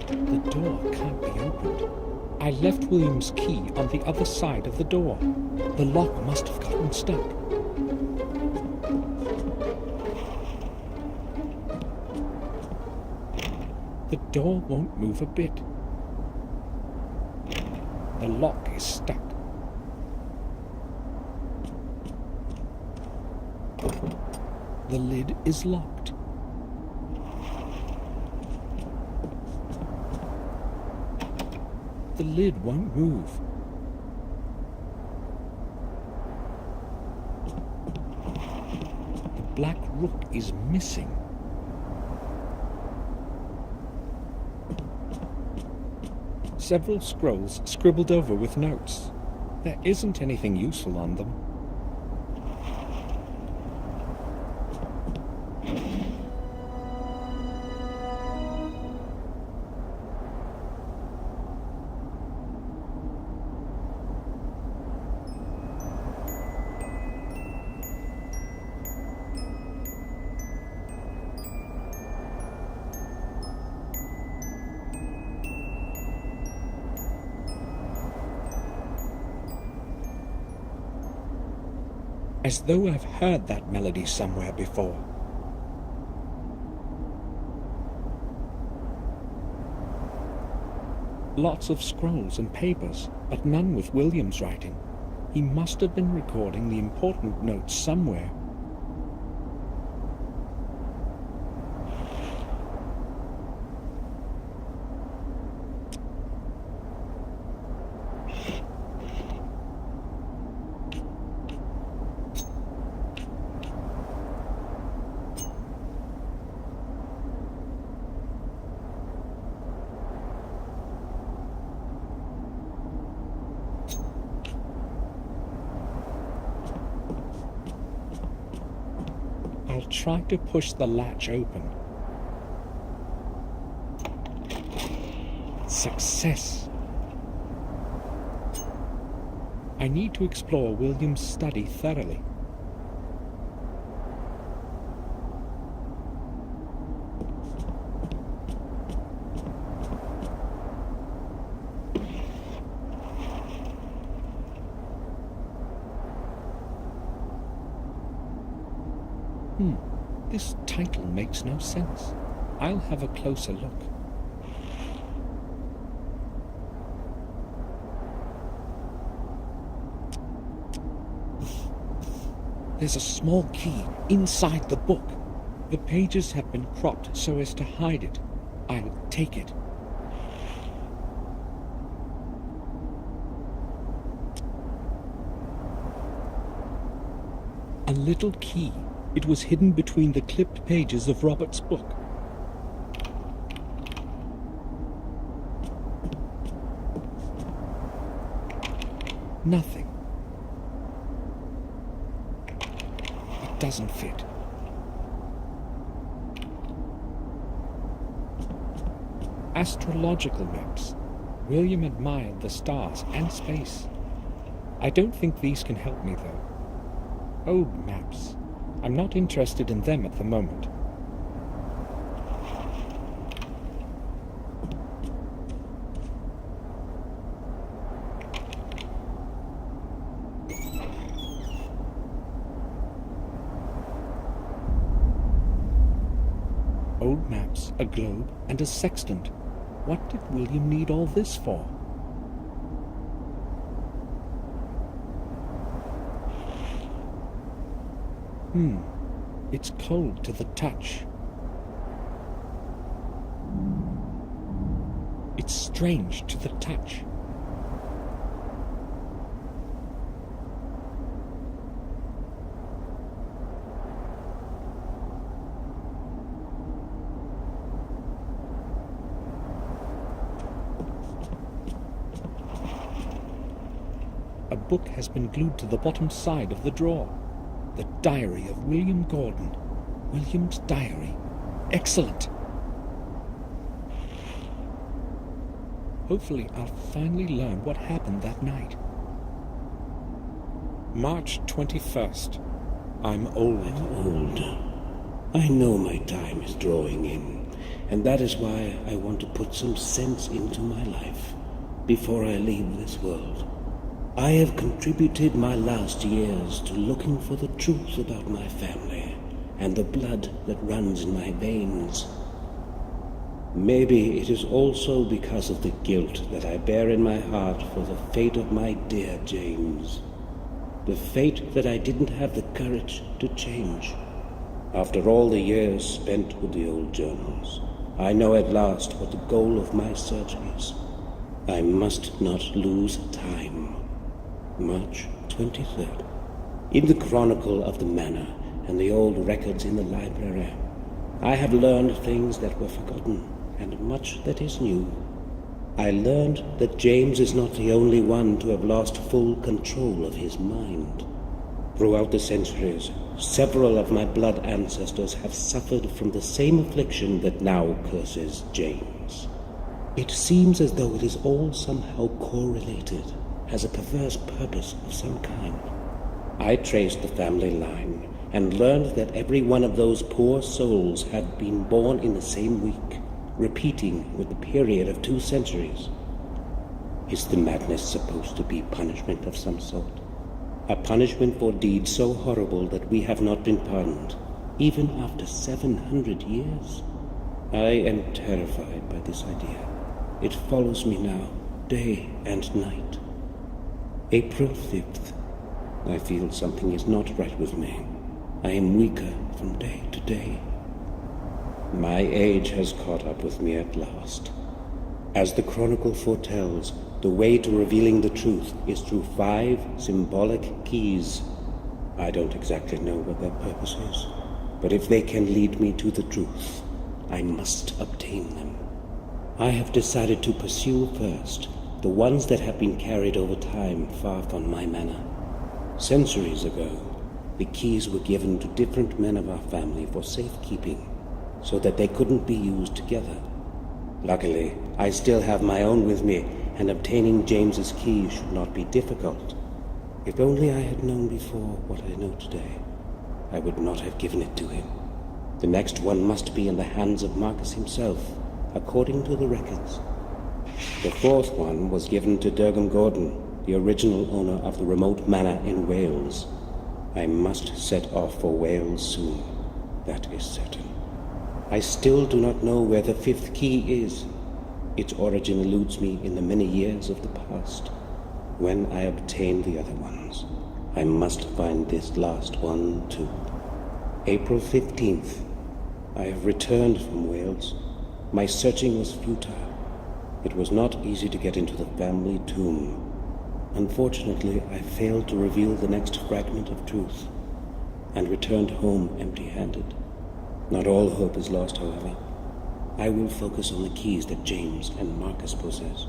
The door can't be opened. I left William's key on the other side of the door. The lock must have gotten stuck. The door won't move a bit. The lock is stuck. The lid is locked. The lid won't move. The black rook is missing. Several scrolls scribbled over with notes. There isn't anything useful on them. As though I've heard that melody somewhere before. Lots of scrolls and papers, but none with William's writing. He must have been recording the important notes somewhere. I'll try to push the latch open. Success! I need to explore William's study thoroughly. This title makes no sense. I'll have a closer look. There's a small key inside the book. The pages have been cropped so as to hide it. I'll take it. A little key. It was hidden between the clipped pages of Robert's book. Nothing. It doesn't fit. Astrological maps. William admired the stars and space. I don't think these can help me, though. Old maps. I'm not interested in them at the moment. Old maps, a globe, and a sextant. What did William need all this for? It's cold to the touch. It's strange to the touch. A book has been glued to the bottom side of the drawer. The Diary of William Gordon. William's diary. Excellent! Hopefully I'll finally learn what happened that night. March 21st. I'm old. I know my time is drawing in, and that is why I want to put some sense into my life before I leave this world. I have contributed my last years to looking for the truth about my family and the blood that runs in my veins. Maybe it is also because of the guilt that I bear in my heart for the fate of my dear James. The fate that I didn't have the courage to change. After all the years spent with the old journals, I know at last what the goal of my search is. I must not lose time. March 23rd. In the chronicle of the manor and the old records in the library, I have learned things that were forgotten and much that is new. I learned that James is not the only one to have lost full control of his mind. Throughout the centuries, several of my blood ancestors have suffered from the same affliction that now curses James. It seems as though it is all somehow correlated, has a perverse purpose of some kind. I traced the family line and learned that every one of those poor souls had been born in the same week, repeating with the period of 2 centuries. Is the madness supposed to be punishment of some sort? A punishment for deeds so horrible that we have not been pardoned, even after 700 years? I am terrified by this idea. It follows me now, day and night. April 5th. I feel something is not right with me. I am weaker from day to day. My age has caught up with me at last. As the Chronicle foretells, the way to revealing the truth is through 5 symbolic keys. I don't exactly know what their purpose is, but if they can lead me to the truth, I must obtain them. I have decided to pursue first the ones that have been carried over time far from my manor. Centuries ago, the keys were given to different men of our family for safekeeping, so that they couldn't be used together. Luckily, I still have my own with me, and obtaining James's key should not be difficult. If only I had known before what I know today, I would not have given it to him. The next one must be in the hands of Marcus himself, according to the records. The 4th one was given to Durham Gordon, the original owner of the remote manor in Wales. I must set off for Wales soon, that is certain. I still do not know where the 5th key is. Its origin eludes me in the many years of the past. When I obtain the other ones, I must find this last one too. April 15th. I have returned from Wales. My searching was futile. It was not easy to get into the family tomb. Unfortunately, I failed to reveal the next fragment of truth, and returned home empty-handed. Not all hope is lost, however. I will focus on the keys that James and Marcus possess.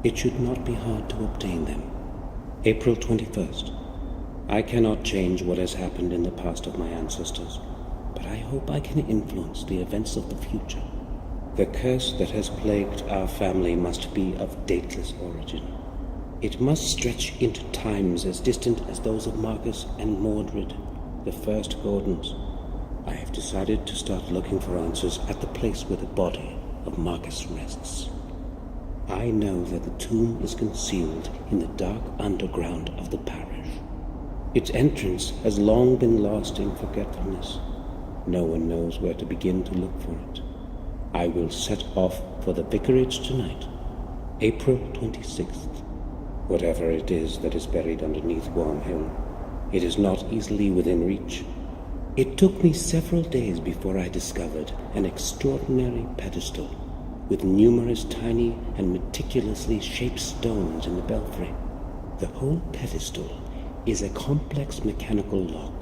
It should not be hard to obtain them. April 21st. I cannot change what has happened in the past of my ancestors, but I hope I can influence the events of the future. The curse that has plagued our family must be of dateless origin. It must stretch into times as distant as those of Marcus and Mordred, the first Gordons. I have decided to start looking for answers at the place where the body of Marcus rests. I know that the tomb is concealed in the dark underground of the parish. Its entrance has long been lost in forgetfulness. No one knows where to begin to look for it. I will set off for the vicarage tonight, April 26th. Whatever it is that is buried underneath Warmhill, it is not easily within reach. It took me several days before I discovered an extraordinary pedestal with numerous tiny and meticulously shaped stones in the belfry. The whole pedestal is a complex mechanical lock.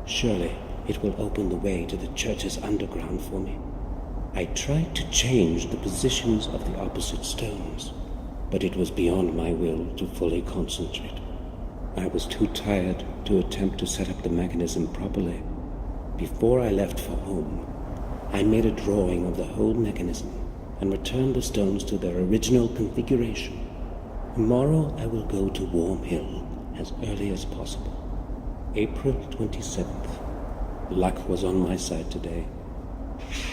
Surely it will open the way to the church's underground for me. I tried to change the positions of the opposite stones, but it was beyond my will to fully concentrate. I was too tired to attempt to set up the mechanism properly. Before I left for home, I made a drawing of the whole mechanism and returned the stones to their original configuration. Tomorrow I will go to Warmhill as early as possible. April 27th. Luck was on my side today.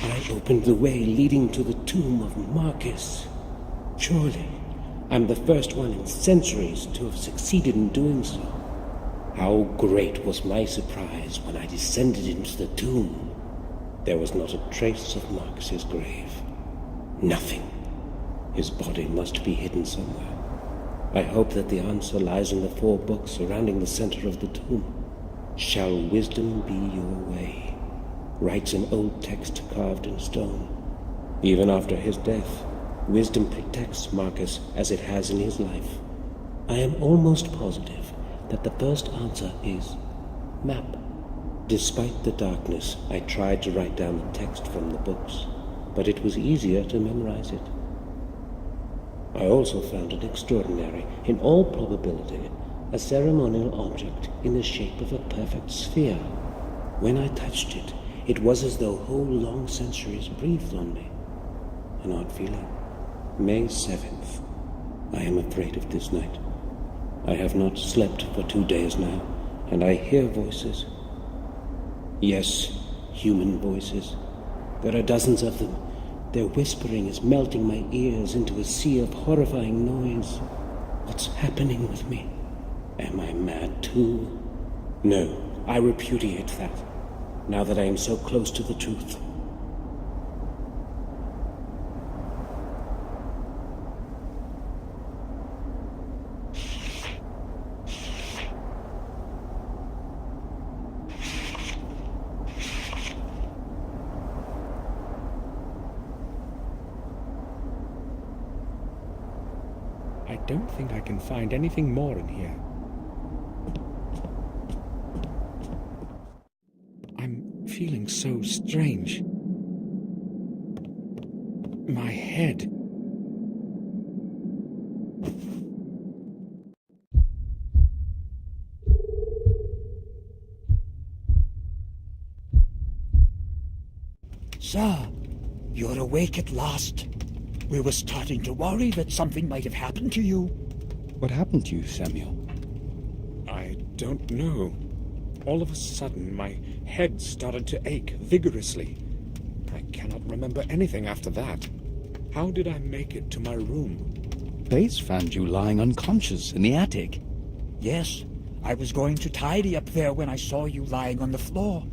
I opened the way leading to the tomb of Marcus. Surely, I'm the first one in centuries to have succeeded in doing so. How great was my surprise when I descended into the tomb. There was not a trace of Marcus's grave. Nothing. His body must be hidden somewhere. I hope that the answer lies in the 4 books surrounding the center of the tomb. Shall wisdom be your way? Writes an old text carved in stone. Even after his death, wisdom protects Marcus as it has in his life. I am almost positive that the first answer is map. Despite the darkness, I tried to write down the text from the books, but it was easier to memorize it. I also found it extraordinary, in all probability, a ceremonial object in the shape of a perfect sphere. When I touched it, it was as though whole long centuries breathed on me. An odd feeling. May 7th. I am afraid of this night. I have not slept for 2 days now, and I hear voices. Yes, human voices. There are dozens of them. Their whispering is melting my ears into a sea of horrifying noise. What's happening with me? Am I mad too? No, I repudiate that, now that I am so close to the truth. don't think I can find anything more in here. I'm feeling so strange. My head. Sir, you're awake at last. We were starting to worry that something might have happened to you. What happened to you, Samuel? I don't know. All of a sudden, my head started to ache vigorously. I cannot remember anything after that. How did I make it to my room? Bates found you lying unconscious in the attic. Yes, I was going to tidy up there when I saw you lying on the floor.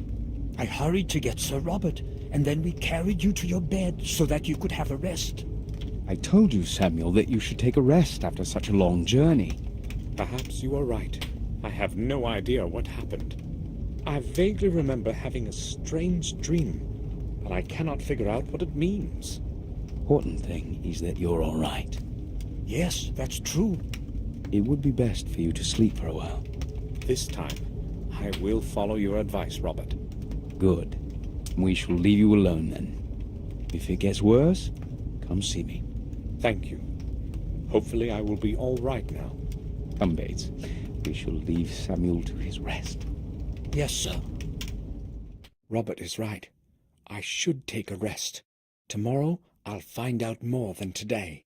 I hurried to get Sir Robert, and then we carried you to your bed so that you could have a rest. I told you, Samuel, that you should take a rest after such a long journey. Perhaps you are right. I have no idea what happened. I vaguely remember having a strange dream, but I cannot figure out what it means. Important thing is that you're all right. Yes, that's true. It would be best for you to sleep for a while. This time, I will follow your advice, Robert. Good. We shall leave you alone then. If it gets worse, come see me. Thank you. Hopefully I will be all right now. Come, Bates. We shall leave Samuel to his rest. Yes, sir. Robert is right. I should take a rest. Tomorrow, I'll find out more than today.